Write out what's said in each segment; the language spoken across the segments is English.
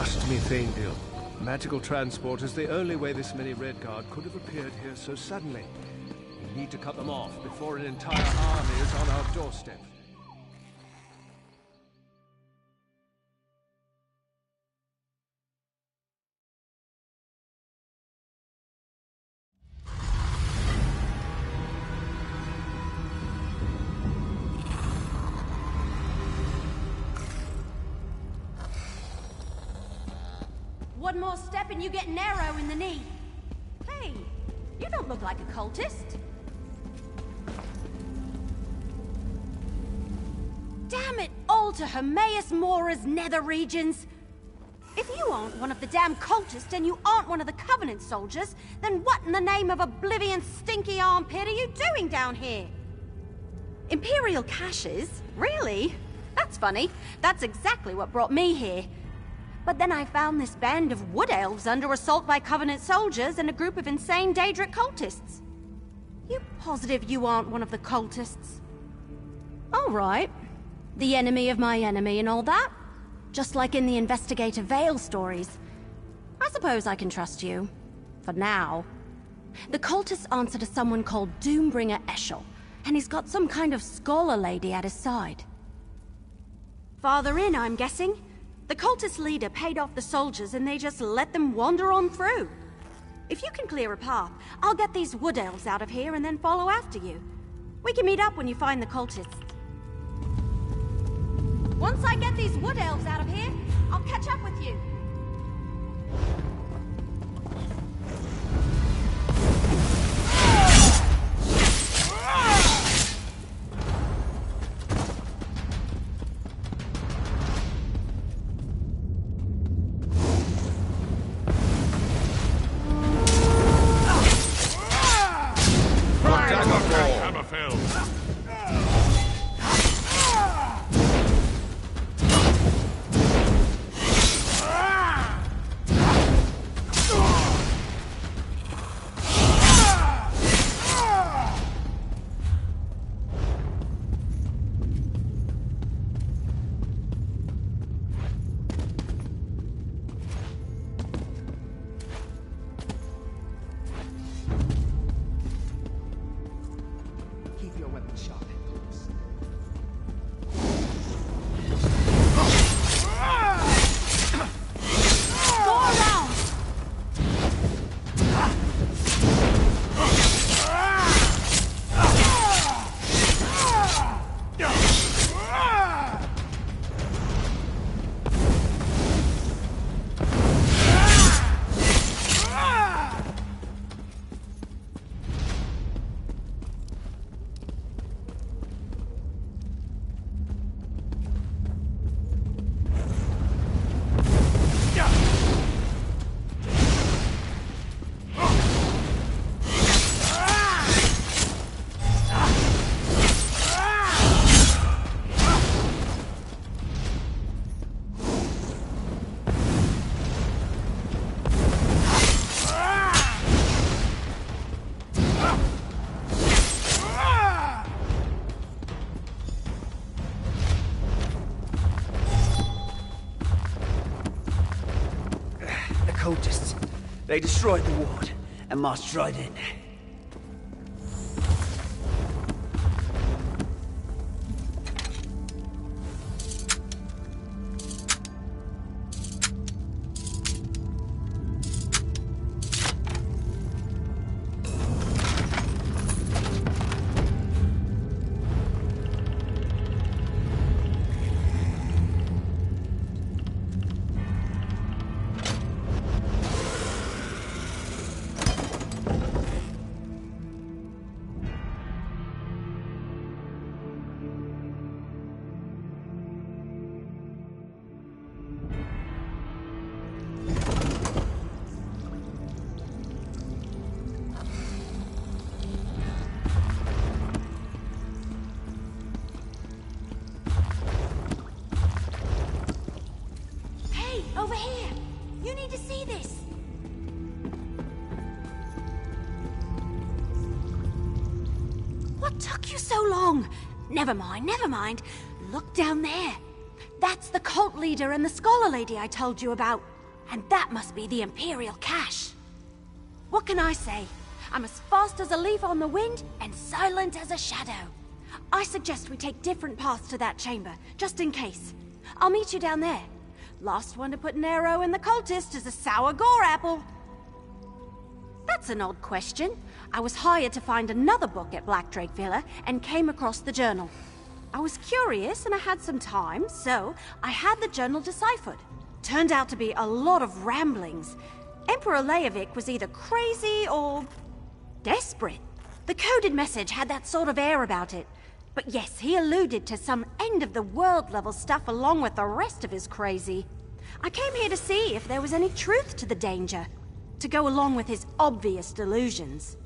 Trust me, Faendil. Magical transport is the only way this many Redguard could have appeared here so suddenly. We need to cut them off before an entire army is on our doorstep. One more step and you get an arrow in the knee. Hey, you don't look like a cultist. Damn it all to Hermaeus Mora's nether regions. If you aren't one of the damn cultists and you aren't one of the Covenant soldiers, then what in the name of Oblivion's stinky armpit are you doing down here? Imperial caches? Really? That's funny. That's exactly what brought me here. But then I found this band of wood elves under assault by Covenant soldiers and a group of insane Daedric cultists. You positive you aren't one of the cultists? All right. The enemy of my enemy and all that. Just like in the Investigator Vale stories. I suppose I can trust you. For now. The cultists answer to someone called Doombringer Eshel, and he's got some kind of scholar lady at his side. Farther in, I'm guessing? The cultist leader paid off the soldiers and they just let them wander on through. If you can clear a path, I'll get these wood elves out of here and then follow after you. We can meet up when you find the cultists. Once I get these wood elves out of here, I'll catch up with you. They destroyed the ward and marched right in. Over here! You need to see this! What took you so long? Never mind, never mind. Look down there. That's the cult leader and the scholar lady I told you about. And that must be the Imperial cache. What can I say? I'm as fast as a leaf on the wind and silent as a shadow. I suggest we take different paths to that chamber, just in case. I'll meet you down there. Last one to put an arrow in the cultist is a sour gore apple. That's an odd question. I was hired to find another book at Blackdrake Villa and came across the journal. I was curious and I had some time, so I had the journal deciphered. Turned out to be a lot of ramblings. Emperor Leovic was either crazy or desperate. The coded message had that sort of air about it. But yes, he alluded to some end-of-the-world level stuff along with the rest of his crazy. I came here to see if there was any truth to the danger, to go along with his obvious delusions.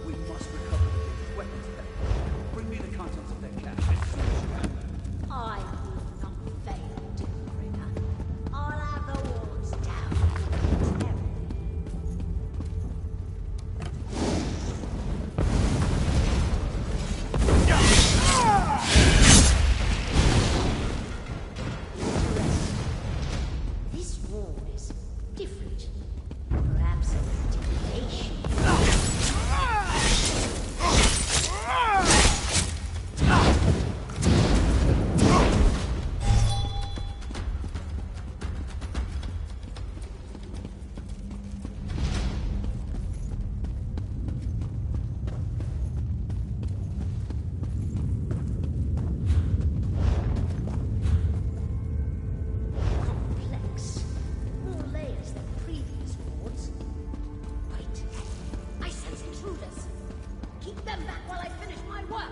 We must recover the weapons then. Bring me the contents of that cache as soon as you have them. I will not fail, Deathbringer. I'll have the walls down. This wall is different. Perhaps a deviation. Complex. More layers than previous wards. Wait. I sense intruders. Keep them back while I finish my work.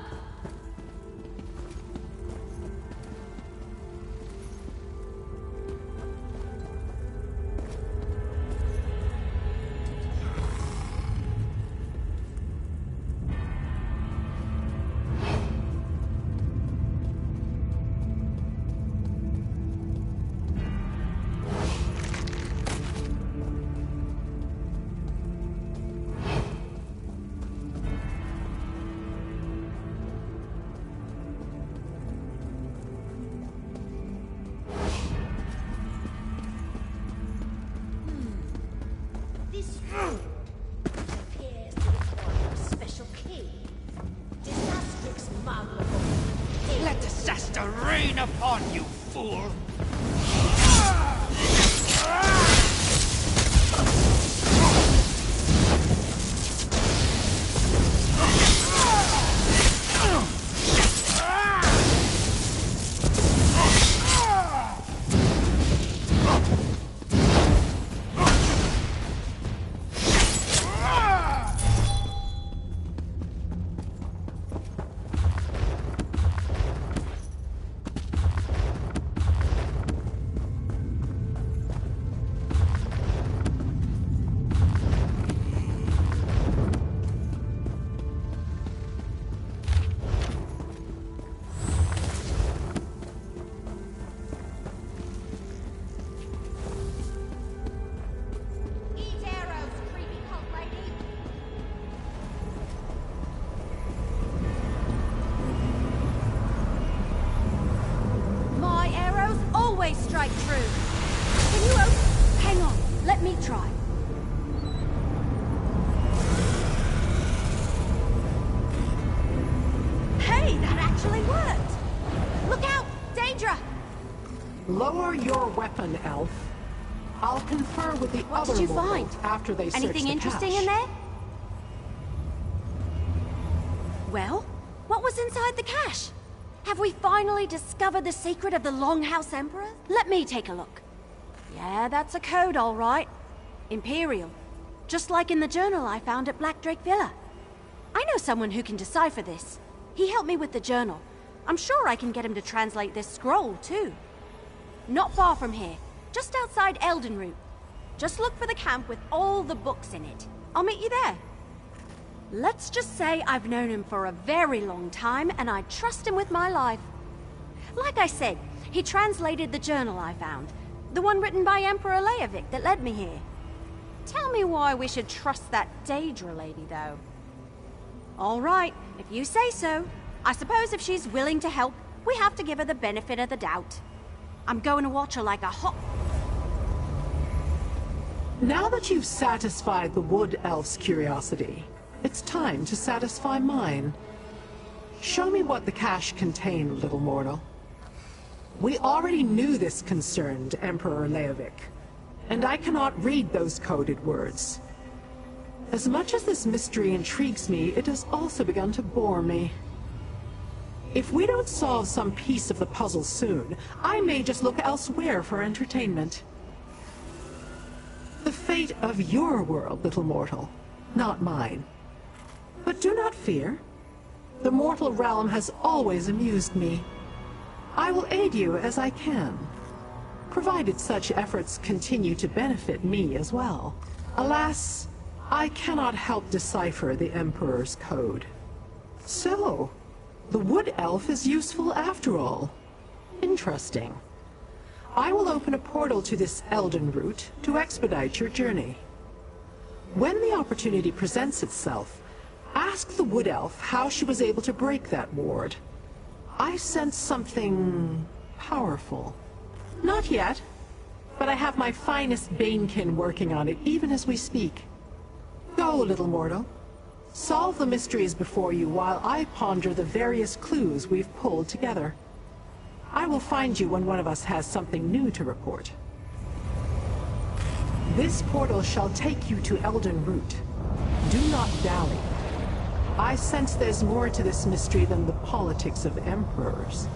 This room appears to require a special key. Disastrix Magnum. Let disaster rain upon you, fool! Eat arrows, creepy cult lady. My arrows always strike true. Can you open? Hang on, let me try. Hey, that actually worked! Look out! Daedra! Lower your weapon, Elf. I'll confer with the What other did you mortals find? after they search Anything the interesting cache. in there? Well, what was inside the cache? Have we finally discovered the secret of the Longhouse Emperor? Let me take a look. Yeah, that's a code, all right. Imperial. Just like in the journal I found at Blackdrake Villa. I know someone who can decipher this. He helped me with the journal. I'm sure I can get him to translate this scroll, too. Not far from here, just outside Eldenroot. Just look for the camp with all the books in it. I'll meet you there. Let's just say I've known him for a very long time and I trust him with my life. Like I said, he translated the journal I found. The one written by Emperor Leovic that led me here. Tell me why we should trust that Daedra lady, though. All right, if you say so. I suppose if she's willing to help, we have to give her the benefit of the doubt. I'm going to watch her like a hawk. Now that you've satisfied the Wood Elf's curiosity, it's time to satisfy mine. Show me what the cache contained, little mortal. We already knew this concerned Emperor Leovic, and I cannot read those coded words. As much as this mystery intrigues me, it has also begun to bore me. If we don't solve some piece of the puzzle soon, I may just look elsewhere for entertainment. The fate of your world, little mortal, not mine. But do not fear. The mortal realm has always amused me. I will aid you as I can, provided such efforts continue to benefit me as well. Alas, I cannot help decipher the Emperor's code. So, the Wood Elf is useful after all. Interesting. I will open a portal to this Elden route to expedite your journey. When the opportunity presents itself, ask the Wood Elf how she was able to break that ward. I sense something powerful. Not yet, but I have my finest Banekin working on it even as we speak. Go, little mortal. Solve the mysteries before you while I ponder the various clues we've pulled together. I will find you when one of us has something new to report. This portal shall take you to Elden Root. Do not dally. I sense there's more to this mystery than the politics of emperors.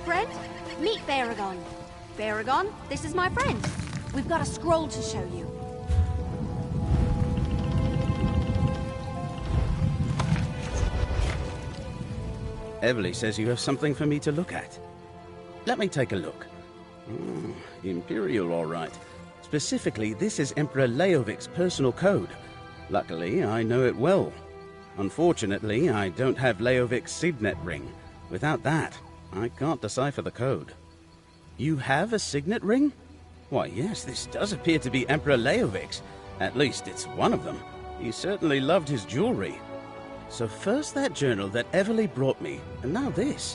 Friend, meet Baragon. Baragon, this is my friend. We've got a scroll to show you. Evely says you have something for me to look at. Let me take a look. Imperial, all right. Specifically, this is Emperor Leovic's personal code. Luckily, I know it well. Unfortunately, I don't have Leovic's signet ring. Without that, I can't decipher the code. You have a signet ring? Why, yes, this does appear to be Emperor Leovic's. At least it's one of them. He certainly loved his jewelry. So first that journal that Evely brought me, and now this.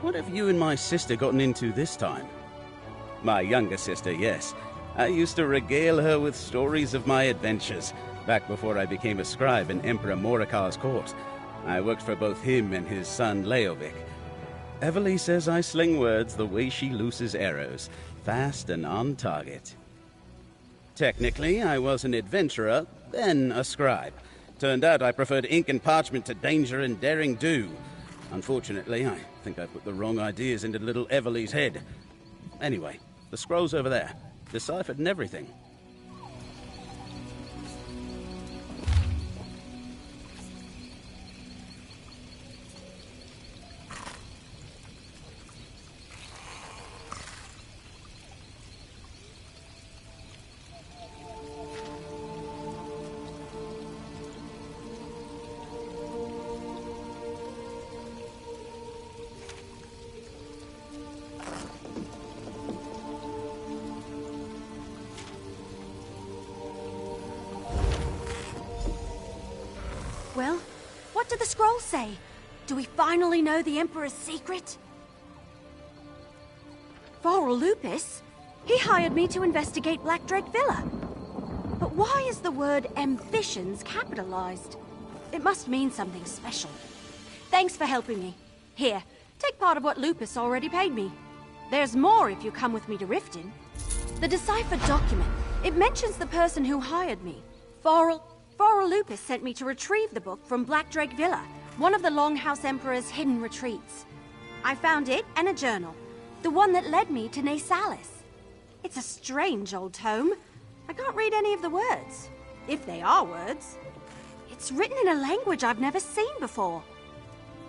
What have you and my sister gotten into this time? My younger sister, yes. I used to regale her with stories of my adventures, back before I became a scribe in Emperor Morikar's court. I worked for both him and his son Leovic. Evely says I sling words the way she looses arrows, fast and on target. Technically, I was an adventurer, then a scribe. Turned out I preferred ink and parchment to danger and daring do. Unfortunately, I think I put the wrong ideas into little Evely's head. Anyway, the scroll's over there, deciphered and everything. Well, what did the scroll say? Do we finally know the Emperor's secret? Varl Lupus? He hired me to investigate Black Drake Villa. But why is the word ambitions capitalized? It must mean something special. Thanks for helping me. Here, take part of what Lupus already paid me. There's more if you come with me to Riften. The deciphered document, it mentions the person who hired me. Varl Lupus sent me to retrieve the book from Black Drake Villa, one of the Longhouse Emperor's hidden retreats. I found it and a journal, the one that led me to Nasalis. It's a strange old tome. I can't read any of the words, if they are words. It's written in a language I've never seen before.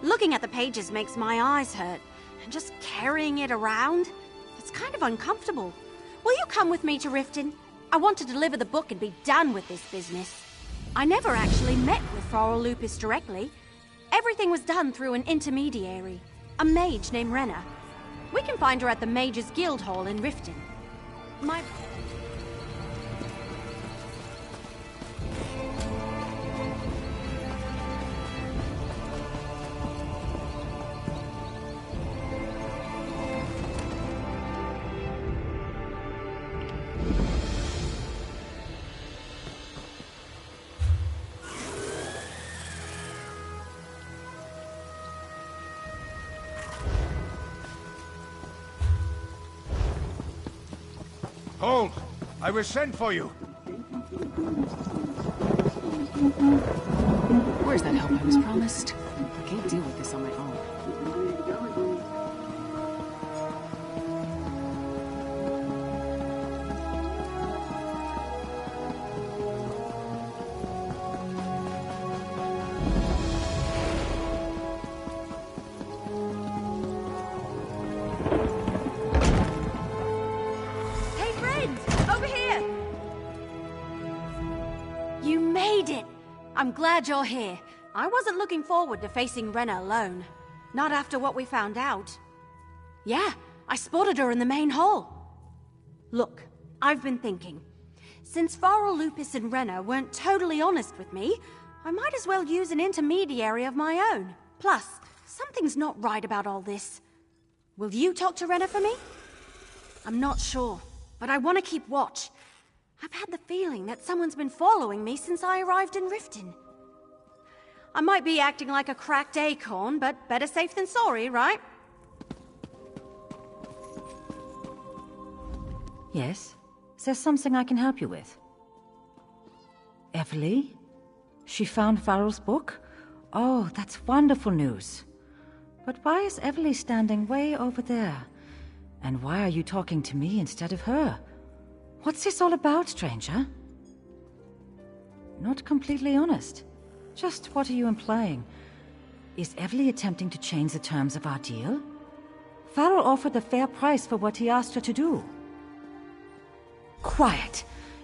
Looking at the pages makes my eyes hurt, and just carrying it around, it's kind of uncomfortable. Will you come with me to Riften? I want to deliver the book and be done with this business. I never actually met with Varl Lupus directly. Everything was done through an intermediary, a mage named Renna. We can find her at the Mages Guild Hall in Riften. My... Hold! I was sent for you! Where's that help I was promised? I can't deal with this on my own. I'm glad you're here. I wasn't looking forward to facing Renna alone. Not after what we found out. Yeah, I spotted her in the main hall. Look, I've been thinking. Since Farrell, Lupus, and Renna weren't totally honest with me, I might as well use an intermediary of my own. Plus, something's not right about all this. Will you talk to Renna for me? I'm not sure, but I want to keep watch. I've had the feeling that someone's been following me since I arrived in Riften. I might be acting like a cracked acorn, but better safe than sorry, right? Yes? Is there something I can help you with? Everly? She found Farrell's book? Oh, that's wonderful news. But why is Everly standing way over there? And why are you talking to me instead of her? What's this all about, stranger? Not completely honest. Just what are you implying? Is Everly attempting to change the terms of our deal? Farrell offered a fair price for what he asked her to do. Quiet!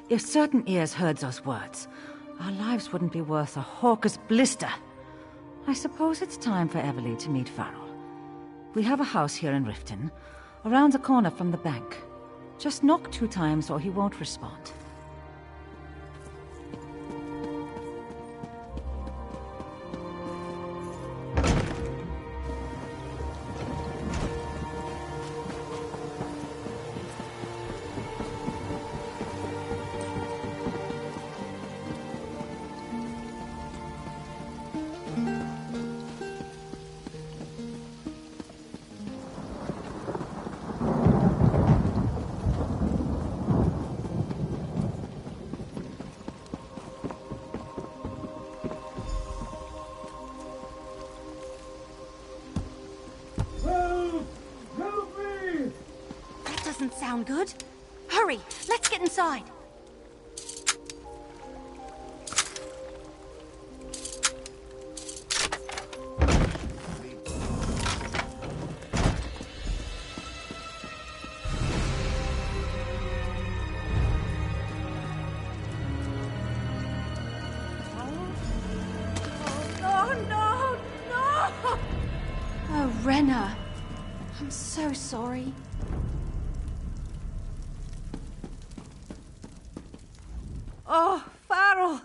If certain ears heard those words, our lives wouldn't be worth a hawker's blister. I suppose it's time for Everly to meet Farrell. We have a house here in Riften, around the corner from the bank. Just knock 2 times or he won't respond. Sound good? Hurry, let's get inside. No! Oh, Renna. I'm so sorry. Oh, Farrell!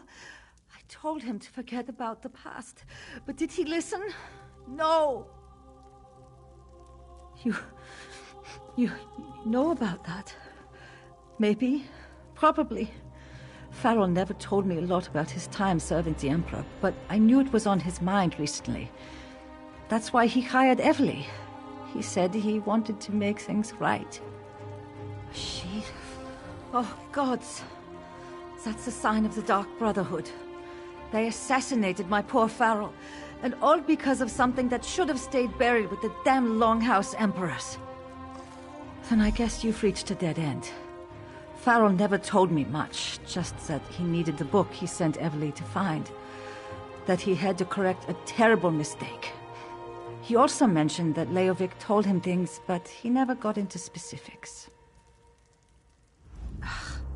I told him to forget about the past, but did he listen? No! You know about that? Maybe. Probably. Farrell never told me a lot about his time serving the Emperor, but I knew it was on his mind recently. That's why he hired Everly. He said he wanted to make things right. She... Oh, gods. That's a sign of the Dark Brotherhood. They assassinated my poor Farrell, and all because of something that should have stayed buried with the damn Longhouse Emperors. Then I guess you've reached a dead end. Farrell never told me much, just that he needed the book he sent Everly to find. That he had to correct a terrible mistake. He also mentioned that Leovic told him things, but he never got into specifics.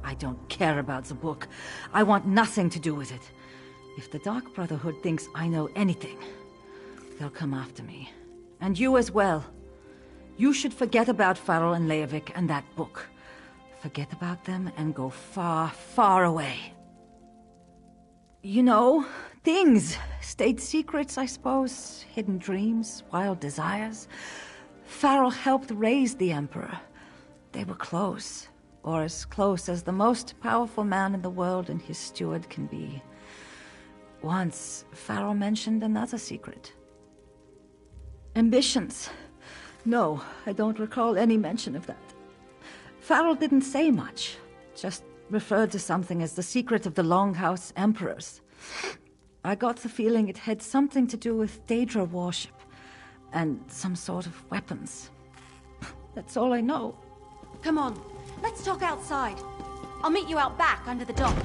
I don't care about the book. I want nothing to do with it. If the Dark Brotherhood thinks I know anything, they'll come after me. And you as well. You should forget about Farrell and Leovic and that book. Forget about them and go far, far away. You know, things. State secrets, I suppose. Hidden dreams, wild desires. Farrell helped raise the Emperor. They were close. Or as close as the most powerful man in the world and his steward can be. Once, Farrell mentioned another secret. Ambitions. No, I don't recall any mention of that. Farrell didn't say much, just referred to something as the secret of the Longhouse Emperors. I got the feeling it had something to do with Daedra worship, and some sort of weapons. That's all I know. Come on, let's talk outside. I'll meet you out back under the dock.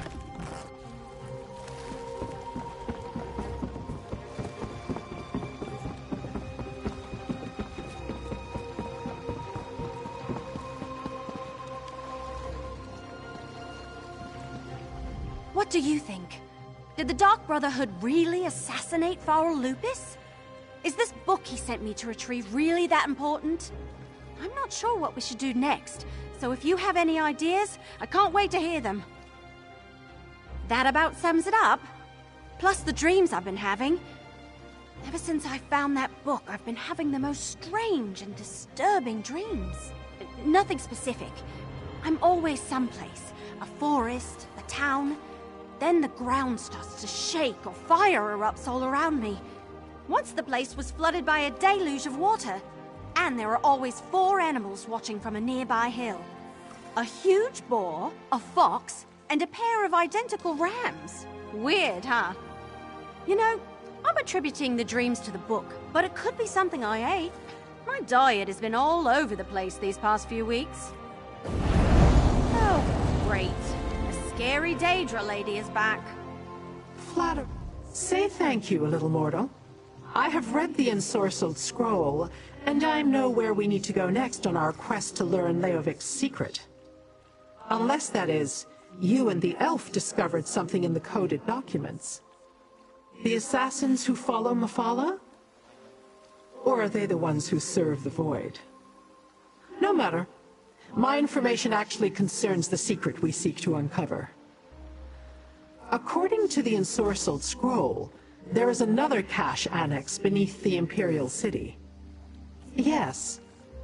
What do you think? Did the Dark Brotherhood really assassinate Farrell Lupus? Is this book he sent me to retrieve really that important? I'm not sure what we should do next, so if you have any ideas, I can't wait to hear them. That about sums it up. Plus the dreams I've been having. Ever since I found that book, I've been having the most strange and disturbing dreams. Nothing specific. I'm always someplace. A forest, a town. Then the ground starts to shake or fire erupts all around me. Once the place was flooded by a deluge of water. And there are always 4 animals watching from a nearby hill. A huge boar, a fox, and a pair of identical rams. Weird, huh? You know, I'm attributing the dreams to the book, but it could be something I ate. My diet has been all over the place these past few weeks. Oh, great. The scary Daedra lady is back. Flatter. Say thank you, little mortal. I have read the ensorcelled scroll, and I know where we need to go next on our quest to learn Leovic's secret. Unless, that is, you and the elf discovered something in the coded documents. The assassins who follow Mephala? Or are they the ones who serve the Void? No matter. My information actually concerns the secret we seek to uncover. According to the ensorcelled scroll, there is another cache annex beneath the Imperial City. Yes,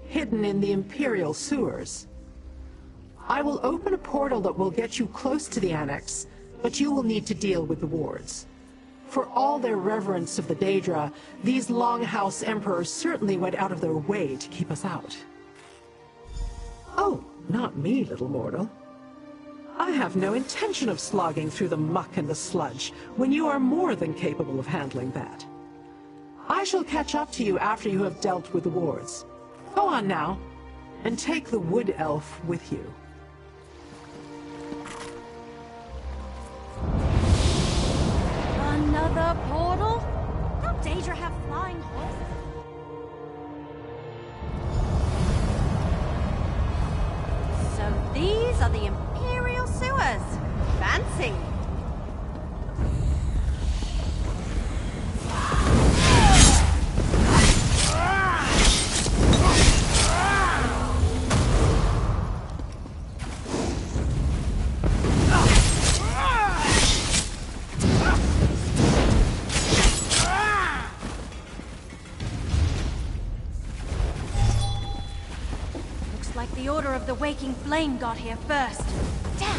hidden in the Imperial sewers. I will open a portal that will get you close to the annex, but you will need to deal with the wards. For all their reverence of the Daedra, these Longhouse Emperors certainly went out of their way to keep us out. Oh, not me, little mortal. I have no intention of slogging through the muck and the sludge, when you are more than capable of handling that. I shall catch up to you after you have dealt with the wards. Go on now, and take the Wood Elf with you. Another portal? Don't Daedra have flying horses? So these are the Imperial sewers. Fancy. The Order of the Waking Flame got here first. Damn!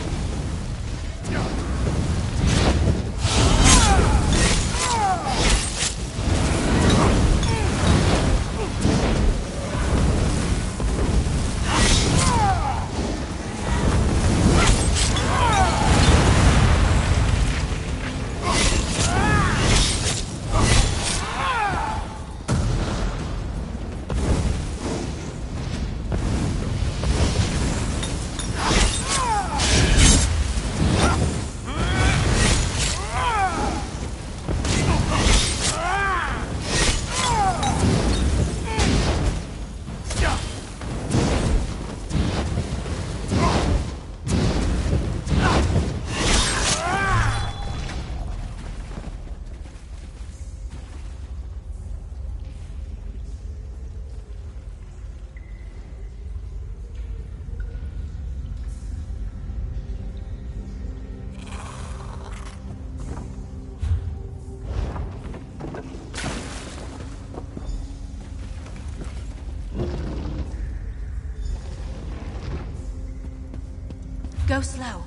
Go slow.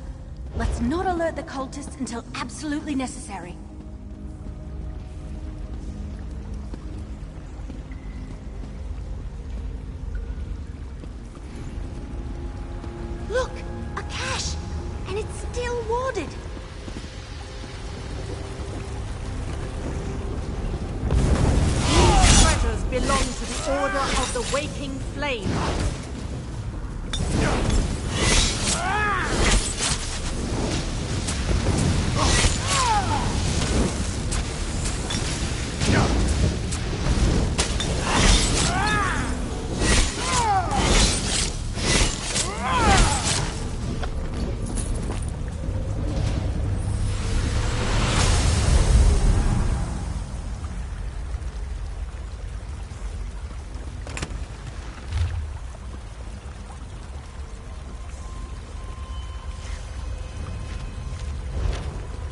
Let's not alert the cultists until absolutely necessary. Look! A cache! And it's still warded! These treasures belong to the Order of the Waking Flame.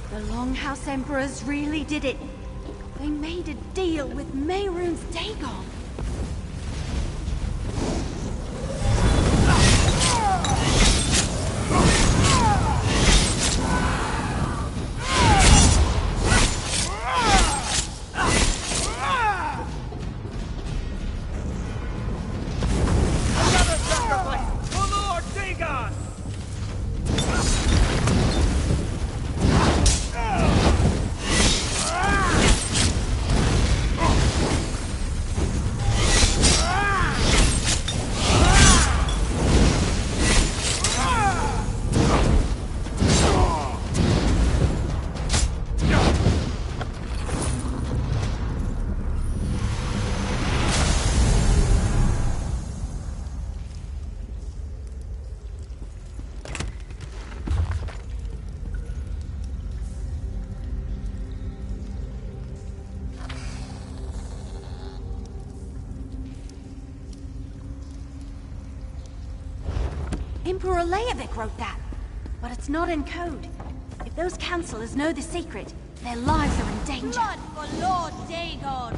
The Longhouse Emperors really did it. They made a deal with Mehrunes Dagon. Another sacrifice for Lord Dagon! Emperor Leovic wrote that, but it's not in code. If those counselors know the secret, their lives are in danger. Blood for Lord Dagon!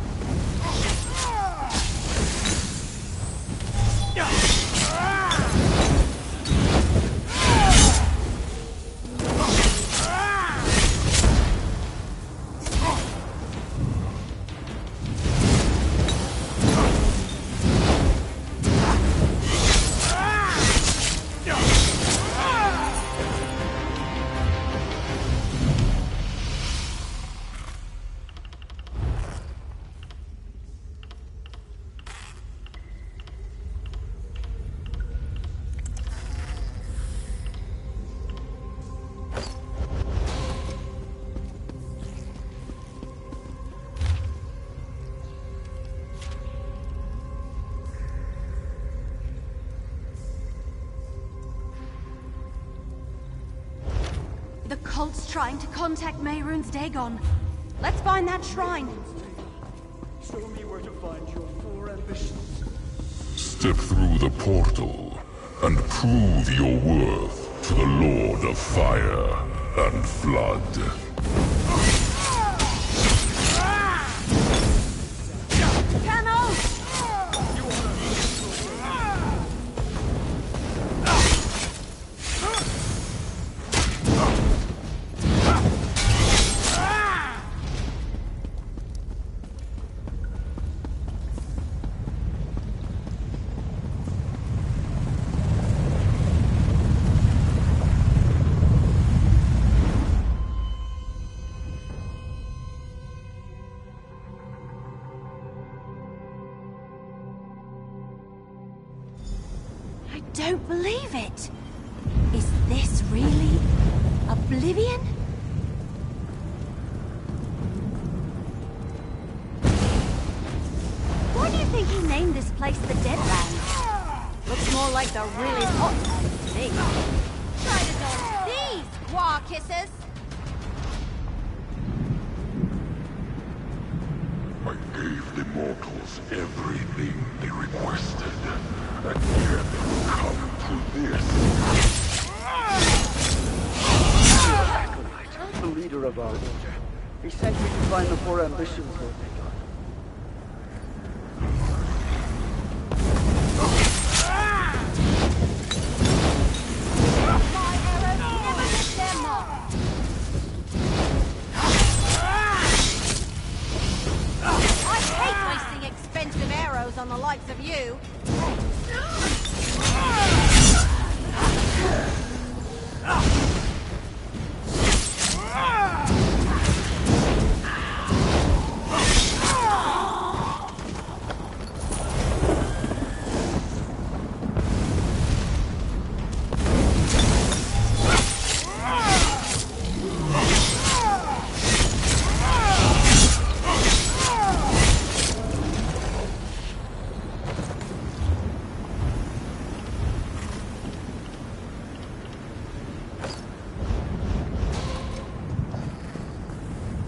The cult's trying to contact Mehrunes Dagon. Let's find that shrine. Show me where to find your 4 ambitions. Step through the portal and prove your worth to the Lord of Fire and Flood. I don't believe it. Is this really Oblivion? Why do you think he named this place the Deadlands? Looks more like the really hot lands to me. Try to dodge these, War Kissers! I gave the mortals everything they requested, and yet they will come to this. Acolyte, the leader of our order. He sent me to find the 4 ambitions, Lord Dagon. My arrow wasting expensive arrows on the likes of you.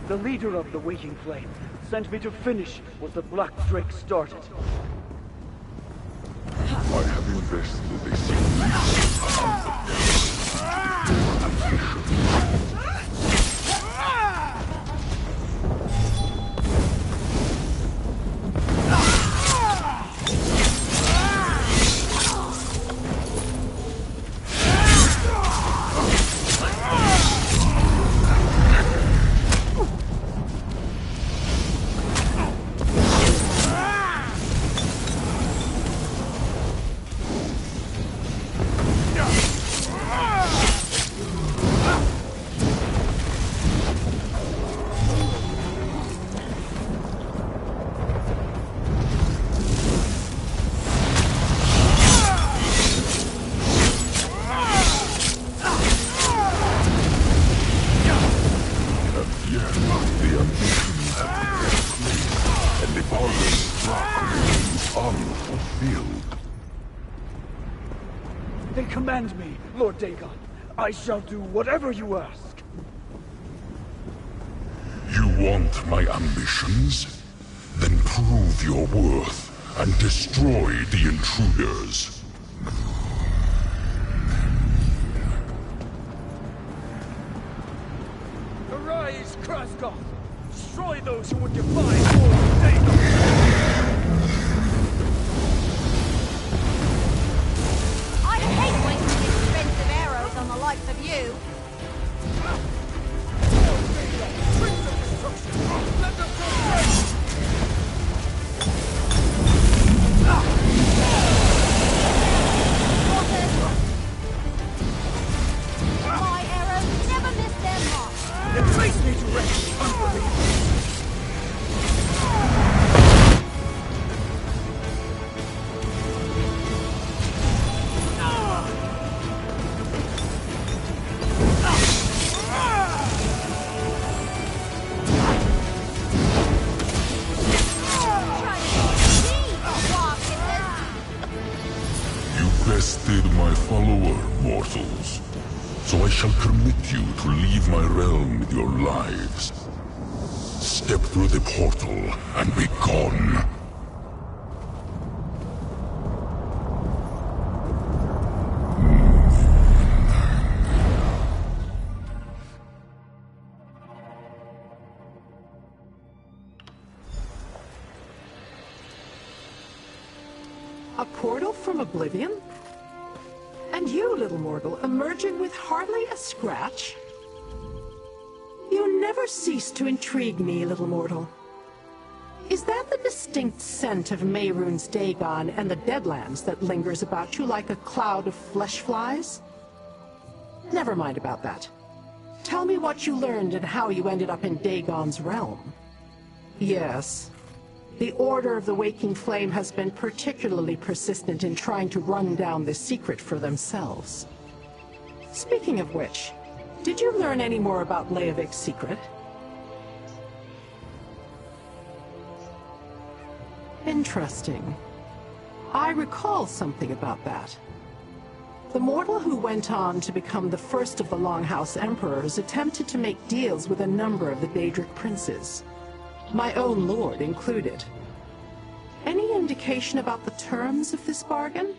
The leader of the Waking Flame sent me to finish what the Black Drake started. I have invested a significant amount of ambition. Then command me, Lord Dagon. I shall do whatever you ask. You want my ambitions? Then prove your worth and destroy the intruders. Arise, Krasgoth! Destroy those who would defy Lord Dagon! I hate wasting expensive arrows on the likes of you. My arrows never miss their mark. Then place me to rest, unbelievers! Bested my follower, mortals. So I shall permit you to leave my realm with your lives. Step through the portal and be gone. A portal from Oblivion? And you, little mortal, emerging with hardly a scratch? You never cease to intrigue me, little mortal. Is that the distinct scent of Mehrunes Dagon and the Deadlands that lingers about you like a cloud of flesh flies? Never mind about that. Tell me what you learned and how you ended up in Dagon's realm. Yes. The Order of the Waking Flame has been particularly persistent in trying to run down this secret for themselves. Speaking of which, did you learn any more about Leovik's secret? Interesting. I recall something about that. The mortal who went on to become the first of the Longhouse Emperors attempted to make deals with a number of the Daedric princes. My own lord included. Any indication about the terms of this bargain?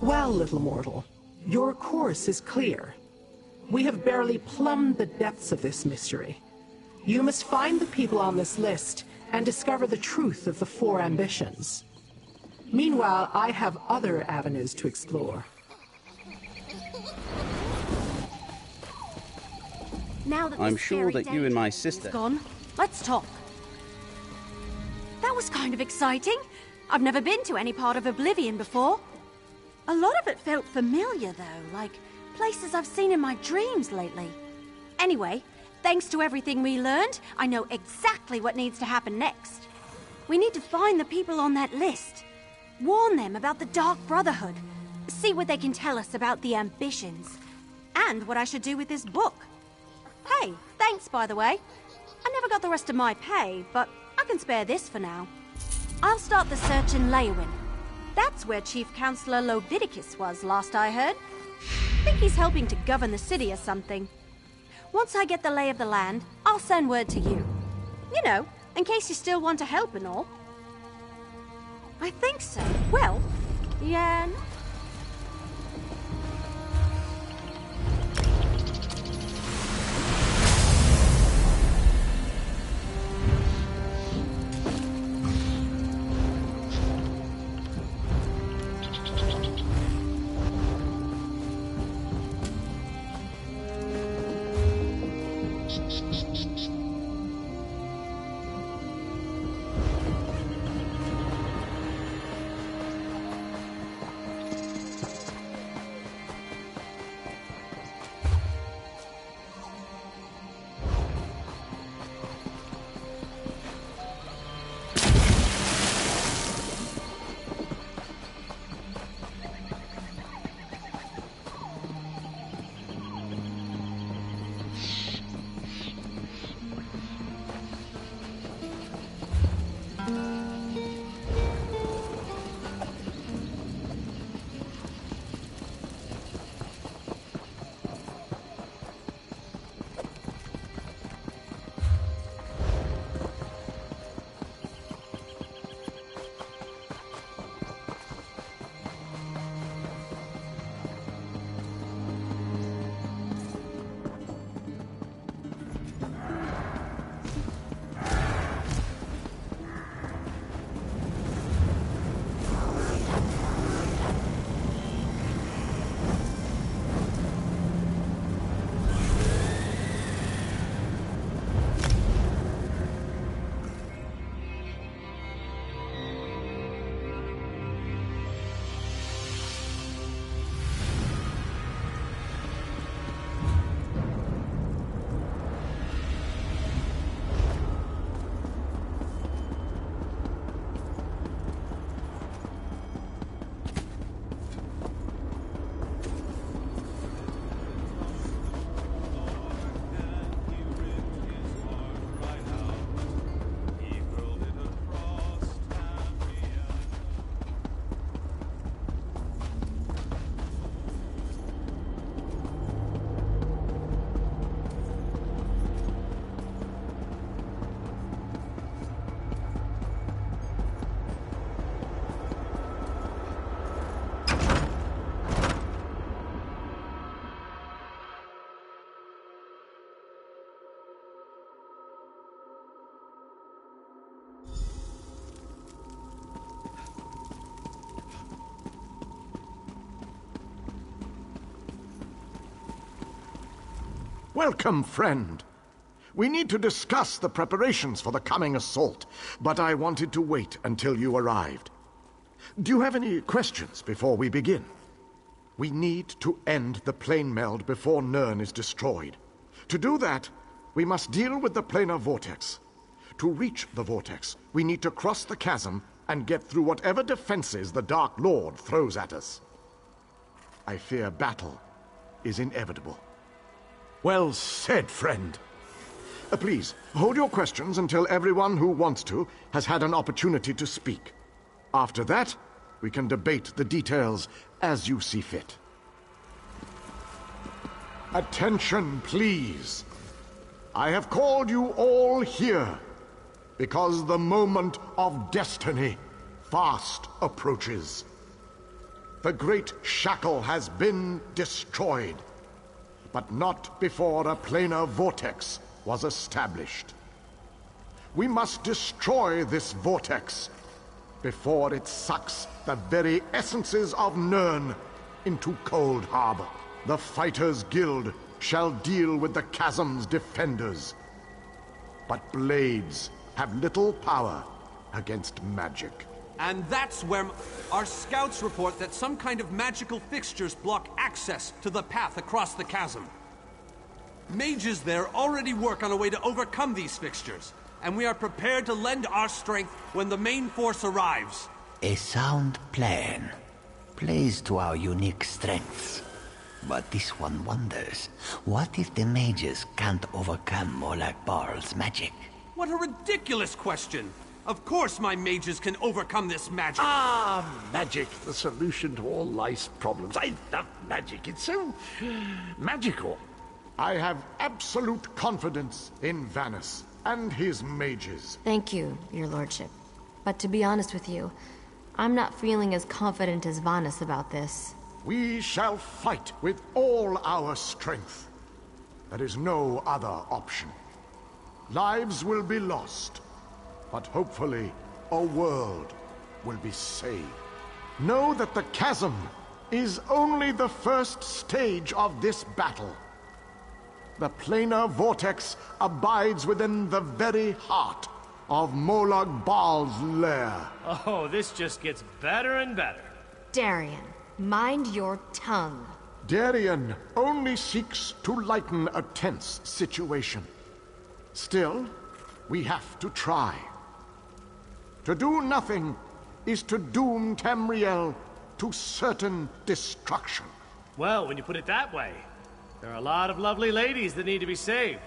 Well, little mortal, your course is clear. We have barely plumbed the depths of this mystery. You must find the people on this list and discover the truth of the four ambitions. Meanwhile, I have other avenues to explore. Now that I'm this sure fairy that you and my Daedric sister... is gone, let's talk. That was kind of exciting. I've never been to any part of Oblivion before. A lot of it felt familiar, though, like places I've seen in my dreams lately. Anyway, thanks to everything we learned, I know exactly what needs to happen next. We need to find the people on that list. Warn them about the Dark Brotherhood. See what they can tell us about the ambitions. And what I should do with this book. Hey, thanks, by the way. I never got the rest of my pay, but I can spare this for now. I'll start the search in Leowin. That's where Chief Counselor Lovidicus was, last I heard. I think he's helping to govern the city or something. Once I get the lay of the land, I'll send word to you. You know, in case you still want to help and all. I think so. Well, yeah... Welcome, friend. We need to discuss the preparations for the coming assault, but I wanted to wait until you arrived. Do you have any questions before we begin? We need to end the plane meld before Nirn is destroyed. To do that, we must deal with the planar vortex. To reach the vortex, we need to cross the chasm and get through whatever defenses the Dark Lord throws at us. I fear battle is inevitable. Well said, friend. Please, hold your questions until everyone who wants to has had an opportunity to speak. After that, we can debate the details as you see fit. Attention, please. I have called you all here because the moment of destiny fast approaches. The great shackle has been destroyed, but not before a planar vortex was established. We must destroy this vortex before it sucks the very essences of Nirn into Cold Harbor. The Fighters Guild shall deal with the chasm's defenders, but blades have little power against magic. And that's where our scouts report that some kind of magical fixtures block access to the path across the chasm. Mages there already work on a way to overcome these fixtures, and we are prepared to lend our strength when the main force arrives. A sound plan. Plays to our unique strengths. But this one wonders, what if the mages can't overcome Molag Bal's magic? What a ridiculous question! Of course my mages can overcome this magic! Ah, magic, the solution to all life's problems. I love magic, it's so magical. I have absolute confidence in Vanus and his mages. Thank you, your lordship. But to be honest with you, I'm not feeling as confident as Vanus about this. We shall fight with all our strength. There is no other option. Lives will be lost, but hopefully a world will be saved. Know that the chasm is only the first stage of this battle. The planar vortex abides within the very heart of Molag Bal's lair. Oh, this just gets better and better. Darien, mind your tongue. Darien only seeks to lighten a tense situation. Still, we have to try. To do nothing is to doom Tamriel to certain destruction. Well, when you put it that way, there are a lot of lovely ladies that need to be saved.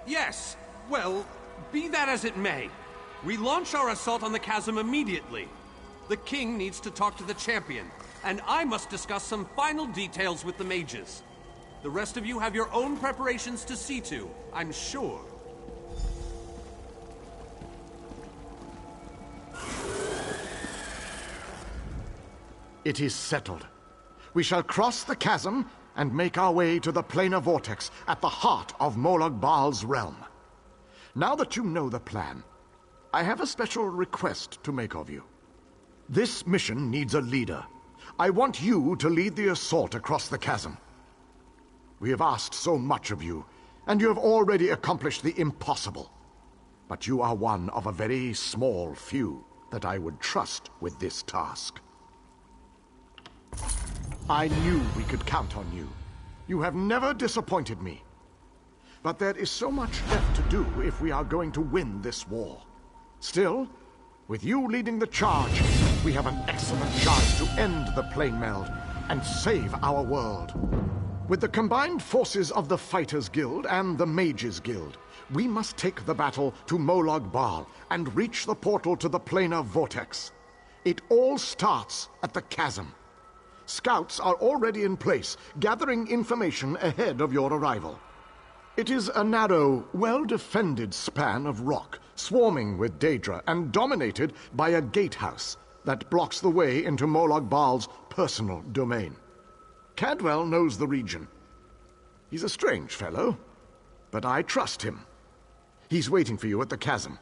Yes, well, be that as it may. We launch our assault on the chasm immediately. The king needs to talk to the champion, and I must discuss some final details with the mages. The rest of you have your own preparations to see to, I'm sure. It is settled. We shall cross the chasm and make our way to the planar vortex at the heart of Molag Bal's realm. Now that you know the plan, I have a special request to make of you. This mission needs a leader. I want you to lead the assault across the chasm. We have asked so much of you, and you have already accomplished the impossible. But you are one of a very small few that I would trust with this task. I knew we could count on you. You have never disappointed me. But there is so much left to do if we are going to win this war. Still, with you leading the charge, we have an excellent chance to end the plane meld and save our world. With the combined forces of the Fighters Guild and the Mages Guild, we must take the battle to Molag Bal and reach the portal to the planar vortex. It all starts at the chasm. Scouts are already in place, gathering information ahead of your arrival. It is a narrow, well-defended span of rock, swarming with Daedra and dominated by a gatehouse that blocks the way into Molag Bal's personal domain. Cadwell knows the region. He's a strange fellow, but I trust him. He's waiting for you at the chasm.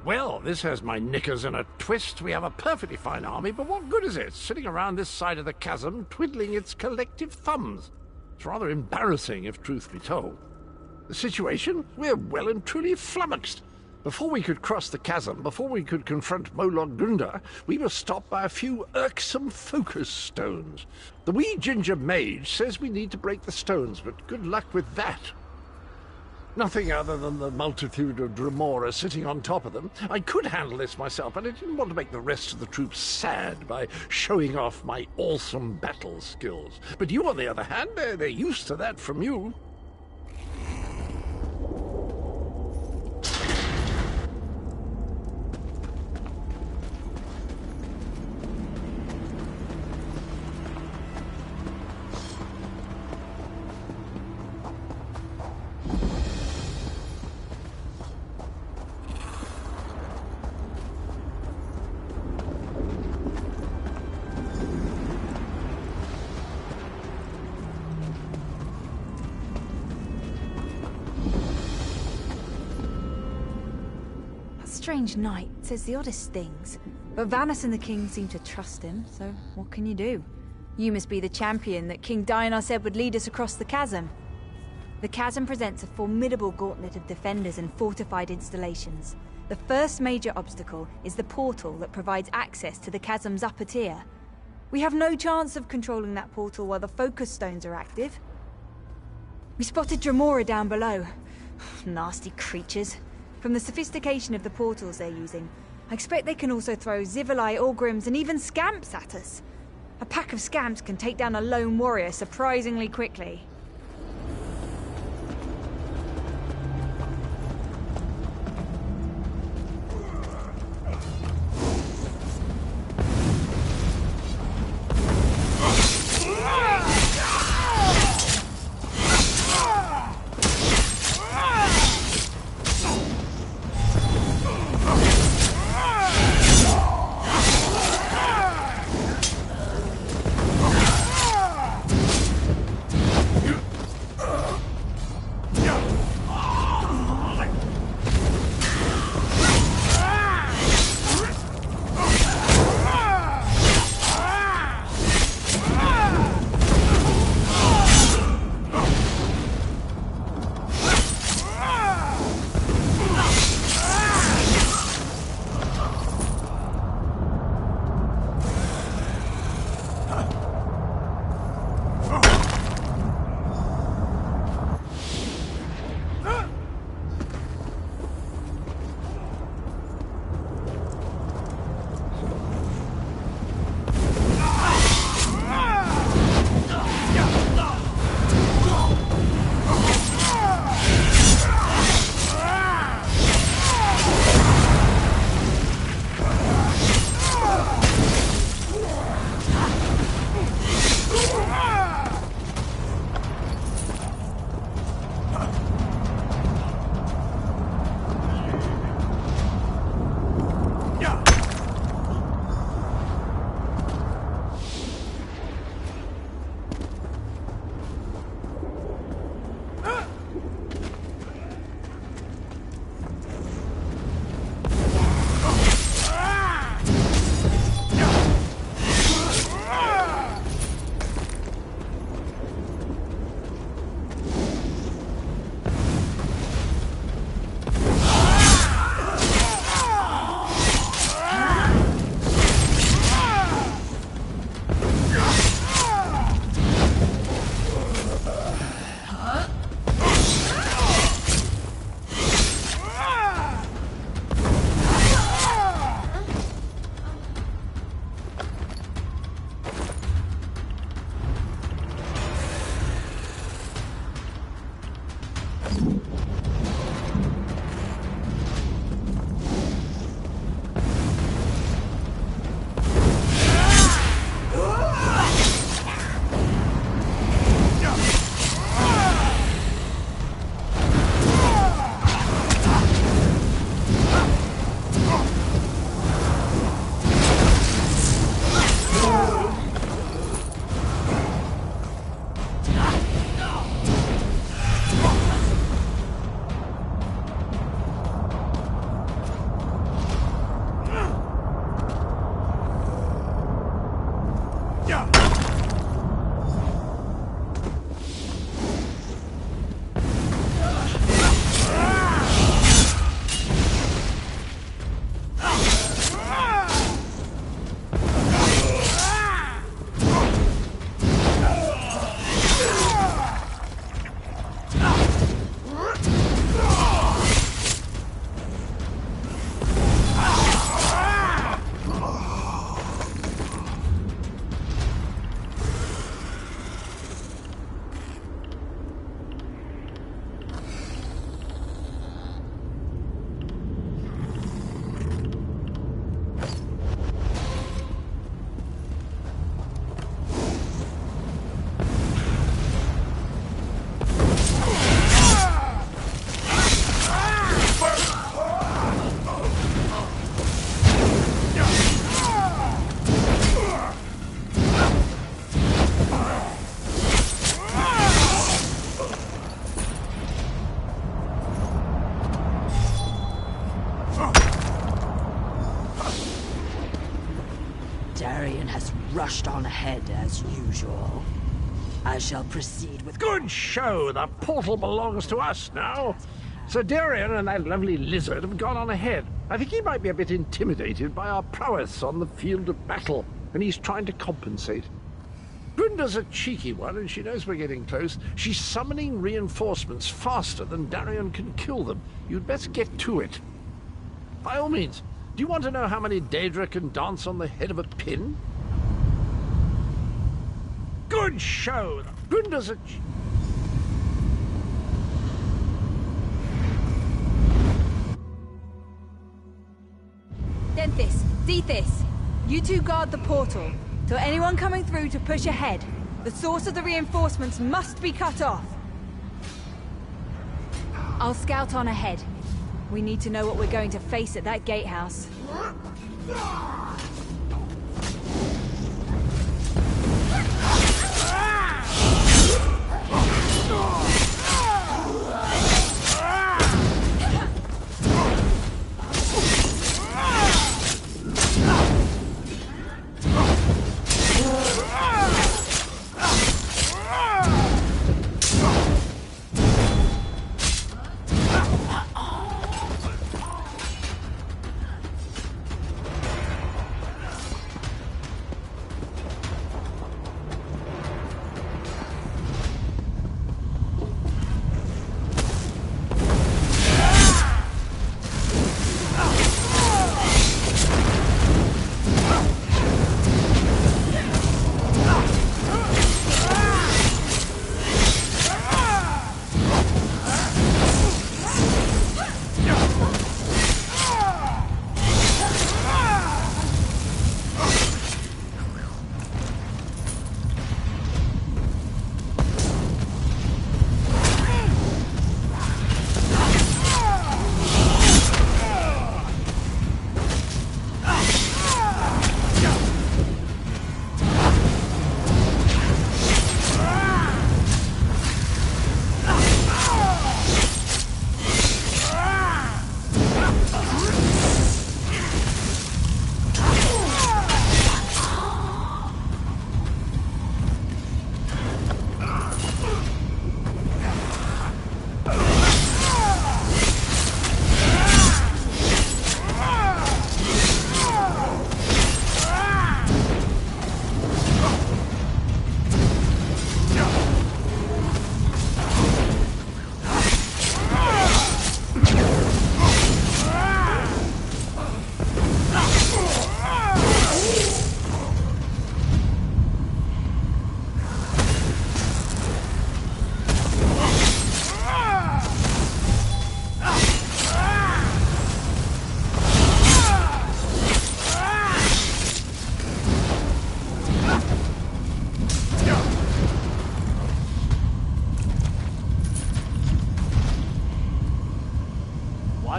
Well, this has my knickers in a twist. We have a perfectly fine army, but what good is it sitting around this side of the chasm twiddling its collective thumbs? It's rather embarrassing, if truth be told. The situation? We're well and truly flummoxed. Before we could cross the chasm, before we could confront Molog Gunda, we were stopped by a few irksome focus stones. The wee ginger mage says we need to break the stones, but good luck with that. Nothing other than the multitude of Dremora sitting on top of them. I could handle this myself, but I didn't want to make the rest of the troops sad by showing off my awesome battle skills. But you, on the other hand, they're used to that from you. Strange knight says the oddest things, but Vanus and the king seem to trust him, so what can you do? You must be the champion that King Dinar said would lead us across the chasm. The chasm presents a formidable gauntlet of defenders and fortified installations. The first major obstacle is the portal that provides access to the chasm's upper tier. We have no chance of controlling that portal while the focus stones are active. We spotted Dremora down below. Nasty creatures. From the sophistication of the portals they're using, I expect they can also throw Zivalai, Orgrims, and even Scamps at us. A pack of Scamps can take down a lone warrior surprisingly quickly. Darian has rushed on ahead as usual. I shall proceed with... Good show! The portal belongs to us now. Sir Darian and that lovely lizard have gone on ahead. I think he might be a bit intimidated by our prowess on the field of battle, and he's trying to compensate. Grunda's a cheeky one, and she knows we're getting close. She's summoning reinforcements faster than Darian can kill them. You'd better get to it. By all means, do you want to know how many Daedra can dance on the head of a pin? Good show! Grunda's a... Denthis, Dethys, you two guard the portal. Tell anyone coming through to push ahead. The source of the reinforcements must be cut off. I'll scout on ahead. We need to know what we're going to face at that gatehouse.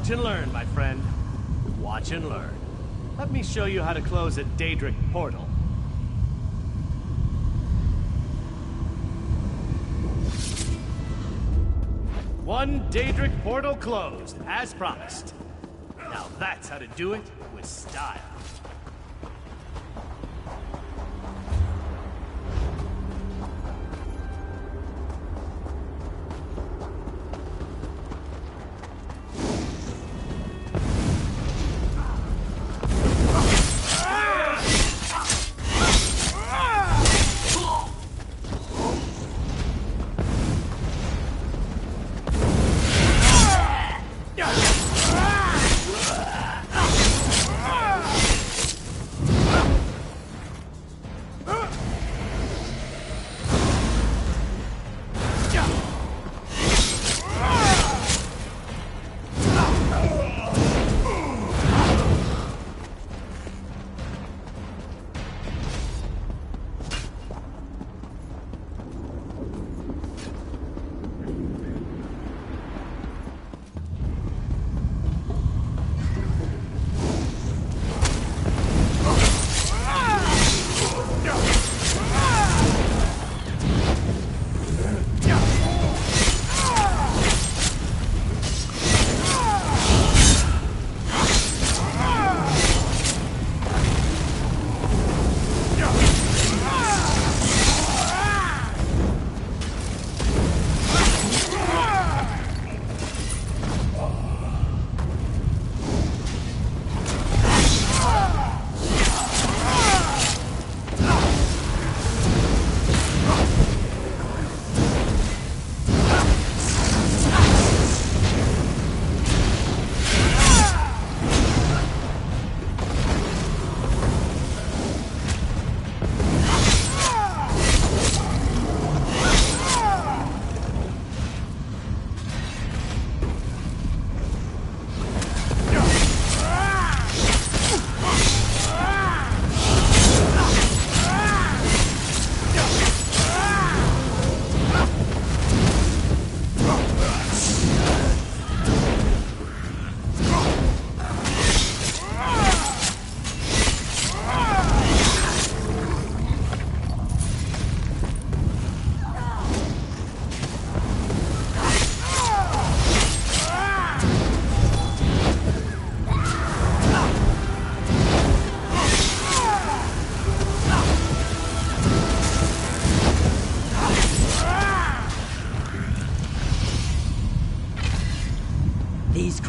Watch and learn, my friend. Watch and learn. Let me show you how to close a Daedric portal. One Daedric portal closed, as promised. Now that's how to do it with style.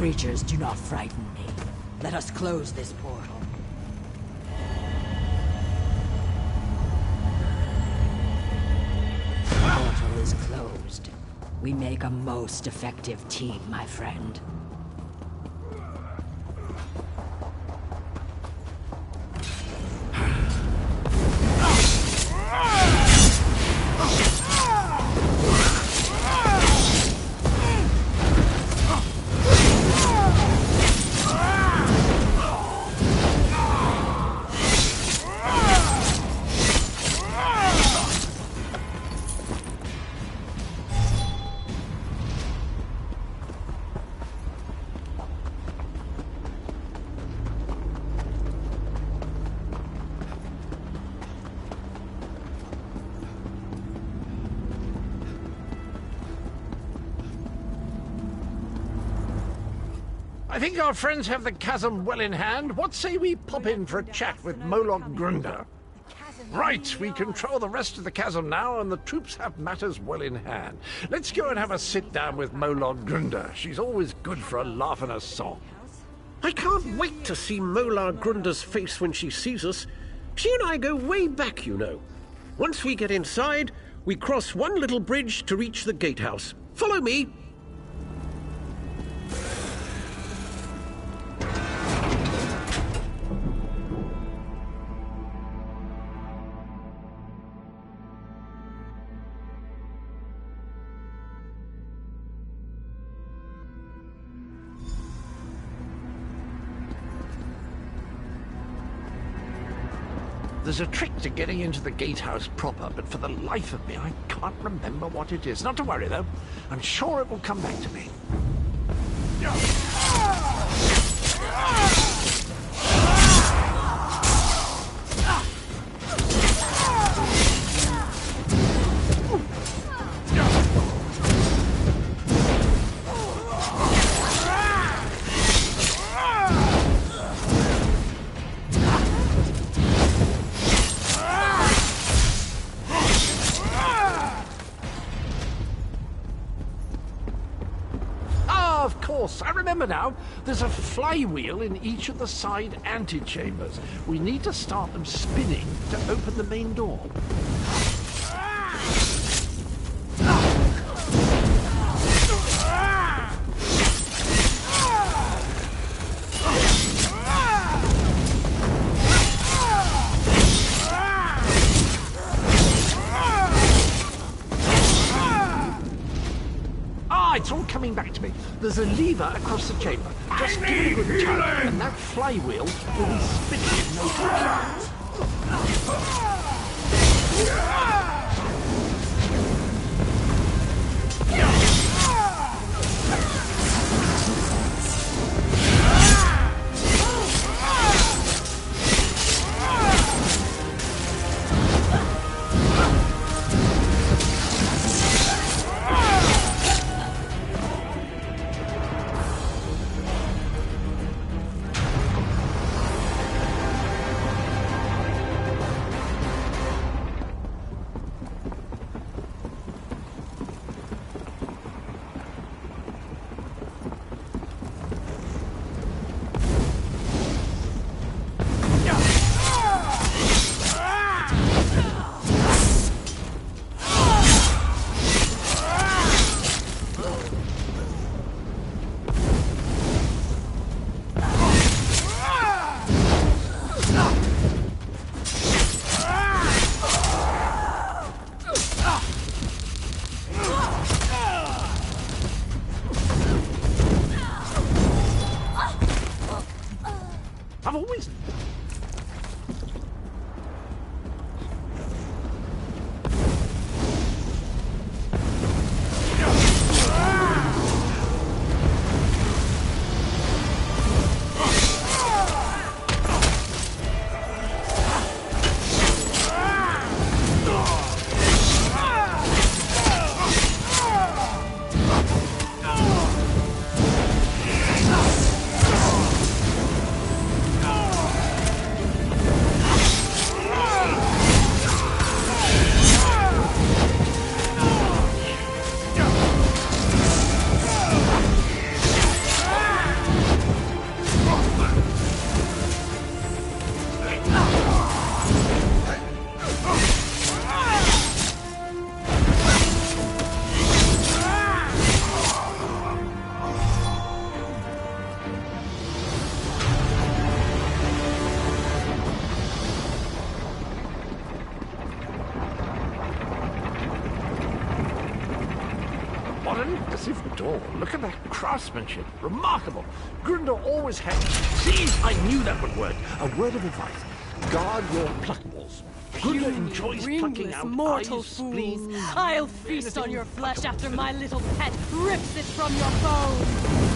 creatures do not frighten me. Let us close this portal. The portal is closed. We make a most effective team, my friend. I think our friends have the chasm well in hand. What say we pop in for a chat with Moloch Grunder? Right, we control the rest of the chasm now, and the troops have matters well in hand. Let's go and have a sit-down with Moloch Grunder. She's always good for a laugh and a song. I can't wait to see Molar Grunder's face when she sees us. She and I go way back, you know. Once we get inside, we cross one little bridge to reach the gatehouse. Follow me. There's a trick to getting into the gatehouse proper, but for the life of me, I can't remember what it is. Not to worry, though. I'm sure it will come back to me. I remember now. There's a flywheel in each of the side antechambers. We need to start them spinning to open the main door. It's all coming back to me. There's a lever across the chamber. Just give it a good tug, and that flywheel will be spinning in no time. massive door. Look at that craftsmanship. Remarkable. Grunder always had... See, I knew that would work. A word of advice. Guard your pluckables. Grunder enjoys plucking out mortal eyes, fools. spleens... I'll feast on your flesh after my little pet rips it from your bones.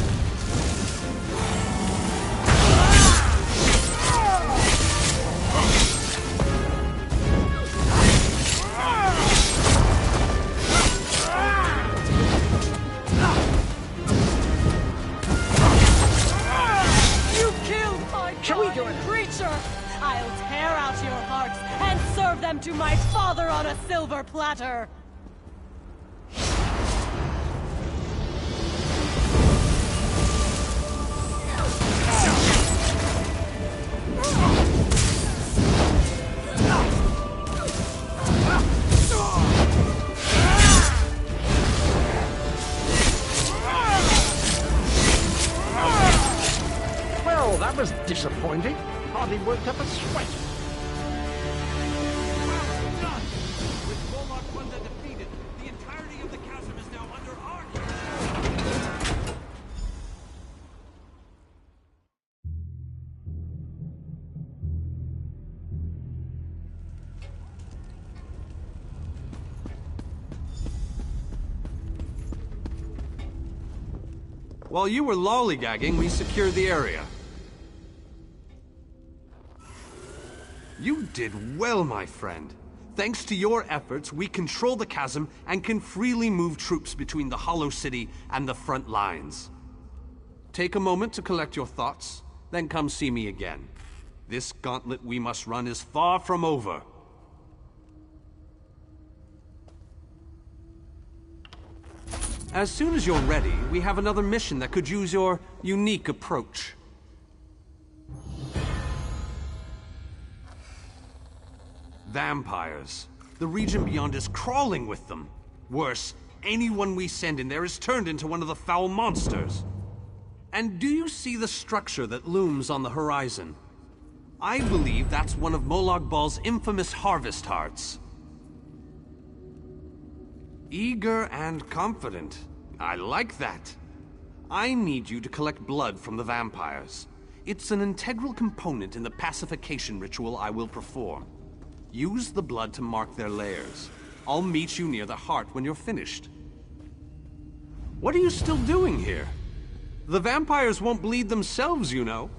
Creature! I'll tear out your hearts and serve them to my father on a silver platter! Well, that was disappointing. Hardly worked up a sweat. Well done! With Molag Grunda defeated, the entirety of the chasm is now under our control. While you were lollygagging, we secured the area. You did well, my friend. Thanks to your efforts, we control the chasm and can freely move troops between the Hollow City and the front lines. Take a moment to collect your thoughts, then come see me again. This gauntlet we must run is far from over. As soon as you're ready, we have another mission that could use your unique approach. Vampires. The region beyond is crawling with them. Worse, anyone we send in there is turned into one of the foul monsters. And do you see the structure that looms on the horizon? I believe that's one of Molag Bal's infamous harvest hearts. Eager and confident. I like that. I need you to collect blood from the vampires. It's an integral component in the pacification ritual I will perform. Use the blood to mark their lairs. I'll meet you near the heart when you're finished. What are you still doing here? The vampires won't bleed themselves, you know.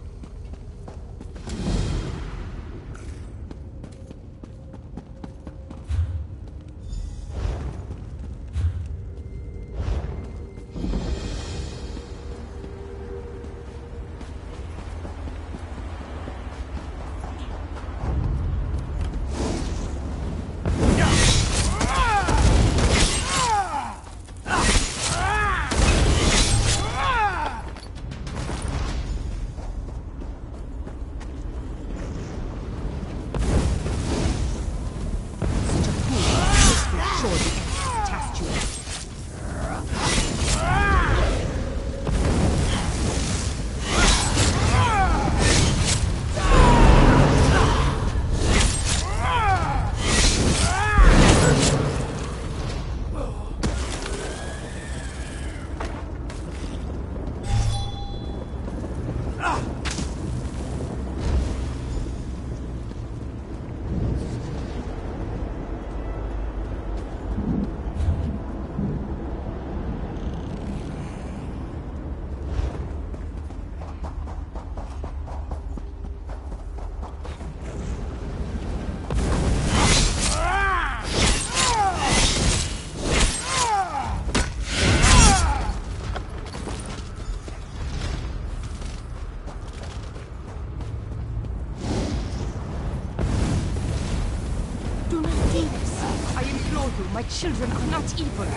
My children are not evil.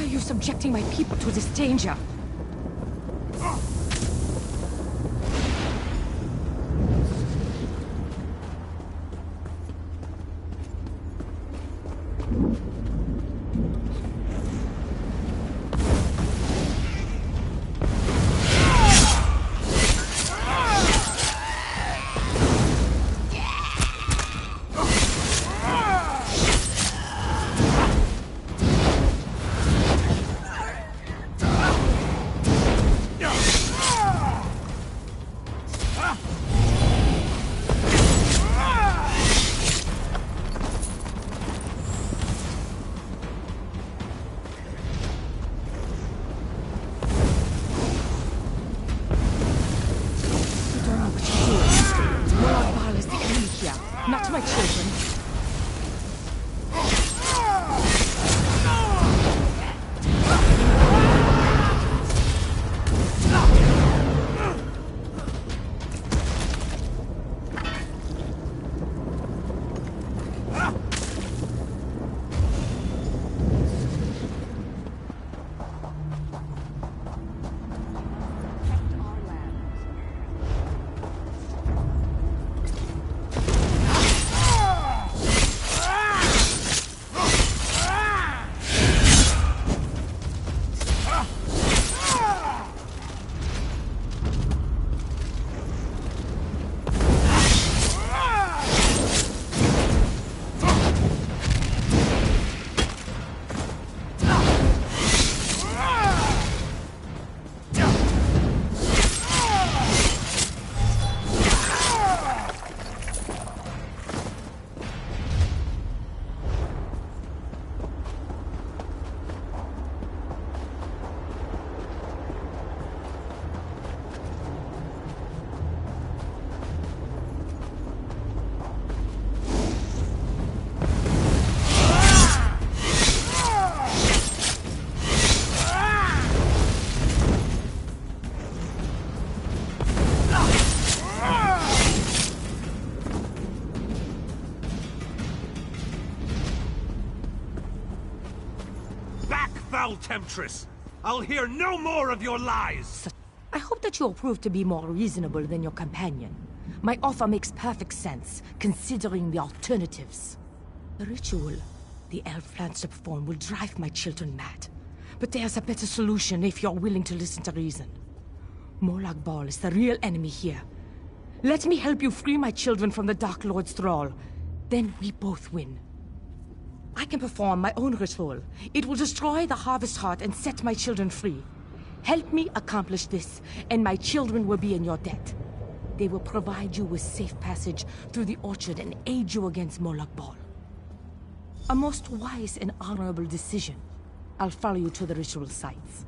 you subjecting my people to this danger? Not my children. Foul temptress! I'll hear no more of your lies! I hope that you'll prove to be more reasonable than your companion. My offer makes perfect sense, considering the alternatives. The ritual the elf plans to perform will drive my children mad. But there's a better solution if you're willing to listen to reason. Molag Bal is the real enemy here. Let me help you free my children from the Dark Lord's thrall. Then we both win. I can perform my own ritual. It will destroy the Harvest Heart and set my children free. Help me accomplish this, and my children will be in your debt. They will provide you with safe passage through the orchard and aid you against Molag Bal. A most wise and honorable decision. I'll follow you to the ritual sites.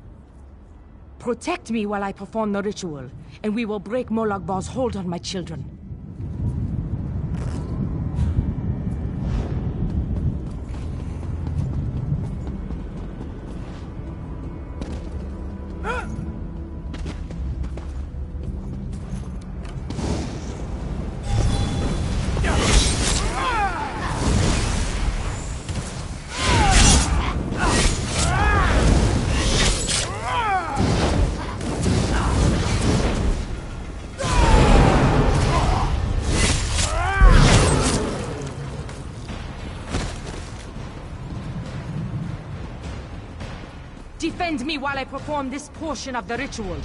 Protect me while I perform the ritual, and we will break Molag Bal's hold on my children. Defend me while I perform this portion of the ritual.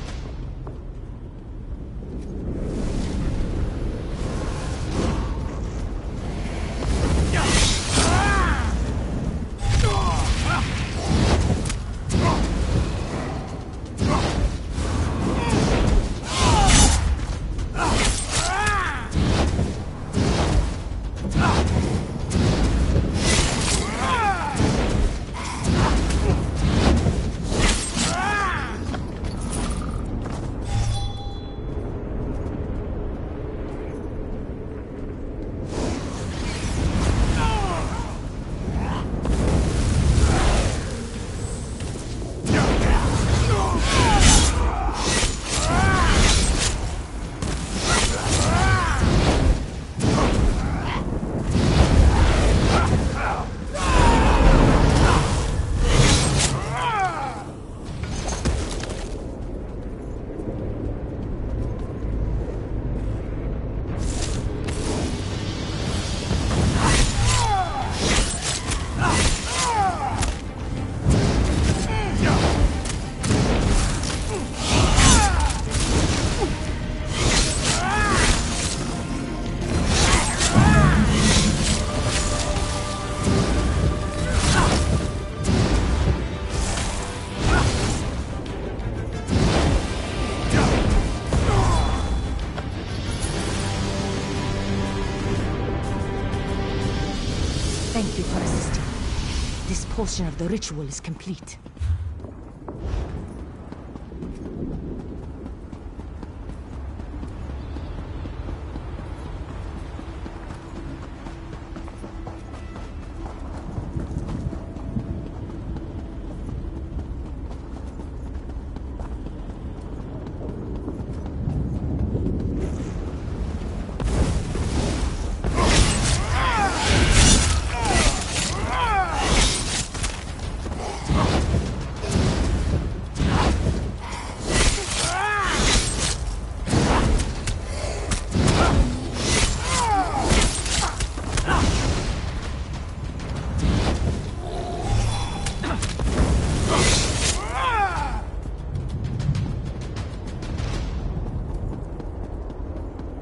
portion of the ritual is complete.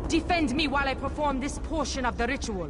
Defend me while I perform this portion of the ritual.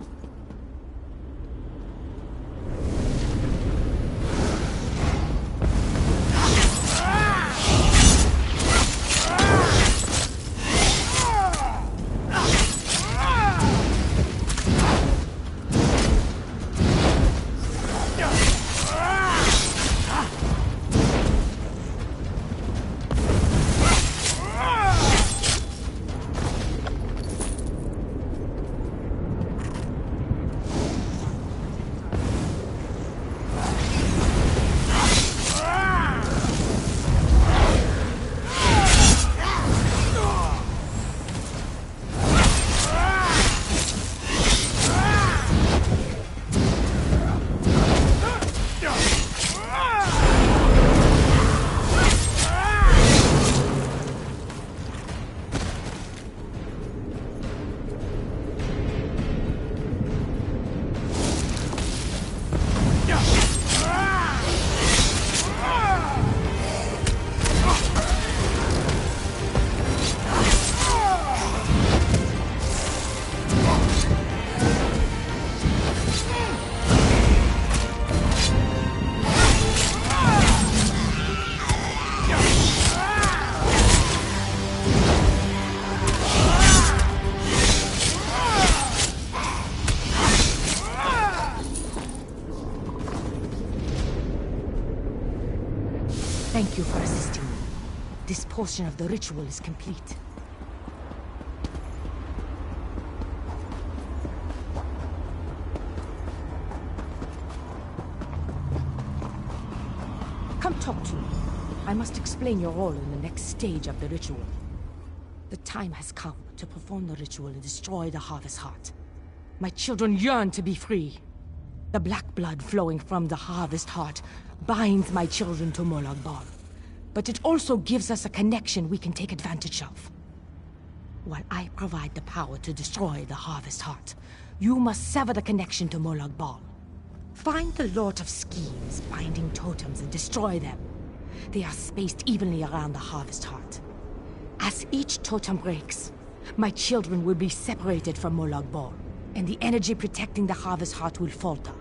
Thank you for assisting me. This portion of the ritual is complete. Come talk to me. I must explain your role in the next stage of the ritual. The time has come to perform the ritual and destroy the Harvest Heart. My children yearn to be free. The black blood flowing from the Harvest Heart binds my children to Molag Bal. But it also gives us a connection we can take advantage of. While I provide the power to destroy the Harvest Heart, you must sever the connection to Molag Bal. Find the Lord of Schemes binding totems and destroy them. They are spaced evenly around the Harvest Heart. As each totem breaks, my children will be separated from Molag Bal, and the energy protecting the Harvest Heart will falter.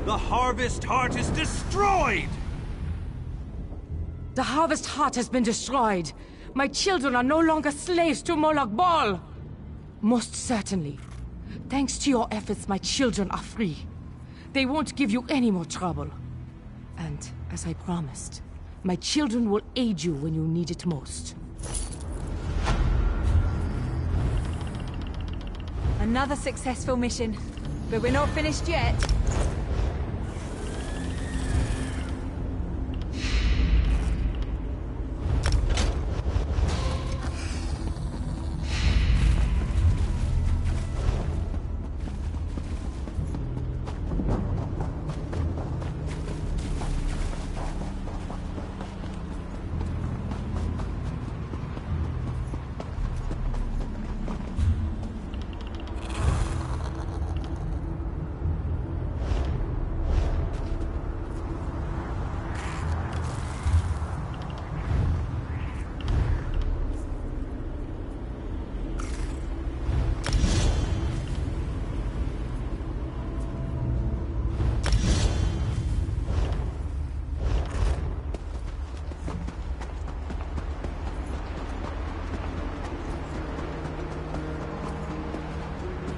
The Harvest Heart is destroyed! The Harvest Heart has been destroyed. My children are no longer slaves to Molag Bal! Most certainly. Thanks to your efforts, my children are free. They won't give you any more trouble. And, as I promised, my children will aid you when you need it most. Another successful mission. But we're not finished yet.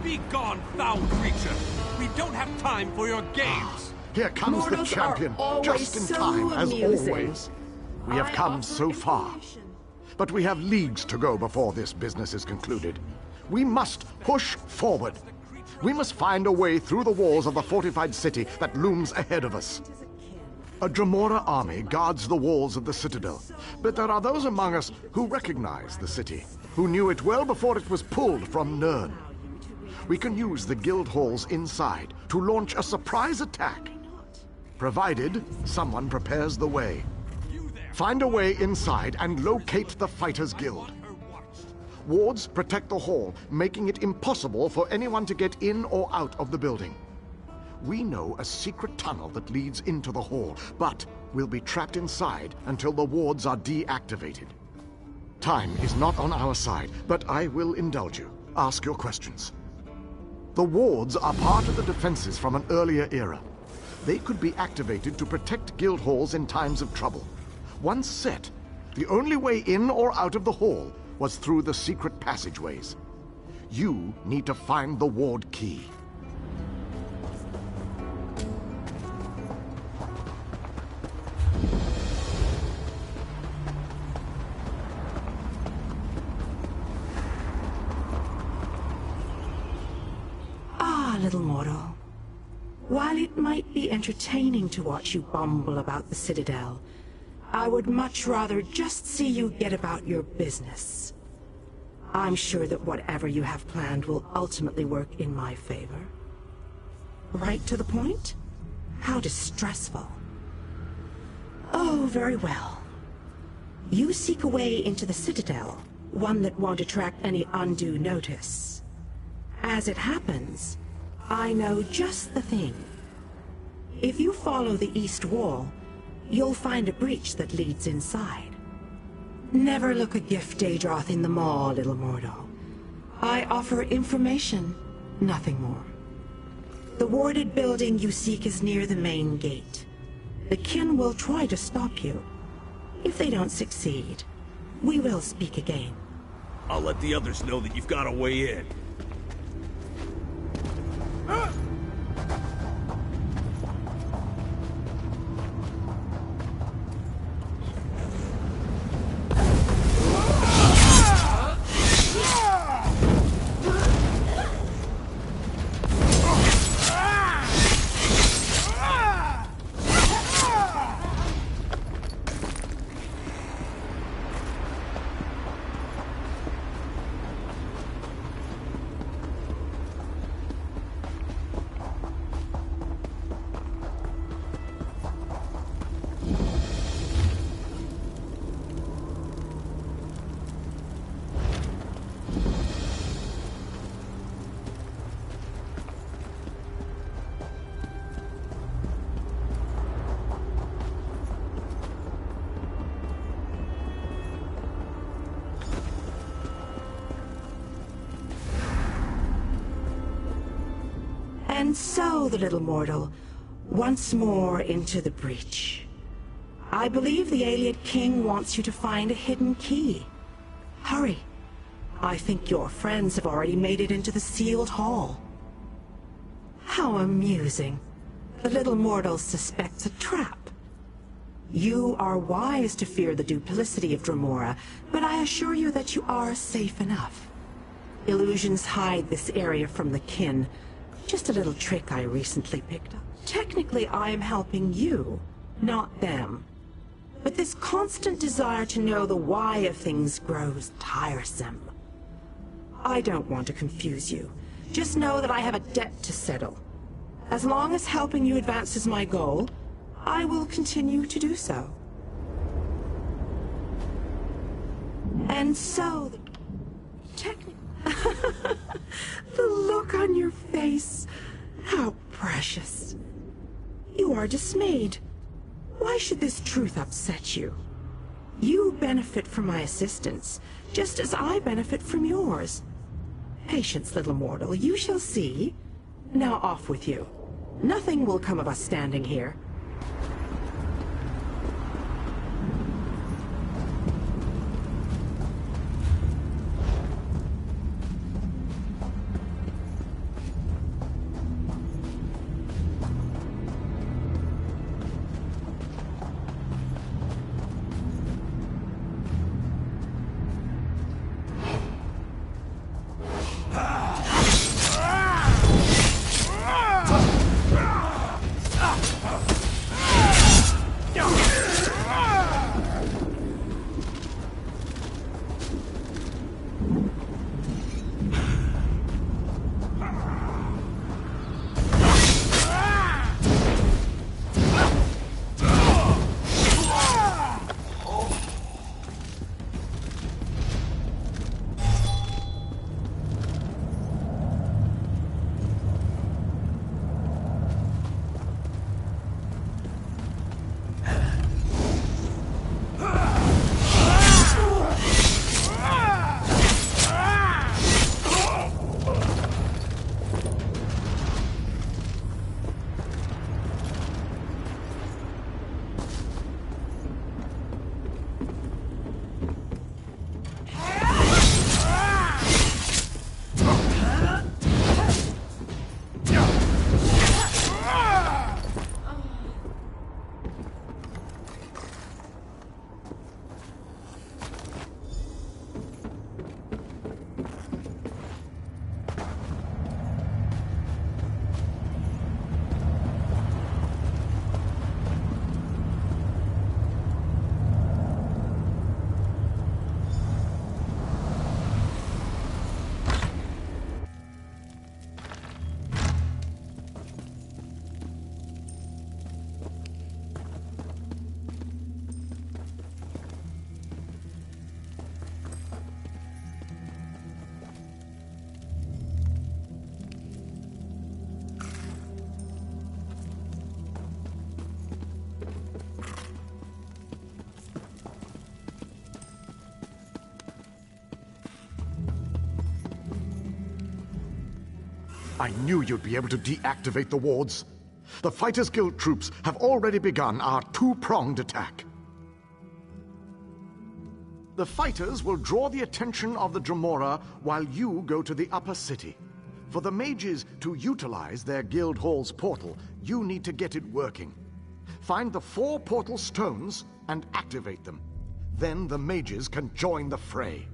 Be gone, foul creature! We don't have time for your games! Here comes Mortals the champion, are just in always so time, as amusing. always. We have come so far. But we have leagues to go before this business is concluded. We must push forward. We must find a way through the walls of the fortified city that looms ahead of us. A Dremora army guards the walls of the citadel, but there are those among us who recognize the city, who knew it well before it was pulled from Nirn. We can use the guild halls inside to launch a surprise attack, provided someone prepares the way. Find a way inside and locate the Fighters Guild. Wards protect the hall, making it impossible for anyone to get in or out of the building. We know a secret tunnel that leads into the hall, but we'll be trapped inside until the wards are deactivated. Time is not on our side, but I will indulge you. Ask your questions. The wards are part of the defenses from an earlier era. They could be activated to protect guild halls in times of trouble. Once set, the only way in or out of the hall was through the secret passageways. You need to find the ward key. Little mortal. While it might be entertaining to watch you bumble about the Citadel, I would much rather just see you get about your business. I'm sure that whatever you have planned will ultimately work in my favor. Right to the point? How distressful. Oh, very well. You seek a way into the Citadel, one that won't attract any undue notice. As it happens, I know just the thing. If you follow the east wall, you'll find a breach that leads inside. Never look a gift Daedroth in the maw, little mortal. I offer information, nothing more. The warded building you seek is near the main gate. The kin will try to stop you. If they don't succeed, we will speak again. I'll let the others know that you've got a way in. And so, the little mortal, once more into the breach. I believe the Ayleid King wants you to find a hidden key. Hurry. I think your friends have already made it into the sealed hall. How amusing. The little mortal suspects a trap. You are wise to fear the duplicity of Dremora, but I assure you that you are safe enough. Illusions hide this area from the kin. Just a little trick I recently picked up. Technically, I am helping you, not them. But this constant desire to know the why of things grows tiresome. I don't want to confuse you. Just know that I have a debt to settle. As long as helping you advances my goal, I will continue to do so. And so, technically, the look on your face, how precious. You are dismayed. Why should this truth upset you? You benefit from my assistance, just as I benefit from yours. Patience, little mortal, you shall see. Now off with you. Nothing will come of us standing here. I knew you'd be able to deactivate the wards. The Fighters Guild troops have already begun our two-pronged attack. The fighters will draw the attention of the Dremora while you go to the upper city. For the mages to utilize their guild hall's portal, you need to get it working. Find the 4 portal stones and activate them. Then the mages can join the fray.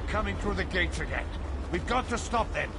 Coming through the gates again. We've got to stop them.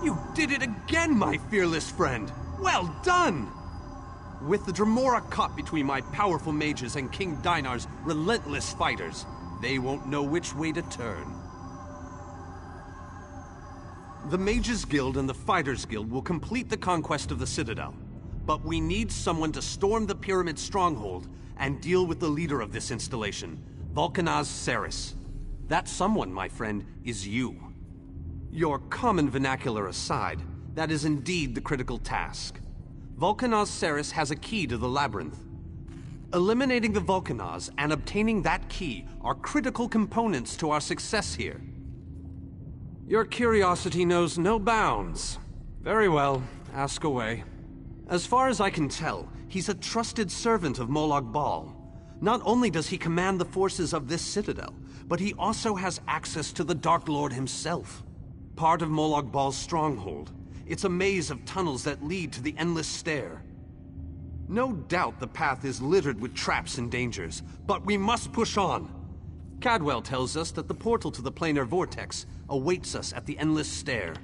You did it again, my fearless friend! Well done! With the Dremora caught between my powerful mages and King Dinar's relentless fighters, they won't know which way to turn. The Mages Guild and the Fighters Guild will complete the conquest of the Citadel. But we need someone to storm the Pyramid stronghold and deal with the leader of this installation, Vulcanaz Ceres. That someone, my friend, is you. Your common vernacular aside, that is indeed the critical task. Vulcanaz Ceres has a key to the labyrinth. Eliminating the Vulcanaz and obtaining that key are critical components to our success here. Your curiosity knows no bounds. Very well, ask away. As far as I can tell, he's a trusted servant of Molag Bal. Not only does he command the forces of this citadel, but he also has access to the Dark Lord himself. Part of Molag Bal's stronghold. It's a maze of tunnels that lead to the Endless Stair. No doubt the path is littered with traps and dangers, but we must push on. Cadwell tells us that the portal to the planar vortex awaits us at the Endless Stair.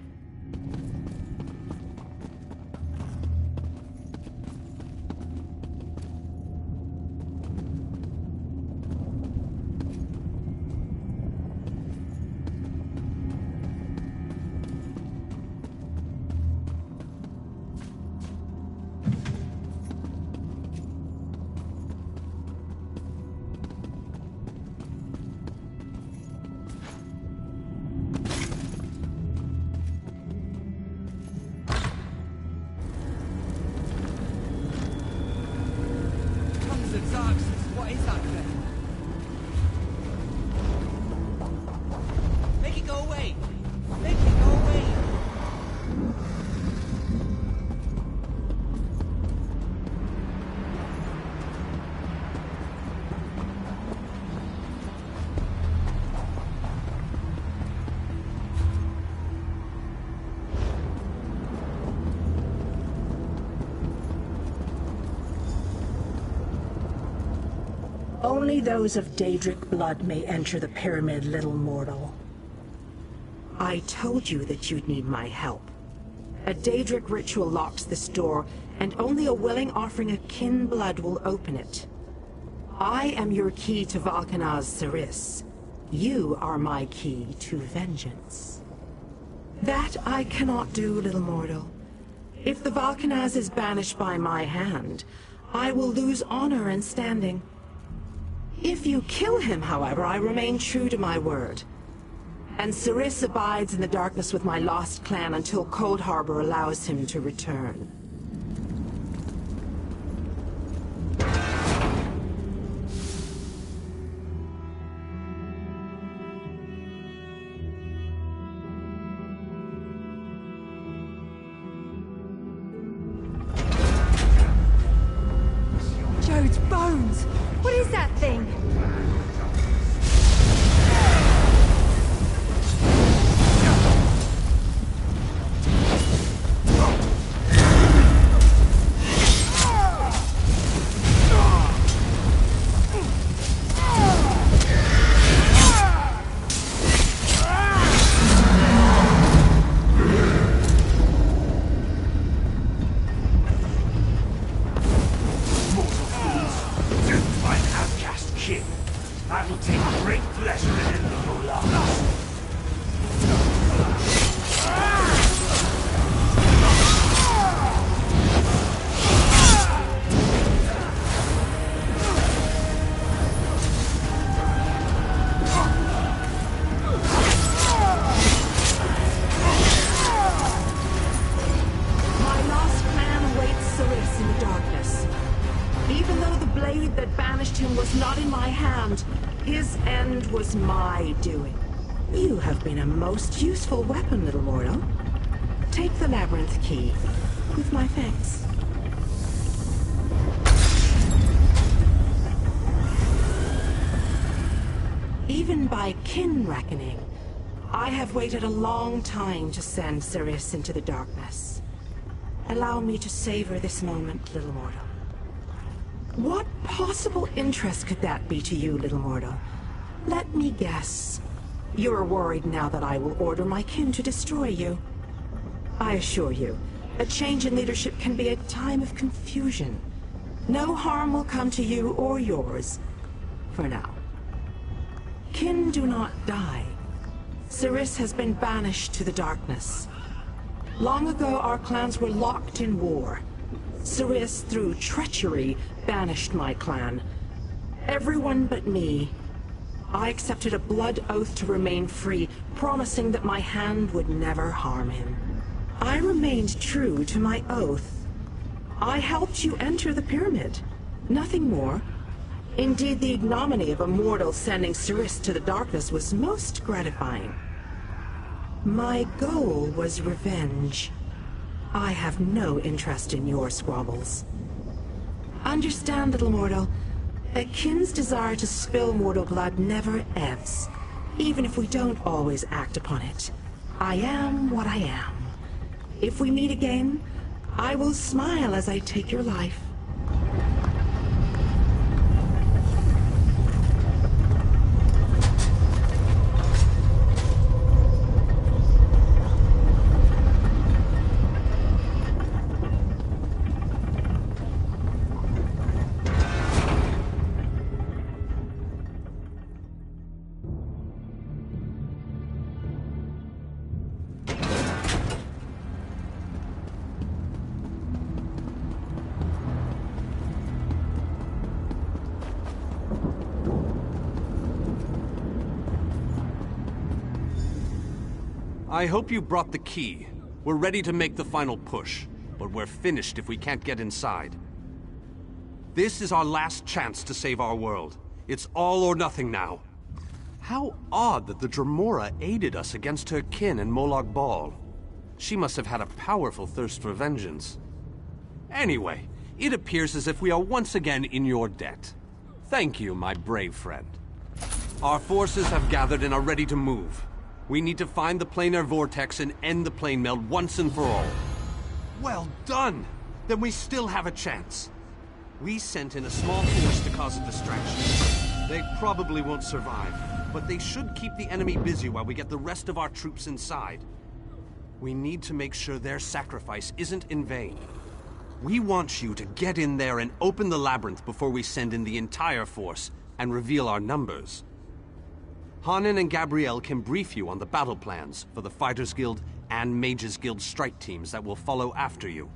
What is that thing? Make it go away! Make it go away! Only those of Daedric blood may enter the pyramid, little mortal. I told you that you'd need my help. A Daedric ritual locks this door, and only a willing offering of kin blood will open it. I am your key to Vulcanaz Ceres. You are my key to vengeance. That I cannot do, little mortal. If the Vulcanaz is banished by my hand, I will lose honor and standing. If you kill him, however, I remain true to my word. And Ceres abides in the darkness with my lost clan until Cold Harbor allows him to return. Jode's bones! What is that thing? I will take great pleasure in ending your lives. My lost clan awaits Ceres in the darkness. Even though the blade that banished him was not in my hand, his end was my doing. You have been a most useful weapon, little mortal. Take the labyrinth key, with my thanks. Even by kin reckoning, I have waited a long time to send Ceres into the darkness. Allow me to savor this moment, little mortal. What possible interest could that be to you, little mortal? Let me guess. You're worried now that I will order my kin to destroy you. I assure you, a change in leadership can be a time of confusion. No harm will come to you or yours, for now. Kin do not die. Cerys has been banished to the darkness. Long ago, our clans were locked in war. Cerys, through treachery, banished my clan. Everyone but me. I accepted a blood oath to remain free, promising that my hand would never harm him. I remained true to my oath. I helped you enter the pyramid. Nothing more. Indeed, the ignominy of a mortal sending Cerys to the darkness was most gratifying. My goal was revenge. I have no interest in your squabbles. Understand, little mortal, a kin's desire to spill mortal blood never ebbs, even if we don't always act upon it. I am what I am. If we meet again, I will smile as I take your life. I hope you brought the key. We're ready to make the final push, but we're finished if we can't get inside. This is our last chance to save our world. It's all or nothing now. How odd that the Dremora aided us against her kin and Molag Bal. She must have had a powerful thirst for vengeance. Anyway, it appears as if we are once again in your debt. Thank you, my brave friend. Our forces have gathered and are ready to move. We need to find the planar vortex and end the plane meld once and for all. Well done! Then we still have a chance. We sent in a small force to cause a distraction. They probably won't survive, but they should keep the enemy busy while we get the rest of our troops inside. We need to make sure their sacrifice isn't in vain. We want you to get in there and open the labyrinth before we send in the entire force and reveal our numbers. Hanan and Gabrielle can brief you on the battle plans for the Fighters Guild and Mages Guild strike teams that will follow after you.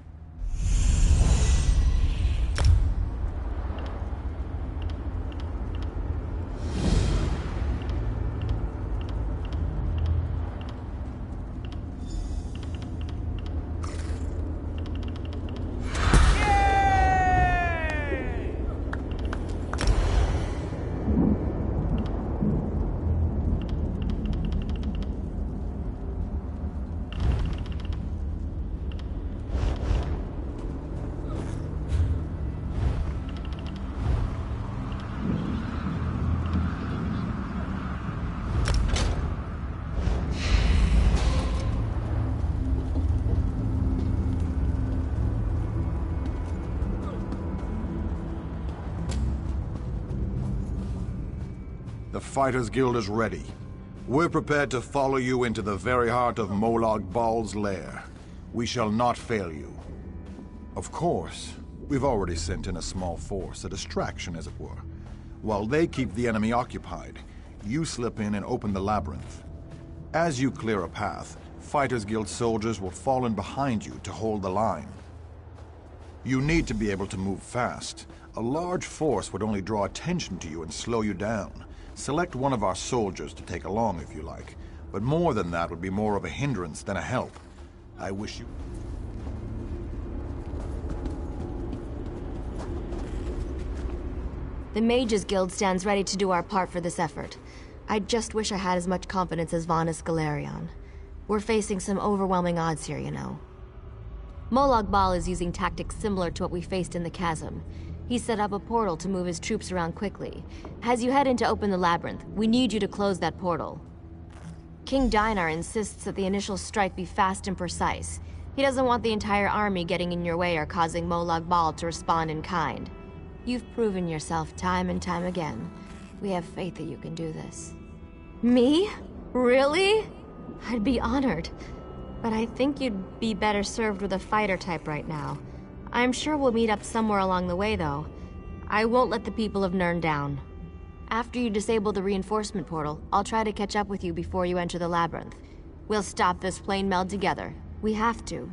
The Fighters Guild is ready. We're prepared to follow you into the very heart of Molag Bal's lair. We shall not fail you. Of course, we've already sent in a small force, a distraction as it were. While they keep the enemy occupied, you slip in and open the labyrinth. As you clear a path, Fighters Guild soldiers will fall in behind you to hold the line. You need to be able to move fast. A large force would only draw attention to you and slow you down. Select one of our soldiers to take along if you like, but more than that would be more of a hindrance than a help. I wish you... The Mages Guild stands ready to do our part for this effort. I just wish I had as much confidence as Vanus Galerion. We're facing some overwhelming odds here, you know. Molag Bal is using tactics similar to what we faced in the chasm. He set up a portal to move his troops around quickly. As you head in to open the labyrinth, we need you to close that portal. King Dinar insists that the initial strike be fast and precise. He doesn't want the entire army getting in your way or causing Molag Bal to respond in kind. You've proven yourself time and time again. We have faith that you can do this. Me? Really? I'd be honored. But I think you'd be better served with a fighter type right now. I'm sure we'll meet up somewhere along the way, though. I won't let the people of Nirn down. After you disable the reinforcement portal, I'll try to catch up with you before you enter the labyrinth. We'll stop this plane meld together. We have to.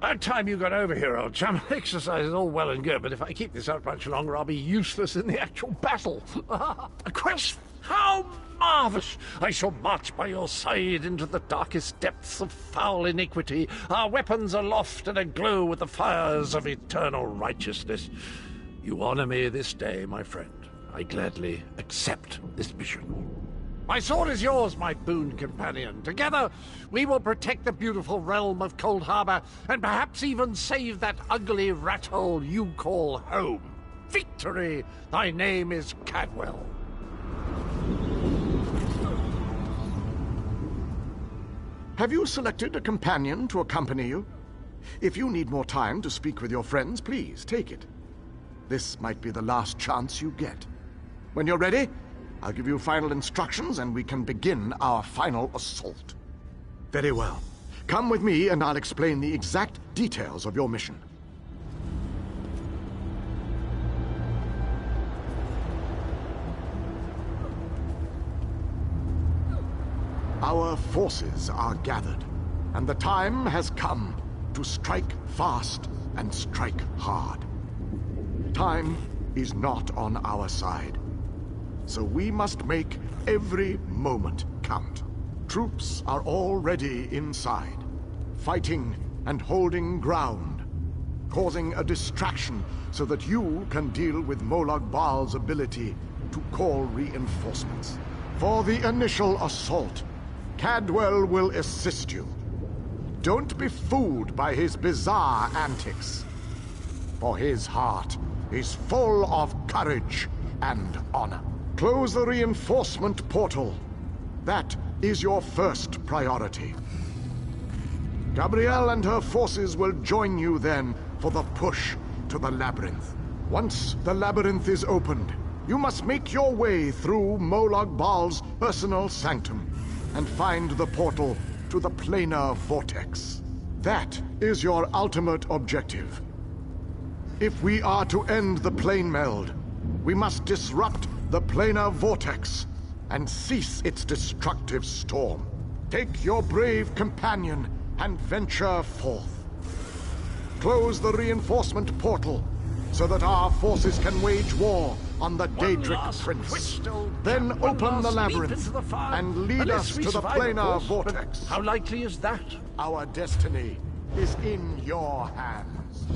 About time you got over here, old chum. Exercise is all well and good, but if I keep this up much longer, I'll be useless in the actual battle. A quest! How marvellous! I shall march by your side into the darkest depths of foul iniquity, our weapons aloft and aglow with the fires of eternal righteousness. You honor me this day, my friend. I gladly accept this mission. My sword is yours, my boon companion. Together, we will protect the beautiful realm of Cold Harbor, and perhaps even save that ugly rat hole you call home. Victory! Thy name is Cadwell. Have you selected a companion to accompany you? If you need more time to speak with your friends, please take it. This might be the last chance you get. When you're ready, I'll give you final instructions and we can begin our final assault. Very well. Come with me and I'll explain the exact details of your mission. Our forces are gathered, and the time has come to strike fast and strike hard. Time is not on our side. So we must make every moment count. Troops are already inside, fighting and holding ground, causing a distraction so that you can deal with Molag Bal's ability to call reinforcements. For the initial assault, Cadwell will assist you. Don't be fooled by his bizarre antics, for his heart is full of courage and honor. Close the reinforcement portal. That is your first priority. Gabrielle and her forces will join you then for the push to the labyrinth. Once the labyrinth is opened, you must make your way through Molag Bal's personal sanctum and find the portal to the planar vortex. That is your ultimate objective. If we are to end the plane meld, we must disrupt the planar vortex and cease its destructive storm. Take your brave companion and venture forth. Close the reinforcement portal so that our forces can wage war on the Daedric Prince. Then open the labyrinth and lead us to the planar vortex. How likely is that? Our destiny is in your hands.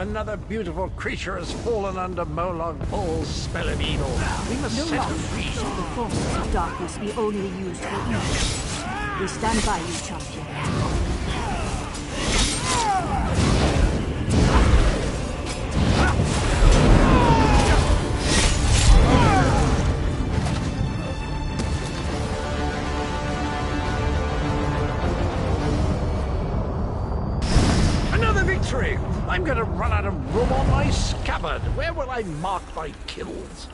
Another beautiful creature has fallen under Molag Bol's spell of evil. We must No set her longer free. shall the forces of darkness be only used for evil. We stand by you, champion. Another victory! I'm gonna run out of room on my scabbard. Where will I mark my kills?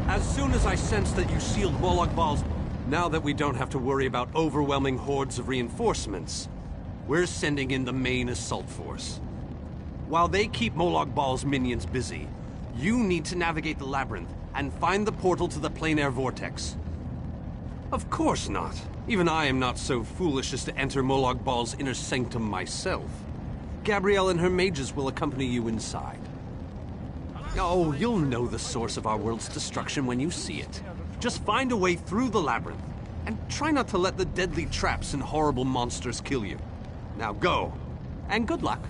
As soon as I sensed that you sealed Molag Bal's... Now that we don't have to worry about overwhelming hordes of reinforcements, we're sending in the main assault force. While they keep Molag Bal's minions busy, you need to navigate the labyrinth and find the portal to the plein air vortex. Of course not. Even I am not so foolish as to enter Molag Bal's inner sanctum myself. Gabrielle and her mages will accompany you inside. Oh, you'll know the source of our world's destruction when you see it. Just find a way through the labyrinth, and try not to let the deadly traps and horrible monsters kill you. Now go, and good luck.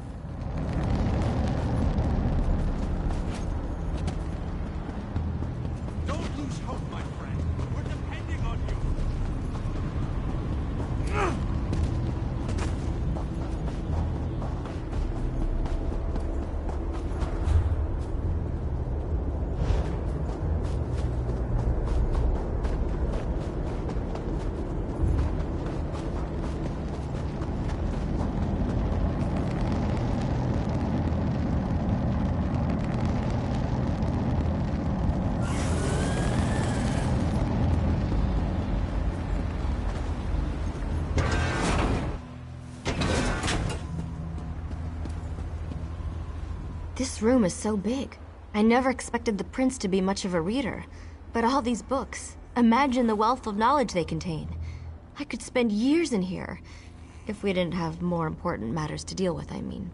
Don't lose hope, my friend. We're depending on you. This room is so big. I never expected the prince to be much of a reader. But all these books, imagine the wealth of knowledge they contain. I could spend years in here. If we didn't have more important matters to deal with, I mean.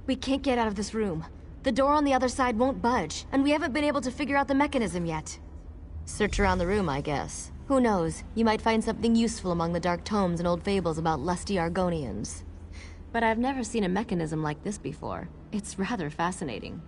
We can't get out of this room. The door on the other side won't budge, and we haven't been able to figure out the mechanism yet. Search around the room, I guess. Who knows? You might find something useful among the dark tomes and old fables about lusty Argonians. But I've never seen a mechanism like this before. It's rather fascinating.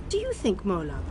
Do you think, Molag?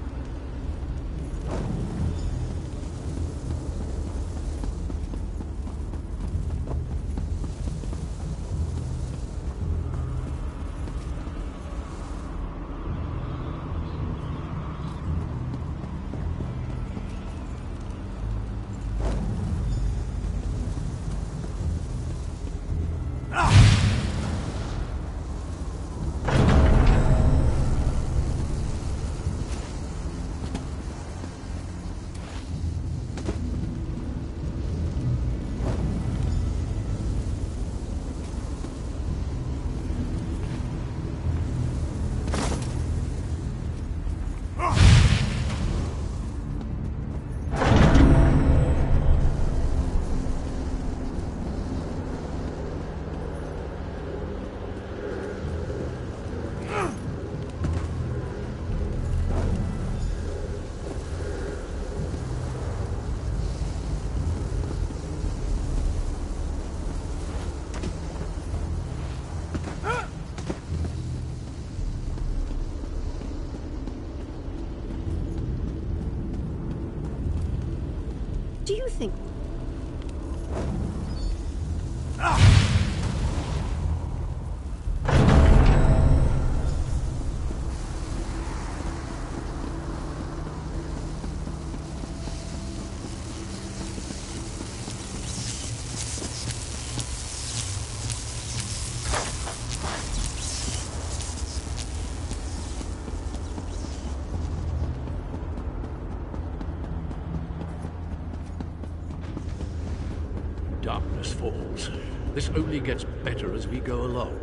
darkness falls. This only gets better as we go along.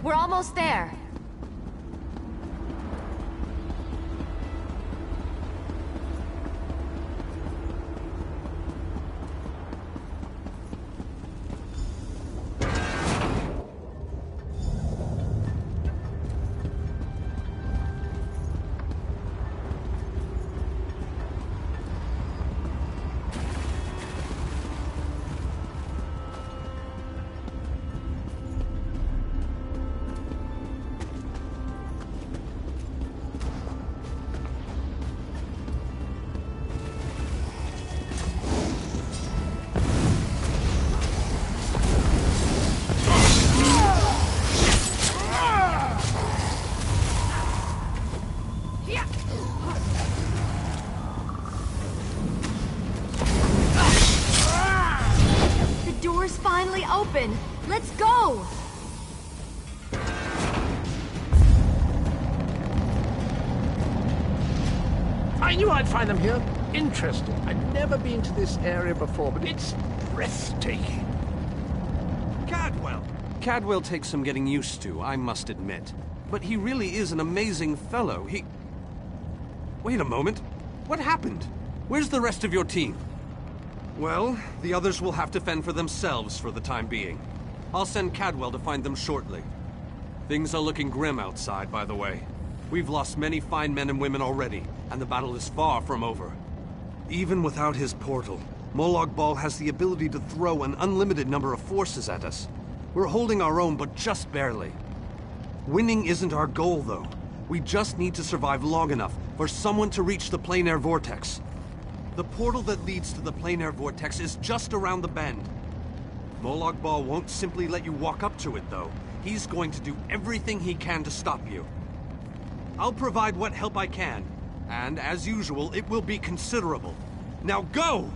We're almost there. Open. Let's go! I knew I'd find them here. Interesting. I've never been to this area before, but it's breathtaking. Cadwell! Cadwell takes some getting used to, I must admit. But he really is an amazing fellow. Wait a moment. What happened? Where's the rest of your team? Well, the others will have to fend for themselves for the time being. I'll send Cadwell to find them shortly. Things are looking grim outside, by the way. We've lost many fine men and women already, and the battle is far from over. Even without his portal, Molag Bal has the ability to throw an unlimited number of forces at us. We're holding our own, but just barely. Winning isn't our goal, though. We just need to survive long enough for someone to reach the Plein Air Vortex. The portal that leads to the Plein Air Vortex is just around the bend. Molag Bal won't simply let you walk up to it, though. He's going to do everything he can to stop you. I'll provide what help I can, and as usual, it will be considerable. Now go!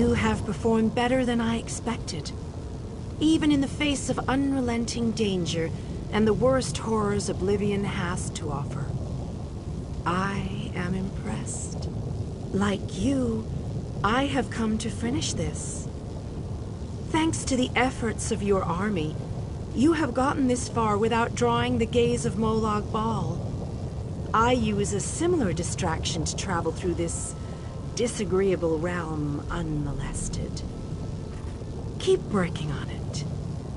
You have performed better than I expected. Even in the face of unrelenting danger and the worst horrors Oblivion has to offer. I am impressed. Like you, I have come to finish this. Thanks to the efforts of your army, you have gotten this far without drawing the gaze of Molag Bal. I use a similar distraction to travel through this disagreeable realm unmolested. Keep working on it.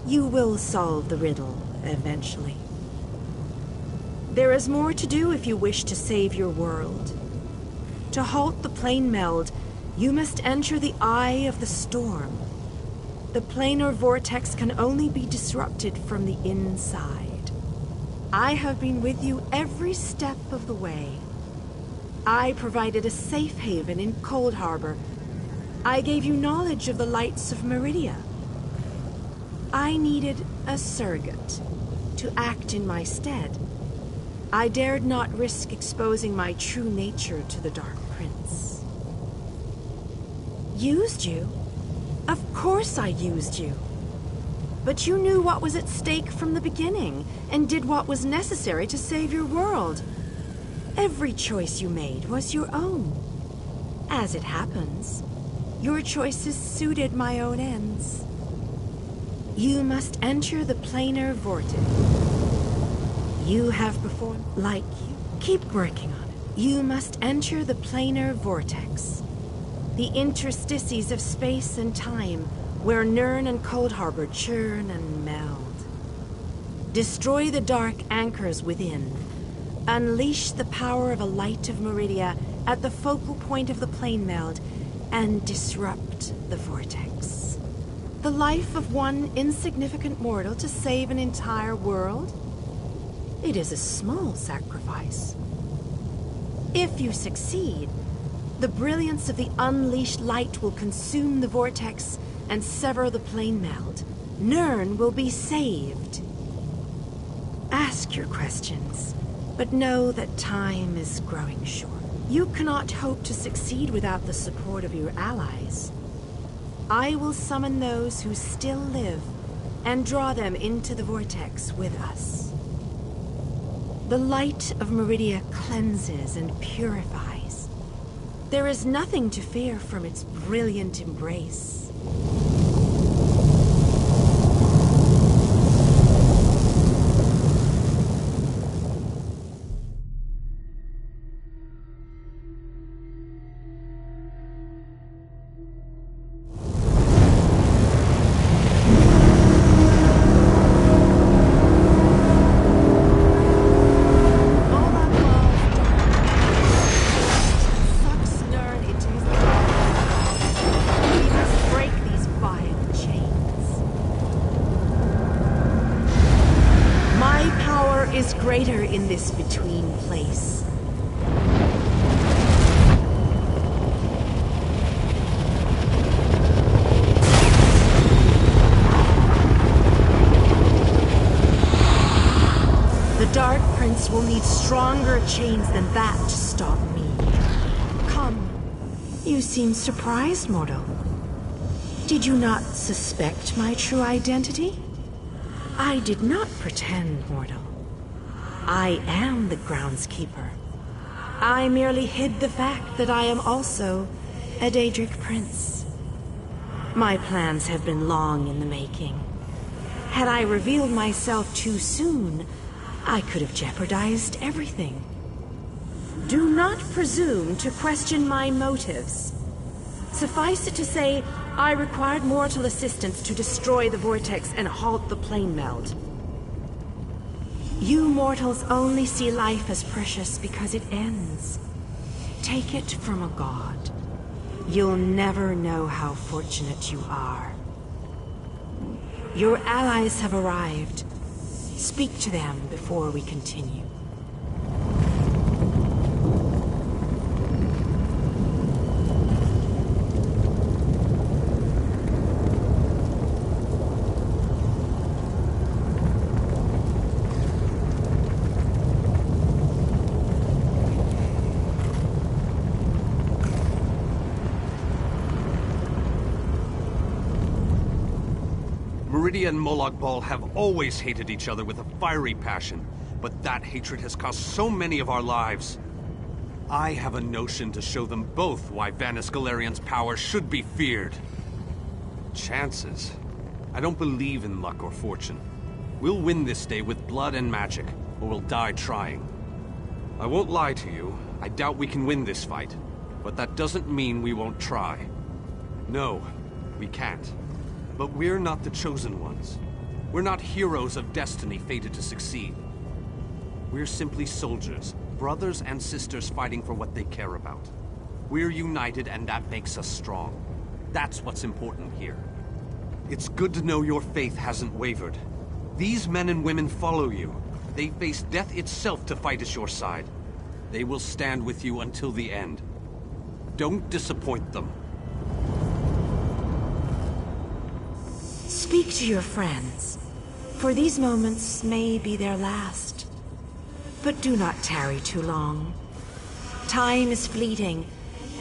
You will solve the riddle eventually. There is more to do if you wish to save your world. To halt the plane meld, you must enter the Eye of the Storm. The planar vortex can only be disrupted from the inside. I have been with you every step of the way. I provided a safe haven in Cold Harbor. I gave you knowledge of the lights of Meridia. I needed a surrogate to act in my stead. I dared not risk exposing my true nature to the Dark Prince. Used you? Of course I used you. But you knew what was at stake from the beginning, and did what was necessary to save your world. Every choice you made was your own. As it happens, your choices suited my own ends. You must enter the planar vortex. You have performed like you. Keep working on it. You must enter the planar vortex. The interstices of space and time, where Nirn and Cold Harbor churn and meld. Destroy the dark anchors within. Unleash the power of a light of Meridia at the focal point of the plane meld, and disrupt the vortex. The life of one insignificant mortal to save an entire world? It is a small sacrifice. If you succeed, the brilliance of the unleashed light will consume the vortex and sever the plane meld. Nirn will be saved. Ask your questions, but know that time is growing short. You cannot hope to succeed without the support of your allies. I will summon those who still live and draw them into the vortex with us. The light of Meridia cleanses and purifies. There is nothing to fear from its brilliant embrace. Greater in this between place. The Dark Prince will need stronger chains than that to stop me. Come. You seem surprised, mortal. Did you not suspect my true identity? I did not pretend, mortal. I am the groundskeeper. I merely hid the fact that I am also a Daedric prince. My plans have been long in the making. Had I revealed myself too soon, I could have jeopardized everything. Do not presume to question my motives. Suffice it to say, I required mortal assistance to destroy the vortex and halt the plane meld. You mortals only see life as precious because it ends. Take it from a god. You'll never know how fortunate you are. Your allies have arrived. Speak to them before we continue. Meridia and Molag Bal have always hated each other with a fiery passion, but that hatred has cost so many of our lives. I have a notion to show them both why Vanus Galerian's power should be feared. Chances? I don't believe in luck or fortune. We'll win this day with blood and magic, or we'll die trying. I won't lie to you, I doubt we can win this fight, but that doesn't mean we won't try. No, we can't. But we're not the chosen ones. We're not heroes of destiny fated to succeed. We're simply soldiers, brothers and sisters fighting for what they care about. We're united and that makes us strong. That's what's important here. It's good to know your faith hasn't wavered. These men and women follow you. They face death itself to fight at your side. They will stand with you until the end. Don't disappoint them. Speak to your friends, for these moments may be their last. But do not tarry too long. Time is fleeting,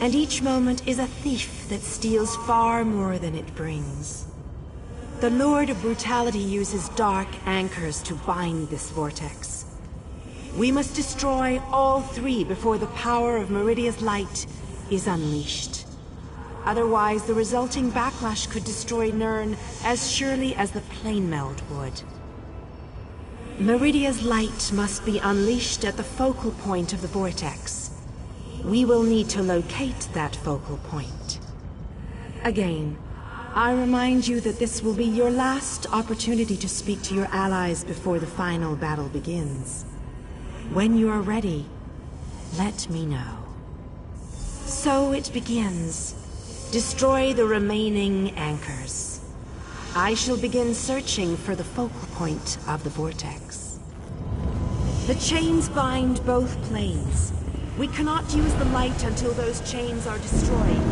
and each moment is a thief that steals far more than it brings. The Lord of Brutality uses dark anchors to bind this vortex. We must destroy all three before the power of Meridia's light is unleashed. Otherwise, the resulting backlash could destroy Nirn as surely as the plane meld would. Meridia's light must be unleashed at the focal point of the vortex. We will need to locate that focal point. Again, I remind you that this will be your last opportunity to speak to your allies before the final battle begins. When you are ready, let me know. So it begins. Destroy the remaining anchors. I shall begin searching for the focal point of the vortex. The chains bind both planes. We cannot use the light until those chains are destroyed.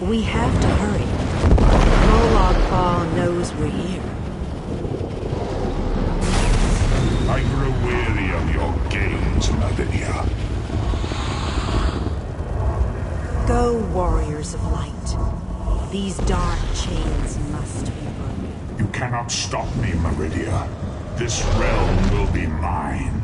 We have to hurry. Molag Bal knows we're here. I grow weary of your games, Meridia. Go, warriors of light. These dark chains must be broken. You cannot stop me, Meridia. This realm will be mine.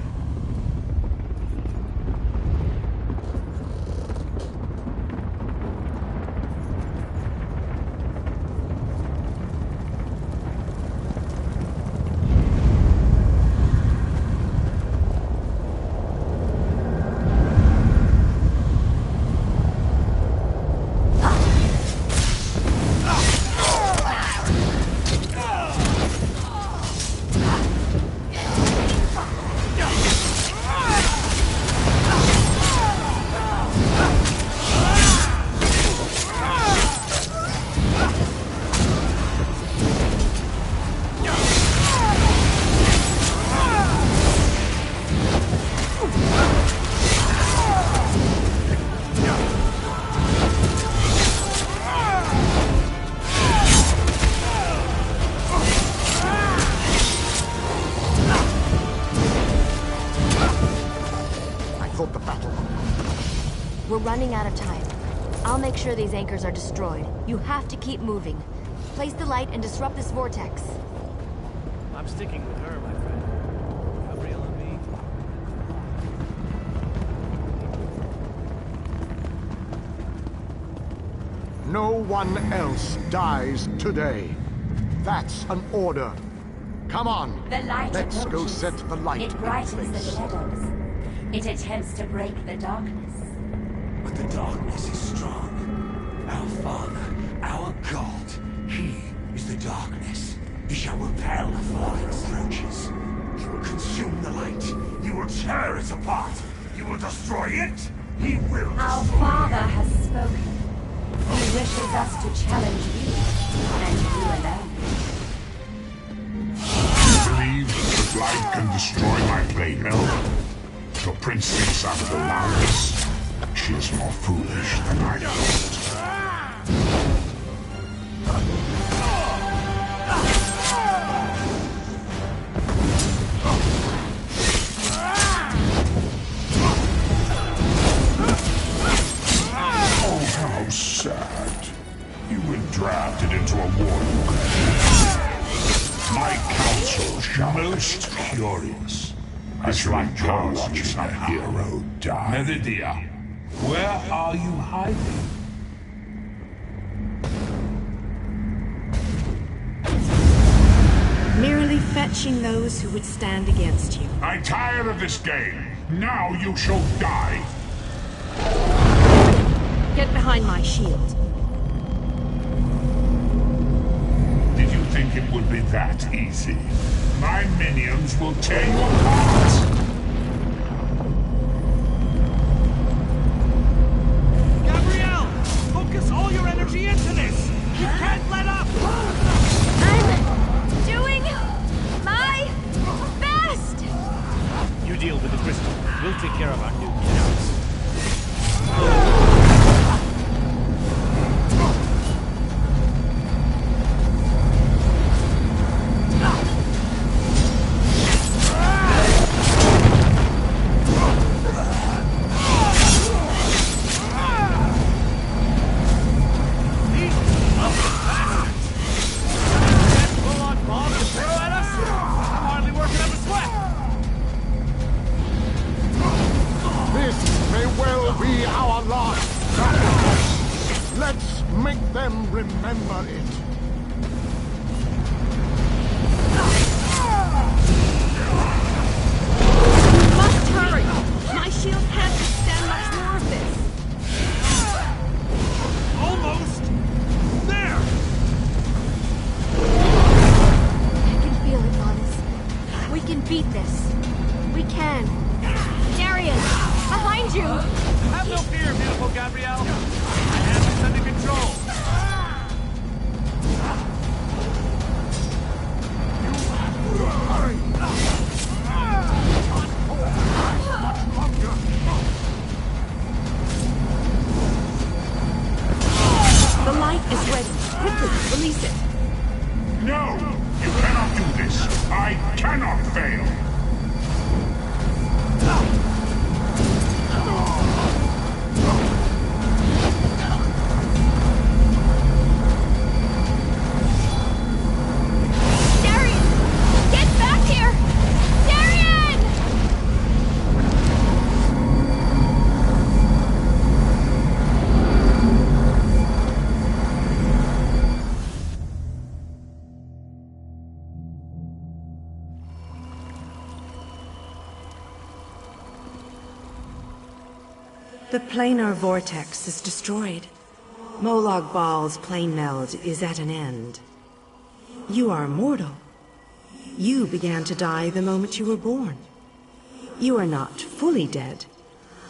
thought the battle... We're running out of time. I'll make sure these anchors are destroyed. You have to keep moving. Place the light and disrupt this vortex. I'm sticking with her, my friend. Gabrielle and me. No one else dies today. That's an order. Come on. The light Let's go approaches. set the light It in brightens the place. shadows. It attempts to break the darkness. But the darkness is strong. Our Father, our God, He is the darkness. He shall repel the flying scourges. He will consume the light. He will tear it apart. He will destroy it. He will destroy Our Father has spoken. He wishes us to challenge you, and you alone. Believe that the light can destroy my plane, Elf. Your princess out of the loudness. She is more foolish than I thought. Oh, how sad. You were drafted into a war you My counsel shall most curious. I shall enjoy watching a hero die. Meridia, where are you hiding? Merely fetching those who would stand against you. I'm tired of this game. Now you shall die. Get behind my shield. Did you think it would be that easy? My minions will tear you apart. Gabrielle! Focus all your energy into this! You can't let up! I'm doing my best! You deal with the crystal. We'll take care of our new cows. This may well be our last battle. Let's make them remember it. You must hurry! My shield can't withstand much more of this. Almost! There! I can feel it, Vanus. We can beat this. We can. Darius, behind you! Have no fear, beautiful Gabrielle. My hand is under control. The light is ready. Quickly, release it. No! You cannot do this. I cannot fail. Darius! Get back here! Darian! The planar vortex is destroyed. Molag Bal's plane meld is at an end. You are mortal. You began to die the moment you were born. You are not fully dead.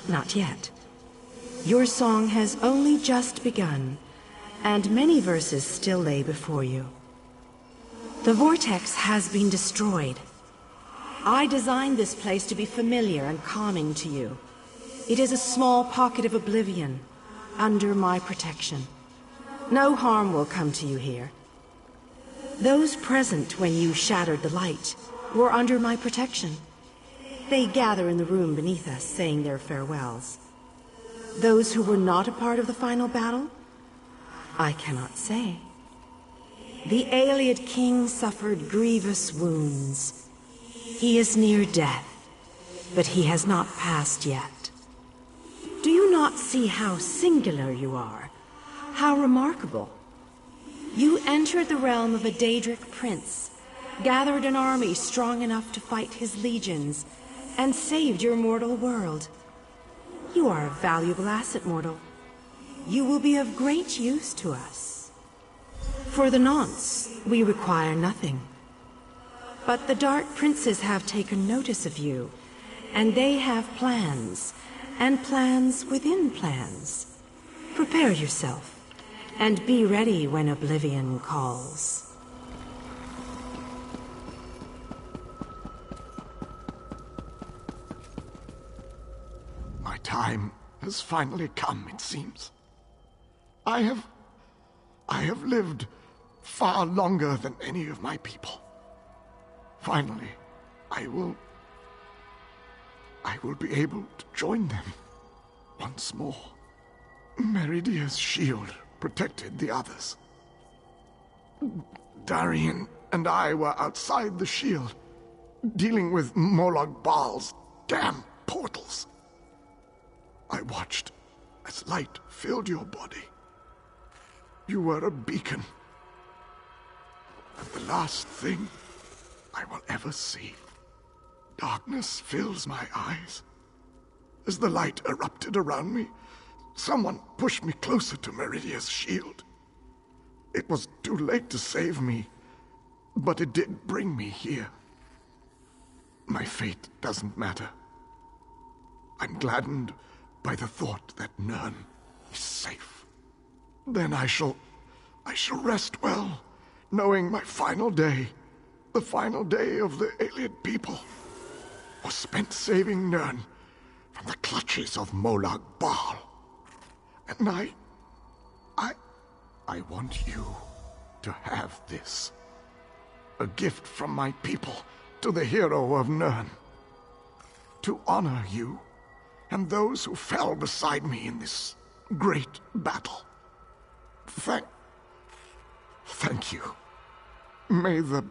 Not yet. Your song has only just begun, and many verses still lay before you. The vortex has been destroyed. I designed this place to be familiar and calming to you. It is a small pocket of oblivion, under my protection. No harm will come to you here. Those present when you shattered the light were under my protection. They gather in the room beneath us, saying their farewells. Those who were not a part of the final battle? I cannot say. The Ayleid king suffered grievous wounds. He is near death, but he has not passed yet. Do you not see how singular you are? How remarkable? You entered the realm of a Daedric prince, gathered an army strong enough to fight his legions, and saved your mortal world. You are a valuable asset, mortal. You will be of great use to us. For the nonce, we require nothing. But the Dark Princes have taken notice of you, and they have plans, and plans within plans. Prepare yourself, and be ready when Oblivion calls. My time has finally come, it seems. I have lived far longer than any of my people. Finally, I will be able to join them once more. Meridia's shield protected the others. Darian and I were outside the shield, dealing with Molag Bal's damn portals. I watched as light filled your body. You were a beacon. And the last thing I will ever see. Darkness fills my eyes. As the light erupted around me, someone pushed me closer to Meridia's shield. It was too late to save me, but it did bring me here. My fate doesn't matter. I'm gladdened by the thought that Nirn is safe. Then I shall rest well, knowing my final day, the final day of the Ayleid people, was spent saving Nirn from the clutches of Molag Bal. And I want you to have this. A gift from my people to the hero of Nirn. To honor you and those who fell beside me in this great battle. Thank you. May the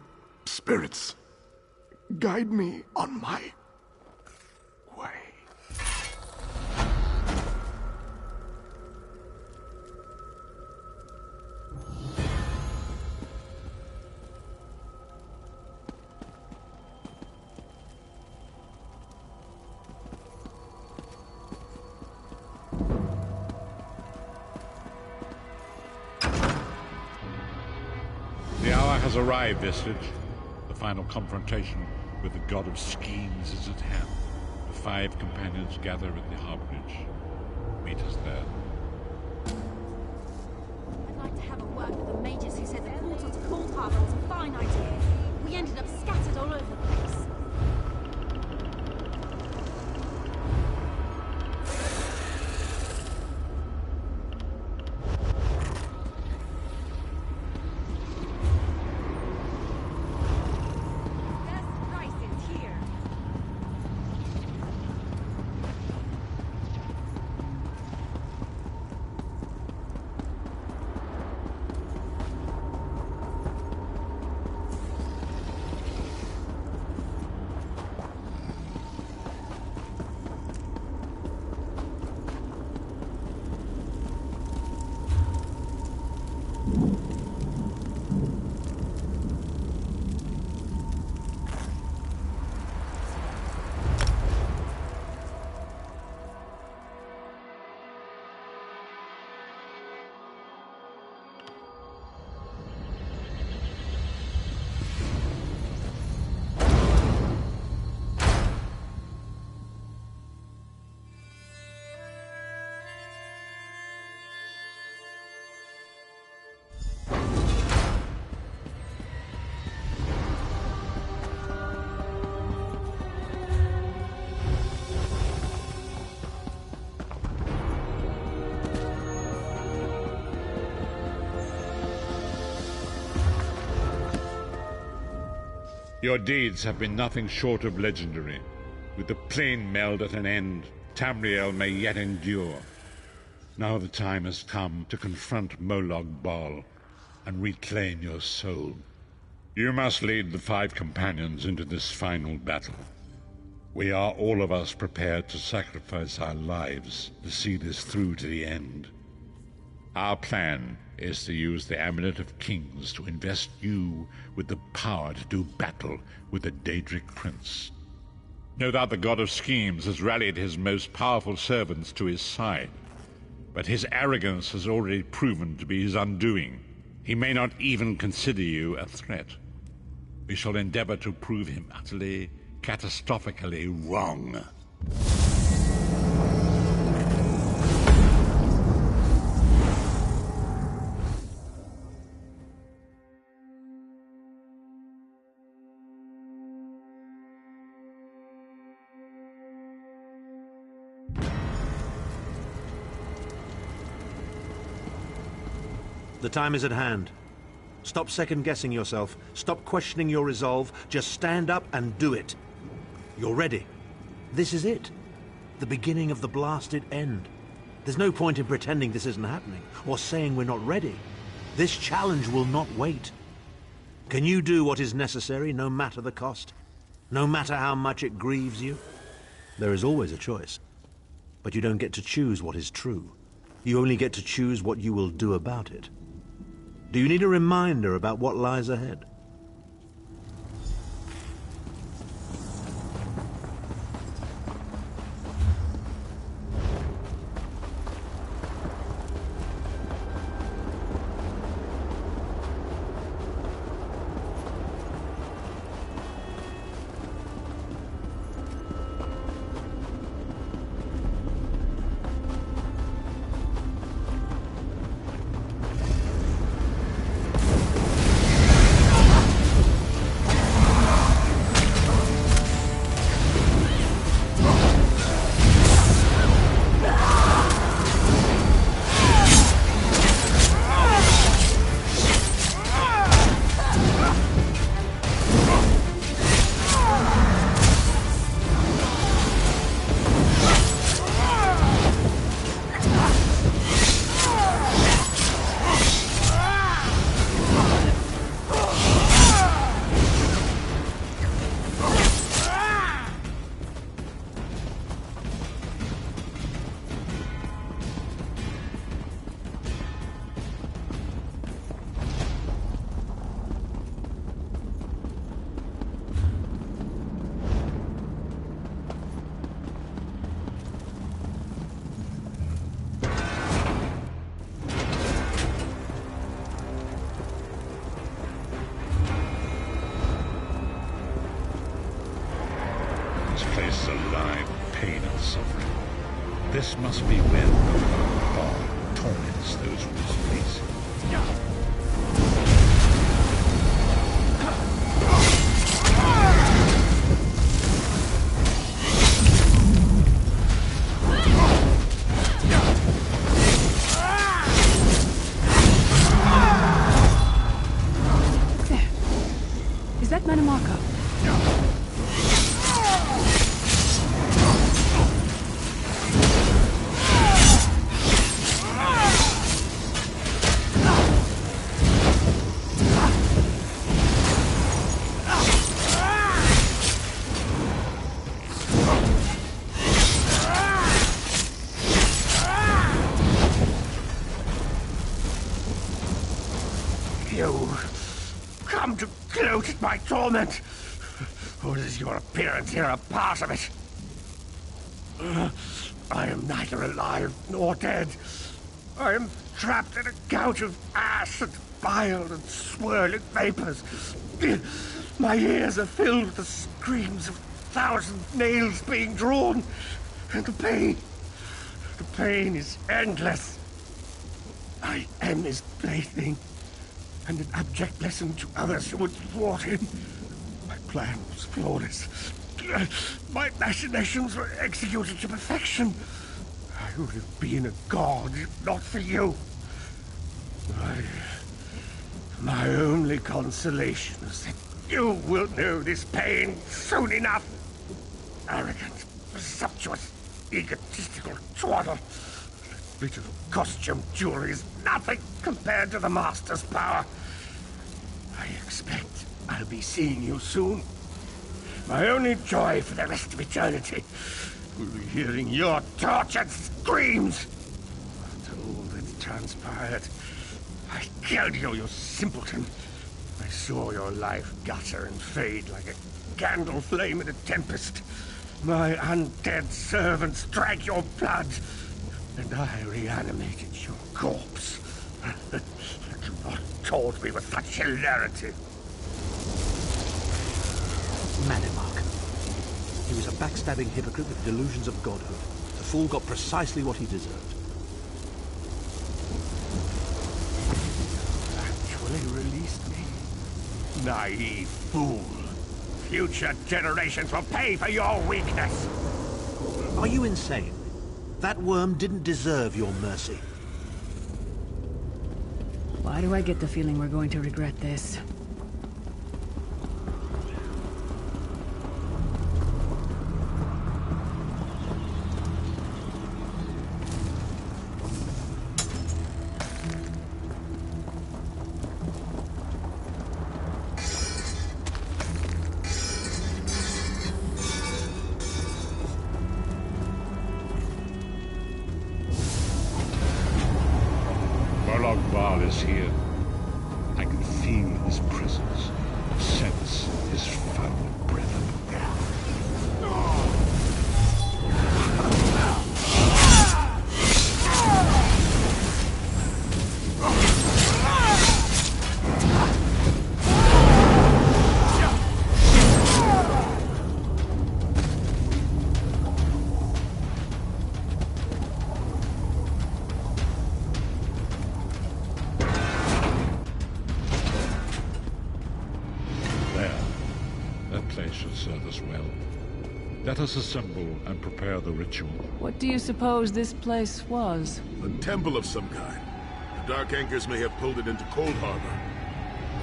spirits guide me on my way. The hour has arrived, Vestige. The final confrontation with the god of schemes is at hand. The 5 companions gather at the Harbridge. Meet us there. I'd like to have a word with the mages who said the portal to Cold Harbor was a fine idea. We ended up scattered all over the place. Your deeds have been nothing short of legendary. With the plane meld at an end, Tamriel may yet endure. Now the time has come to confront Molag Bal and reclaim your soul. You must lead the 5 companions into this final battle. We are all of us prepared to sacrifice our lives to see this through to the end. Our plan is to use the Amulet of Kings to invest you with the power to do battle with the Daedric Prince. No doubt the God of Schemes has rallied his most powerful servants to his side, but his arrogance has already proven to be his undoing. He may not even consider you a threat. We shall endeavor to prove him utterly, catastrophically wrong. The time is at hand. Stop second-guessing yourself. Stop questioning your resolve. Just stand up and do it. You're ready. This is it. The beginning of the blasted end. There's no point in pretending this isn't happening, or saying we're not ready. This challenge will not wait. Can you do what is necessary, no matter the cost? No matter how much it grieves you? There is always a choice. But you don't get to choose what is true. You only get to choose what you will do about it. Do you need a reminder about what lies ahead? Place alive pain and suffering. This must be where Molag Bal torments those whose faces. Is that Manamaka? You come to gloat at my torment, or is your appearance here a part of it? I am neither alive nor dead. I am trapped in a gouge of ash and bile and swirling vapors. My ears are filled with the screams of 1,000 nails being drawn, and the pain is endless. I am his plaything, and an abject lesson to others who would thwart him. My plan was flawless. My machinations were executed to perfection. I would have been a god if not for you. My only consolation is that you will know this pain soon enough. arrogant, presumptuous, egotistical twaddle. Bit of costume jewelry is nothing compared to the Master's power. I expect I'll be seeing you soon. My only joy for the rest of eternity will be hearing your tortured screams. After all that's transpired, I killed you, you simpleton. I saw your life gutter and fade like a candle flame in a tempest. My undead servants drank your blood, and I reanimated your corpse. You not told me with such hilarity. Mannimark. He was a backstabbing hypocrite with delusions of godhood. The fool got precisely what he deserved. Actually released me? Naive fool. Future generations will pay for your weakness. Are you insane? That worm didn't deserve your mercy. Why do I get the feeling we're going to regret this? Molag Bal is here. I can feel his presence, sense his foul breath of death. Serve us well. Let us assemble and prepare the ritual. What do you suppose this place was? A temple of some kind. The Dark Anchors may have pulled it into Cold Harbor.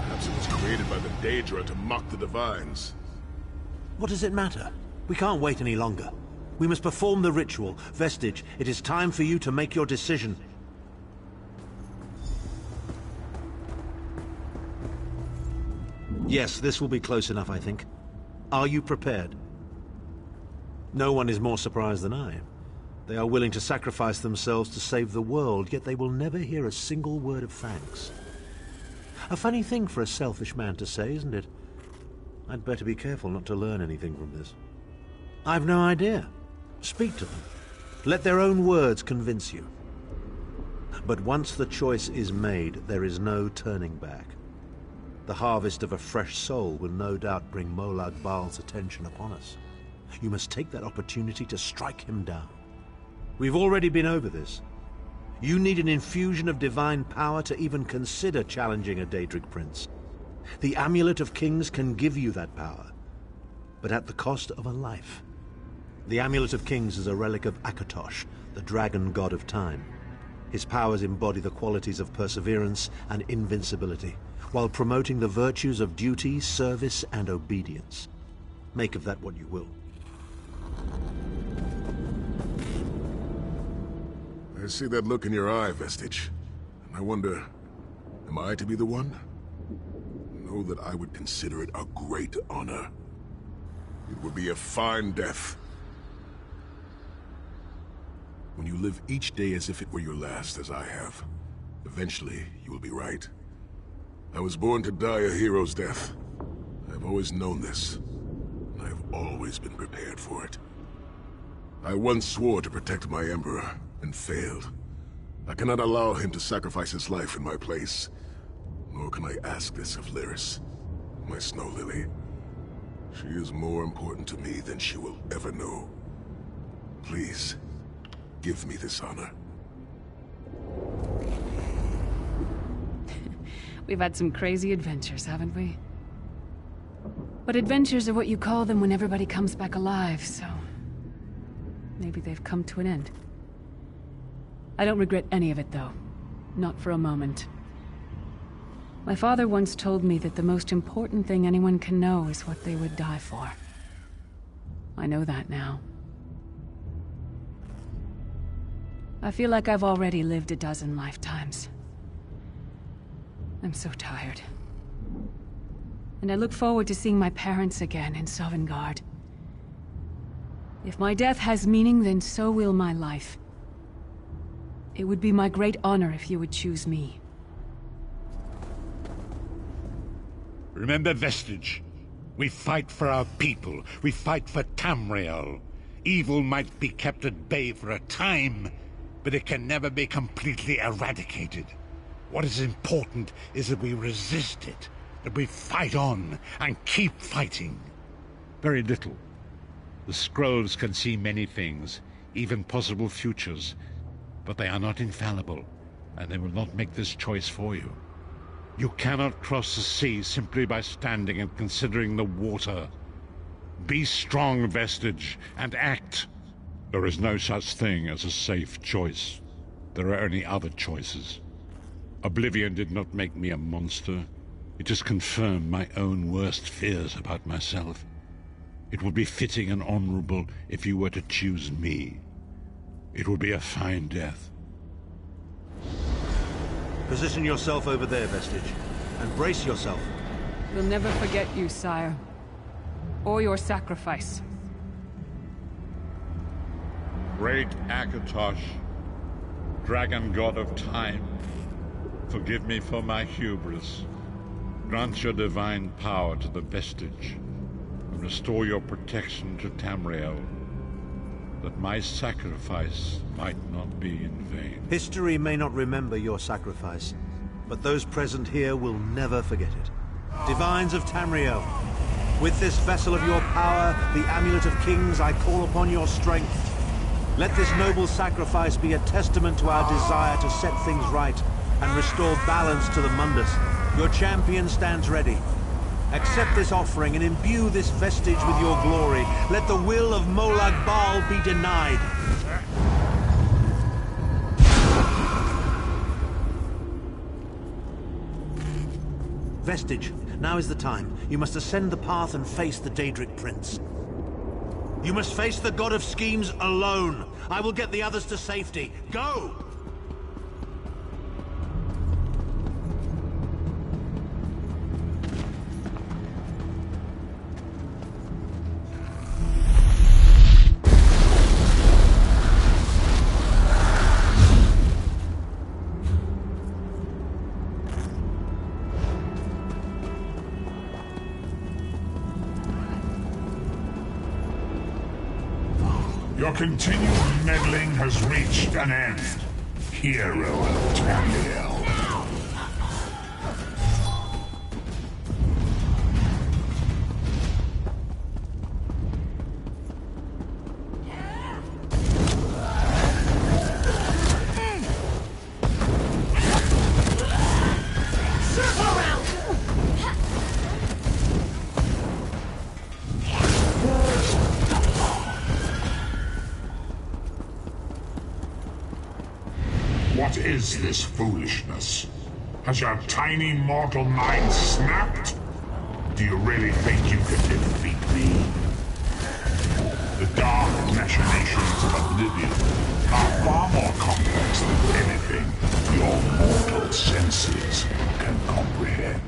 Perhaps it was created by the Daedra to mock the Divines. What does it matter? We can't wait any longer. We must perform the ritual. Vestige, it is time for you to make your decision. Yes, this will be close enough, I think. Are you prepared? No one is more surprised than I. They are willing to sacrifice themselves to save the world, yet they will never hear a single word of thanks. A funny thing for a selfish man to say, isn't it? I'd better be careful not to learn anything from this. I've no idea. Speak to them. Let their own words convince you. But once the choice is made, there is no turning back. The harvest of a fresh soul will no doubt bring Molag Bal's attention upon us. You must take that opportunity to strike him down. We've already been over this. You need an infusion of divine power to even consider challenging a Daedric prince. The Amulet of Kings can give you that power, but at the cost of a life. The Amulet of Kings is a relic of Akatosh, the dragon god of time. His powers embody the qualities of perseverance and invincibility, while promoting the virtues of duty, service, and obedience. Make of that what you will. I see that look in your eye, Vestige. And I wonder, am I to be the one? Know that I would consider it a great honor. It would be a fine death. When you live each day as if it were your last, as I have, eventually you will be right. I was born to die a hero's death. I've always known this, and I've always been prepared for it. I once swore to protect my Emperor, and failed. I cannot allow him to sacrifice his life in my place, nor can I ask this of Lyris, my snow lily. She is more important to me than she will ever know. Please, give me this honor. We've had some crazy adventures, haven't we? But adventures are what you call them when everybody comes back alive, so... maybe they've come to an end. I don't regret any of it, though. Not for a moment. My father once told me that the most important thing anyone can know is what they would die for. I know that now. I feel like I've already lived a dozen lifetimes. I'm so tired. And I look forward to seeing my parents again in Sovngarde. If my death has meaning, then so will my life. It would be my great honor if you would choose me. Remember Vestige. We fight for our people. We fight for Tamriel. Evil might be kept at bay for a time, but it can never be completely eradicated. What is important is that we resist it, that we fight on and keep fighting. Very little. The scrolls can see many things, even possible futures, but they are not infallible, and they will not make this choice for you. You cannot cross the sea simply by standing and considering the water. Be strong, Vestige, and act. There is no such thing as a safe choice. There are only other choices. Oblivion did not make me a monster. It just confirmed my own worst fears about myself. It would be fitting and honorable if you were to choose me. It would be a fine death. Position yourself over there, Vestige, and brace yourself. We'll never forget you, sire. Or your sacrifice. Great Akatosh, dragon god of time, forgive me for my hubris. Grant your divine power to the Vestige, and restore your protection to Tamriel, that my sacrifice might not be in vain. History may not remember your sacrifice, but those present here will never forget it. Divines of Tamriel, with this vessel of your power, the Amulet of Kings, I call upon your strength. Let this noble sacrifice be a testament to our desire to set things right and restore balance to the Mundus. Your champion stands ready. Accept this offering and imbue this vestige with your glory. Let the will of Molag Bal be denied. Vestige, now is the time. You must ascend the path and face the Daedric Prince. You must face the God of Schemes alone. I will get the others to safety. Go! Your continued meddling has reached an end, hero of Tamriel. What is this foolishness? Has your tiny mortal mind snapped? Do you really think you can defeat me? The dark machinations of Oblivion are far more complex than anything your mortal senses can comprehend.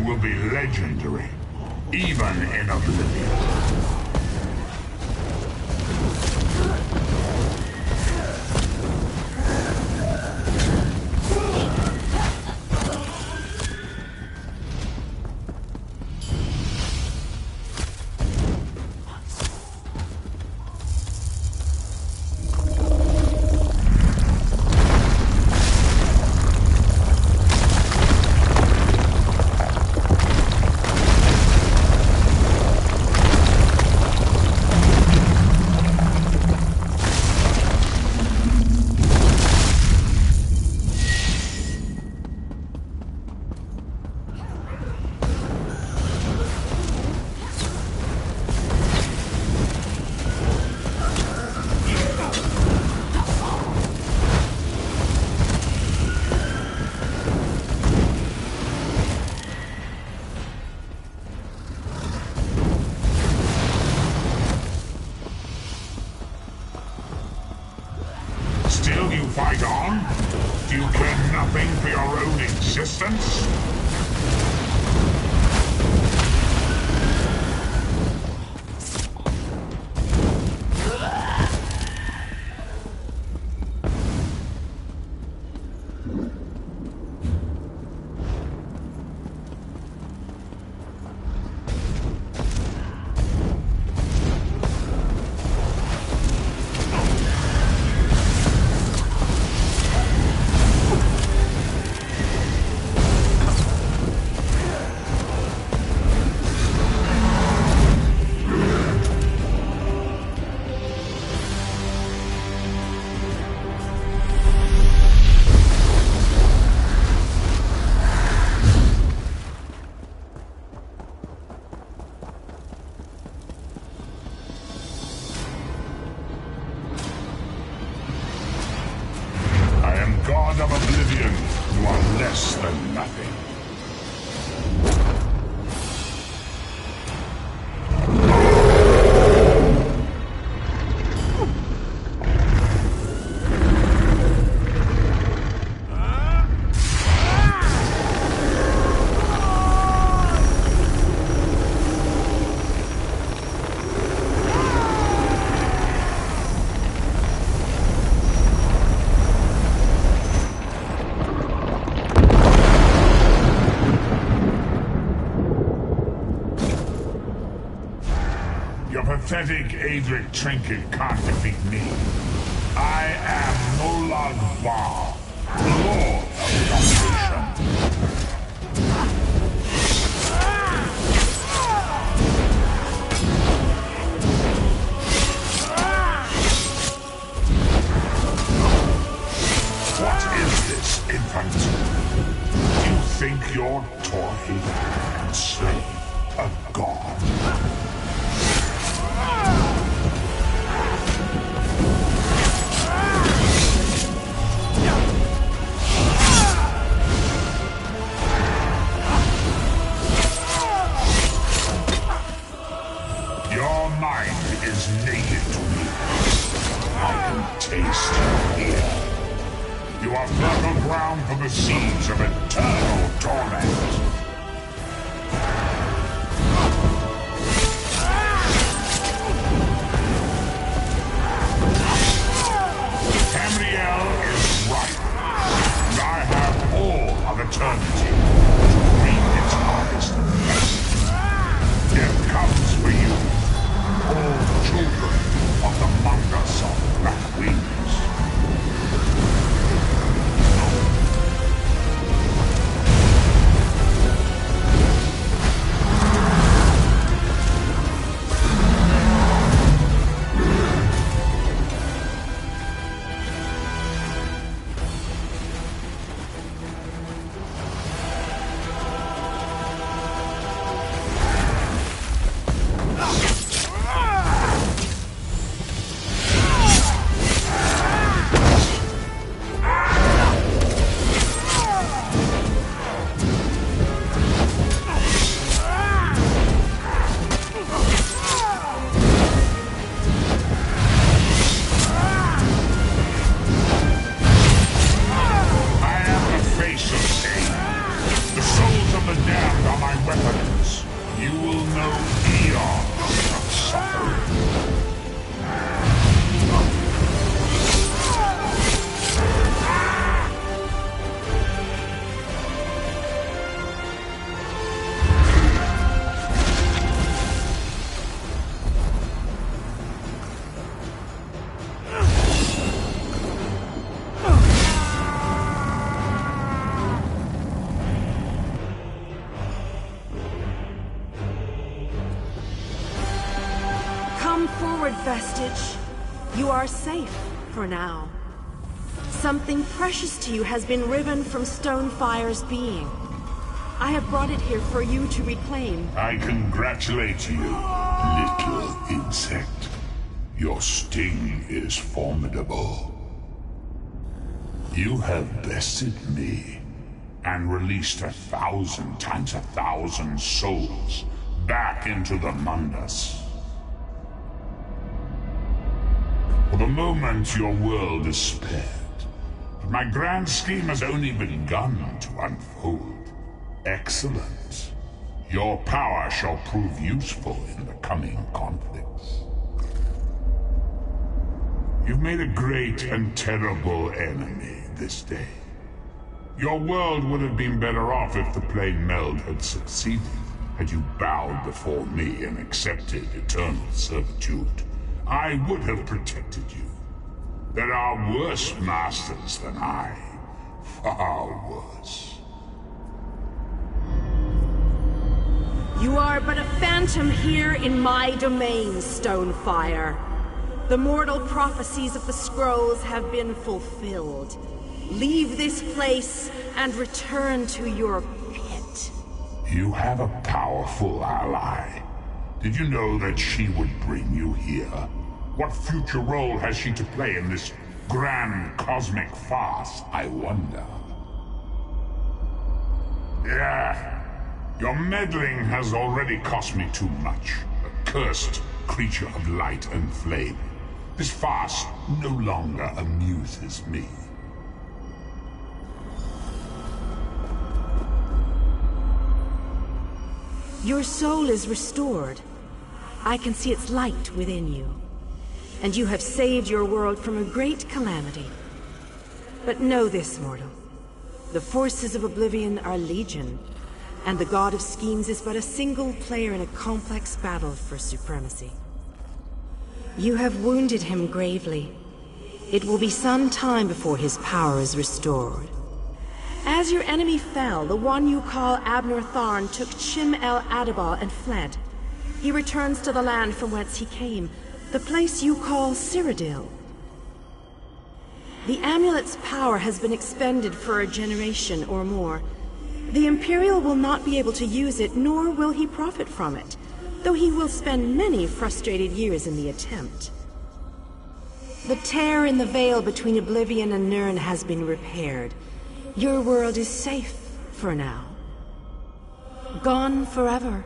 Will be legendary, even in Oblivion. nothing for your own existence? God of Oblivion, you are less than nothing. Pathetic Adric trinket can't defeat me. I am Molag Bal, Lord of Domination. What is this, infant? You think your toy can slay a god? Your mind is naked to me. I can taste you here. You are fertile ground for the seeds of eternal torment. Tamriel is right. And I have all of eternity to reap its harvest. Death comes for you, all children of the Mangas of Black Wings. Vestige, you are safe for now. Something precious to you has been riven from Stonefire's being. I have brought it here for you to reclaim. I congratulate you, little insect. Your sting is formidable. You have bested me and released 1,000 times 1,000 souls back into the Mundas. For the moment, your world is spared. My grand scheme has only begun to unfold. Excellent. Your power shall prove useful in the coming conflicts. You've made a great and terrible enemy this day. Your world would have been better off if the plane meld had succeeded, had you bowed before me and accepted eternal servitude. I would have protected you. There are worse masters than I. Far worse. You are but a phantom here in my domain, Stonefire. The mortal prophecies of the scrolls have been fulfilled. Leave this place and return to your pit. You have a powerful ally. Did you know that she would bring you here? What future role has she to play in this grand cosmic farce, I wonder? Yeah, your meddling has already cost me too much. A cursed creature of light and flame. This farce no longer amuses me. Your soul is restored. I can see its light within you. And you have saved your world from a great calamity. But know this, mortal. The forces of Oblivion are legion, and the God of Schemes is but a single player in a complex battle for supremacy. You have wounded him gravely. It will be some time before his power is restored. As your enemy fell, the one you call Abner Tharn took Chim El Adabal and fled. He returns to the land from whence he came, the place you call Cyrodiil. The amulet's power has been expended for a generation or more. The Imperial will not be able to use it, nor will he profit from it, though he will spend many frustrated years in the attempt. The tear in the veil between Oblivion and Nirn has been repaired. Your world is safe for now. Gone forever,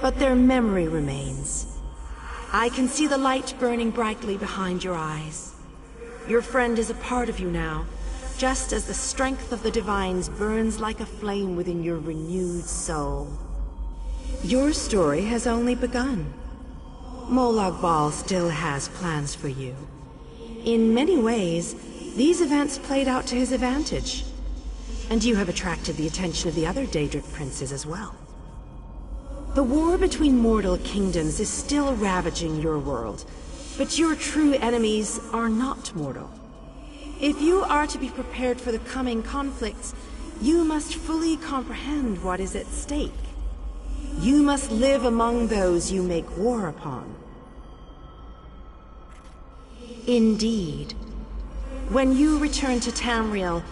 but their memory remains. I can see the light burning brightly behind your eyes. Your friend is a part of you now, just as the strength of the Divines burns like a flame within your renewed soul. Your story has only begun. Molag Bal still has plans for you. In many ways, these events played out to his advantage. And you have attracted the attention of the other Daedric princes as well. The war between mortal kingdoms is still ravaging your world, but your true enemies are not mortal. If you are to be prepared for the coming conflicts, you must fully comprehend what is at stake. You must live among those you make war upon. Indeed. When you return to Tamriel,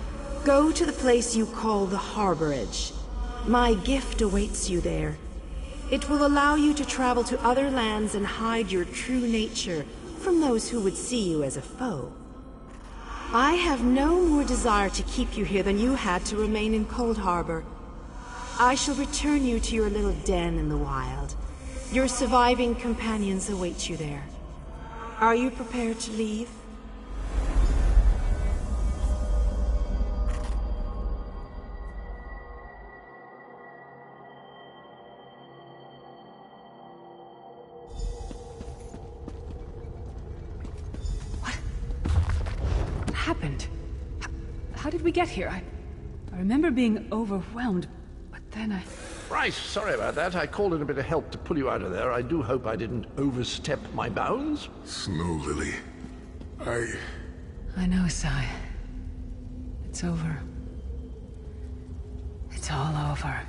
go to the place you call the Harborage. My gift awaits you there. It will allow you to travel to other lands and hide your true nature from those who would see you as a foe. I have no more desire to keep you here than you had to remain in Cold Harbor. I shall return you to your little den in the wild. Your surviving companions await you there. Are you prepared to leave? Happened? How did we get here? I remember being overwhelmed, but then I... Right, sorry about that. I called in a bit of help to pull you out of there. I do hope I didn't overstep my bounds. Snow Lily, I know, Sai. It's over. It's all over.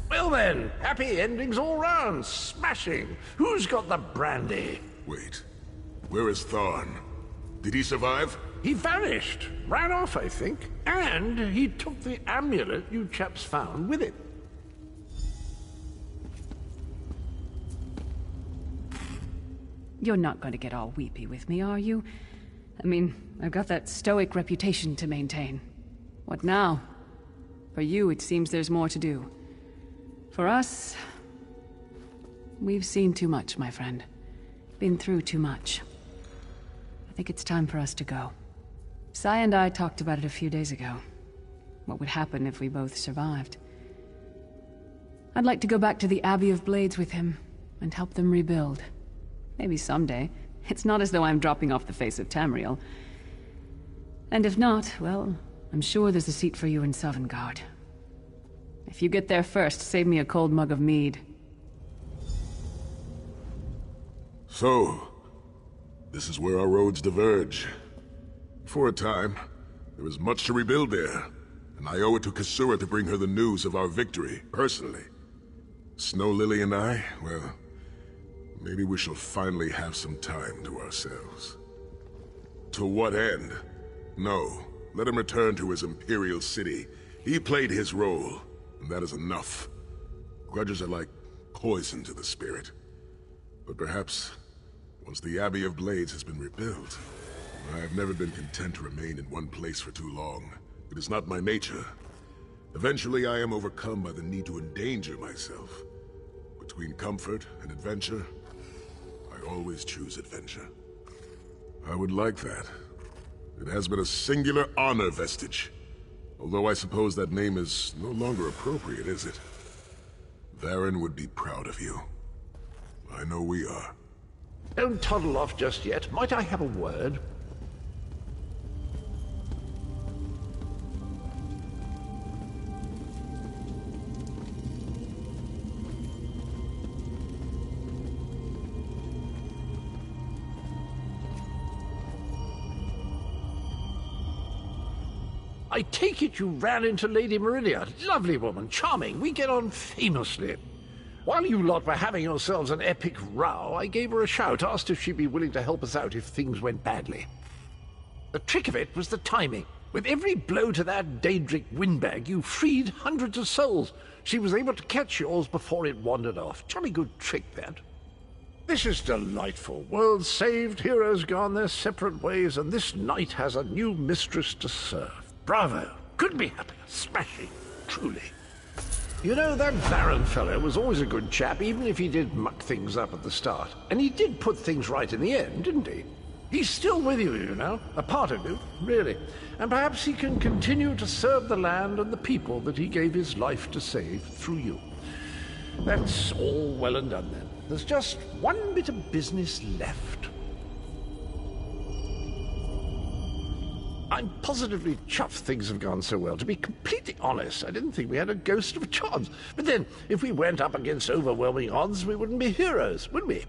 Well then, happy endings all round. Smashing. Who's got the brandy? Wait. Where is Tharn? Did he survive? He vanished. Ran off, I think. And he took the amulet you chaps found with it. You're not going to get all weepy with me, are you? I mean, I've got that stoic reputation to maintain. What now? For you, it seems there's more to do. For us... we've seen too much, my friend. Been through too much. I think it's time for us to go. Sai and I talked about it a few days ago. What would happen if we both survived. I'd like to go back to the Abbey of Blades with him, and help them rebuild. Maybe someday. It's not as though I'm dropping off the face of Tamriel. And if not, well, I'm sure there's a seat for you in Sovngarde. If you get there first, save me a cold mug of mead. So, this is where our roads diverge. For a time, there was much to rebuild there, and I owe it to Kasura to bring her the news of our victory, personally. Snow Lily and I, well, maybe we shall finally have some time to ourselves. To what end? No, let him return to his Imperial city. He played his role, and that is enough. Grudges are like poison to the spirit. But perhaps, once the Abbey of Blades has been rebuilt, I have never been content to remain in one place for too long. It is not my nature. Eventually I am overcome by the need to endanger myself. Between comfort and adventure, I always choose adventure. I would like that. It has been a singular honor vestige. Although I suppose that name is no longer appropriate, is it? Varen would be proud of you. I know we are. Don't toddle off just yet. Might I have a word? I take it you ran into Lady Meridia. Lovely woman, charming. We get on famously. While you lot were having yourselves an epic row, I gave her a shout, asked if she'd be willing to help us out if things went badly. The trick of it was the timing. With every blow to that Daedric windbag, you freed hundreds of souls. She was able to catch yours before it wandered off. Jolly good trick, that. This is delightful. World saved, heroes gone their separate ways, and this knight has a new mistress to serve. Bravo! Couldn't be happier. Smashing. Truly. You know, that Baron fellow was always a good chap, even if he did muck things up at the start. And he did put things right in the end, didn't he? He's still with you, you know. A part of you, really. And perhaps he can continue to serve the land and the people that he gave his life to save through you. That's all well and done, then. There's just one bit of business left. I'm positively chuffed things have gone so well. To be completely honest, I didn't think we had a ghost of a chance. But then, if we went up against overwhelming odds, we wouldn't be heroes, would we?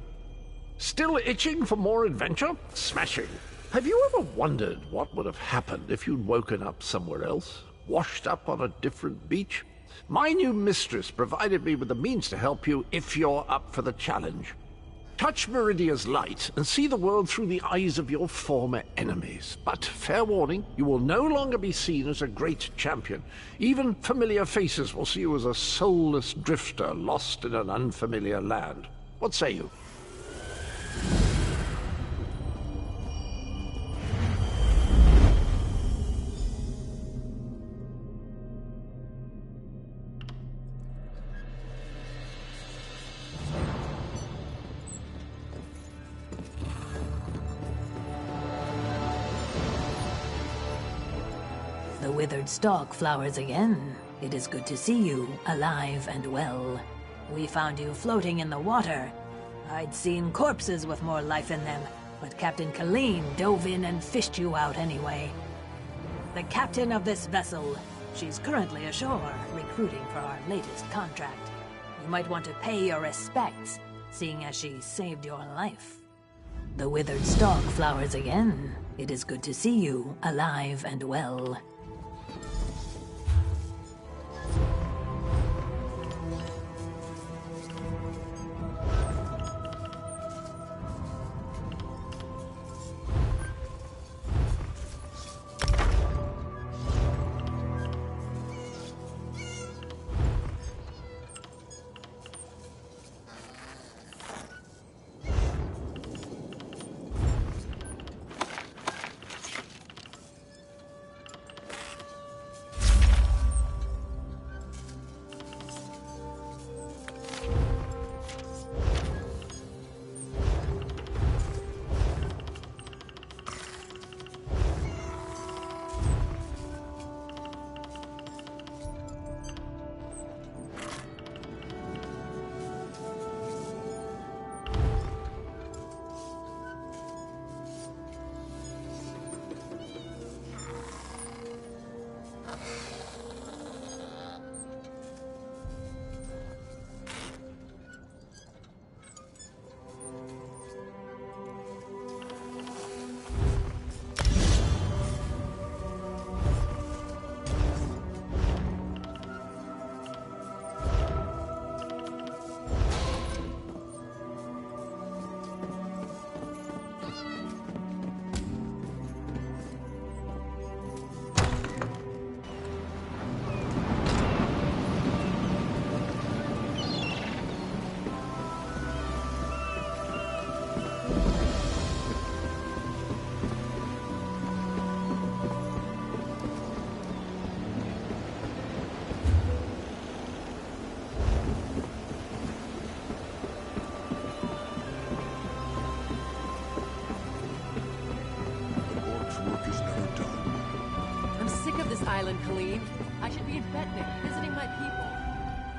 Still itching for more adventure? Smashing. Have you ever wondered what would have happened if you'd woken up somewhere else? Washed up on a different beach? My new mistress provided me with the means to help you if you're up for the challenge. Touch Meridia's light and see the world through the eyes of your former enemies. But, fair warning, you will no longer be seen as a great champion. Even familiar faces will see you as a soulless drifter lost in an unfamiliar land. What say you? The withered stalk flowers again. It is good to see you, alive and well. We found you floating in the water. I'd seen corpses with more life in them, but Captain Colleen dove in and fished you out anyway. The captain of this vessel. She's currently ashore, recruiting for our latest contract. You might want to pay your respects, seeing as she saved your life. The withered stalk flowers again. It is good to see you, alive and well.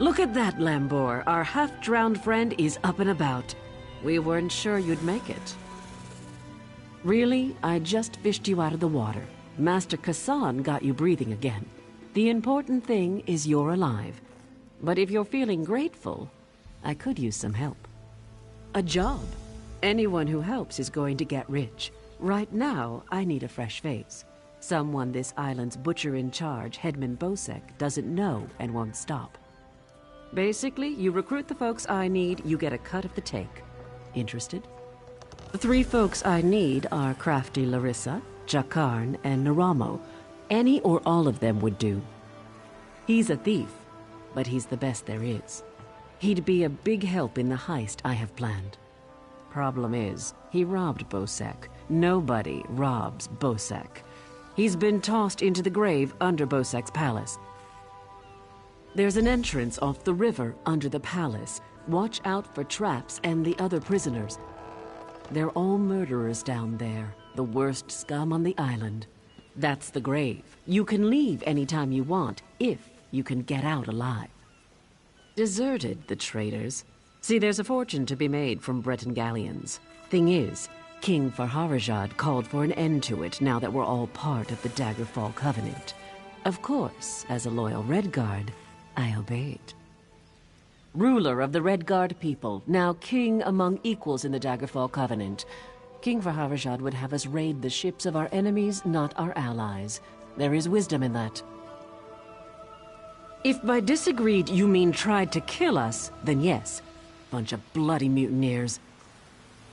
Look at that, Lambor. Our half-drowned friend is up and about. We weren't sure you'd make it. Really, I just fished you out of the water. Master Kassan got you breathing again. The important thing is you're alive. But if you're feeling grateful, I could use some help. A job. Anyone who helps is going to get rich. Right now, I need a fresh face. Someone this island's butcher-in-charge, Headman Bosek, doesn't know and won't stop. Basically, you recruit the folks I need, you get a cut of the take. Interested? The 3 folks I need are Crafty Larissa, Jakarn, and Naramo. Any or all of them would do. He's a thief, but he's the best there is. He'd be a big help in the heist I have planned. Problem is, he robbed Bosek. Nobody robs Bosek. He's been tossed into the grave under Bosek's palace. There's an entrance off the river under the palace. Watch out for traps and the other prisoners. They're all murderers down there, the worst scum on the island. That's the grave. You can leave anytime you want, if you can get out alive. Deserted, the traitors. See, there's a fortune to be made from Breton galleons. Thing is, King Farharajad called for an end to it now that we're all part of the Daggerfall Covenant. Of course, as a loyal Redguard, I obeyed. Ruler of the Redguard people, now king among equals in the Daggerfall Covenant. King Farharajad would have us raid the ships of our enemies, not our allies. There is wisdom in that. If by disagreed you mean tried to kill us, then yes. Bunch of bloody mutineers.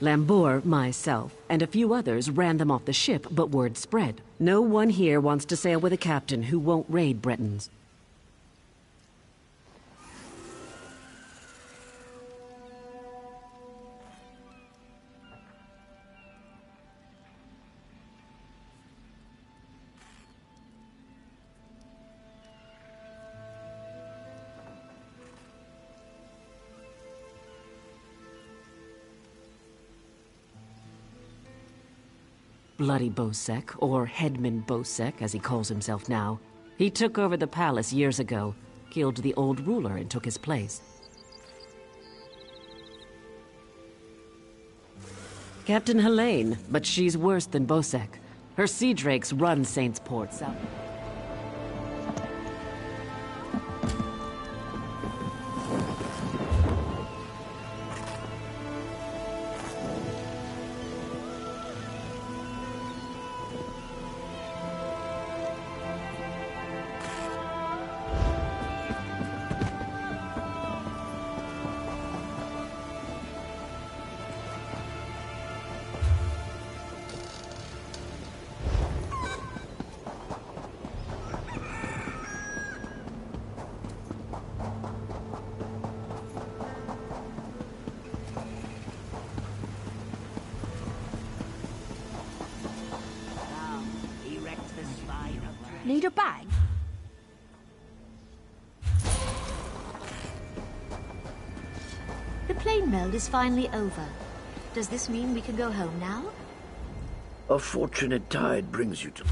Lambor, myself, and a few others ran them off the ship, but word spread. No one here wants to sail with a captain who won't raid Bretons. Bloody Bosek, or Headman Bosek, as he calls himself now. He took over the palace years ago, killed the old ruler and took his place. Captain Helene, but she's worse than Bosek. Her sea drakes run Saint's Port south. Need a bag? The plane meld is finally over. Does this mean we can go home now? A fortunate tide brings you to...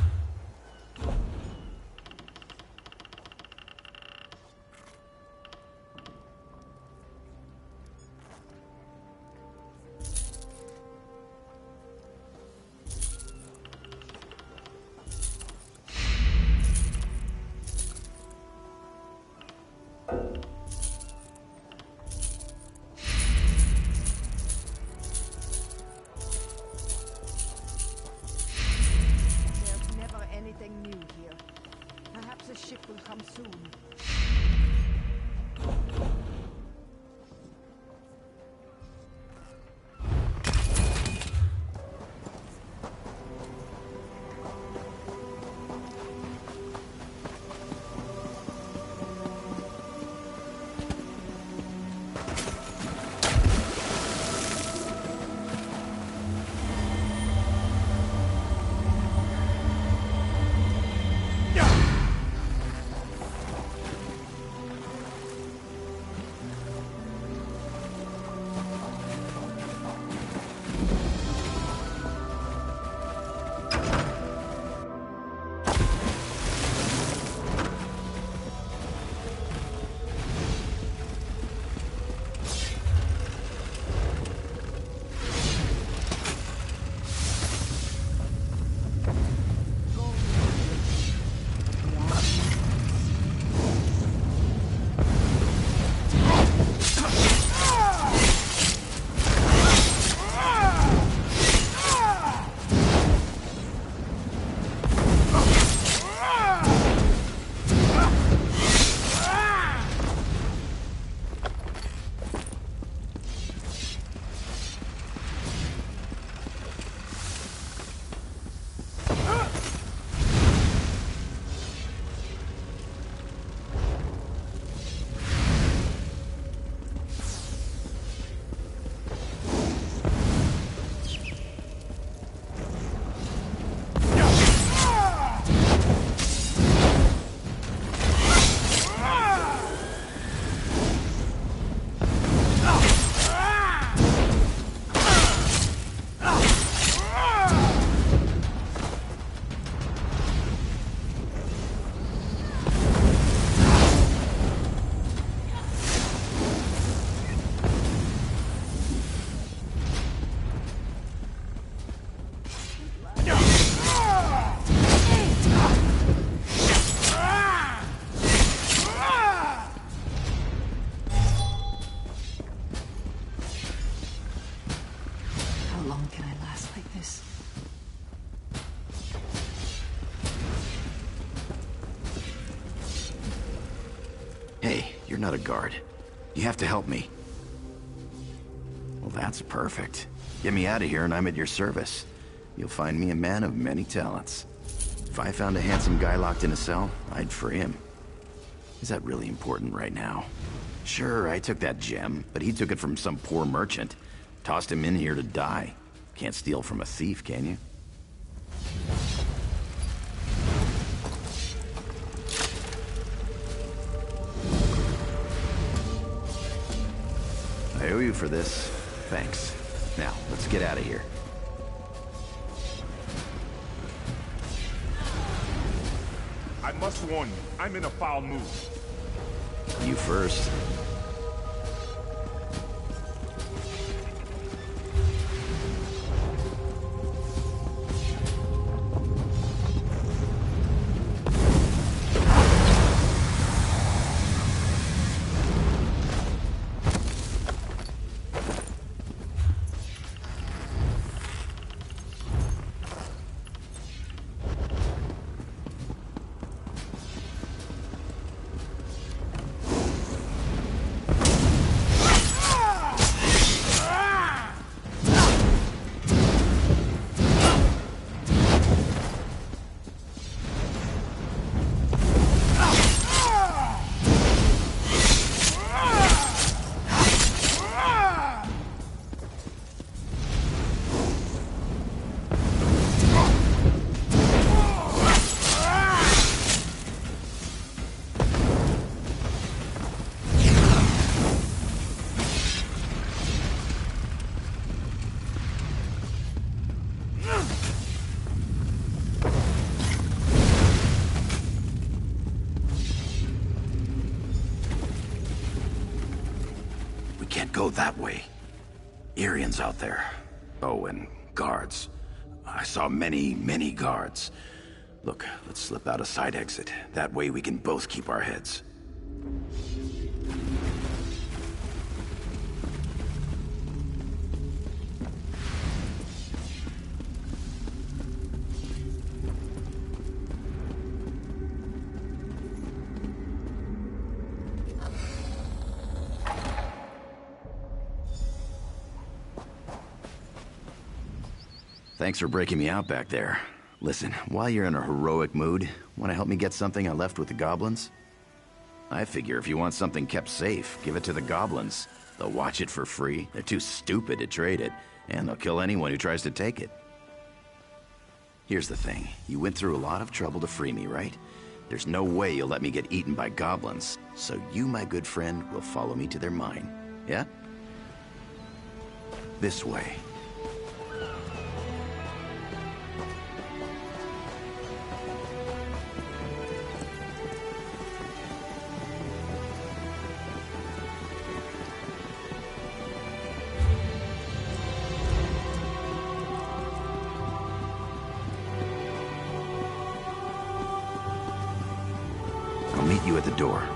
You're not a guard. You have to help me. Well, that's perfect. Get me out of here and I'm at your service. You'll find me a man of many talents. If I found a handsome guy locked in a cell, I'd free him. Is that really important right now? Sure, I took that gem, but he took it from some poor merchant. Tossed him in here to die. Can't steal from a thief, can you? I owe you for this. Thanks. Now, let's get out of here. I must warn you, I'm in a foul mood. You first. Go that way. Irians out there. Oh, and guards. I saw many, many guards. Look, let's slip out a side exit. That way we can both keep our heads. Thanks for breaking me out back there. Listen, while you're in a heroic mood, want to help me get something I left with the goblins? I figure if you want something kept safe, give it to the goblins. They'll watch it for free. They're too stupid to trade it, and they'll kill anyone who tries to take it. Here's the thing. You went through a lot of trouble to free me, right? There's no way you'll let me get eaten by goblins. So you, my good friend, will follow me to their mine. Yeah? This way. Meet you at the door.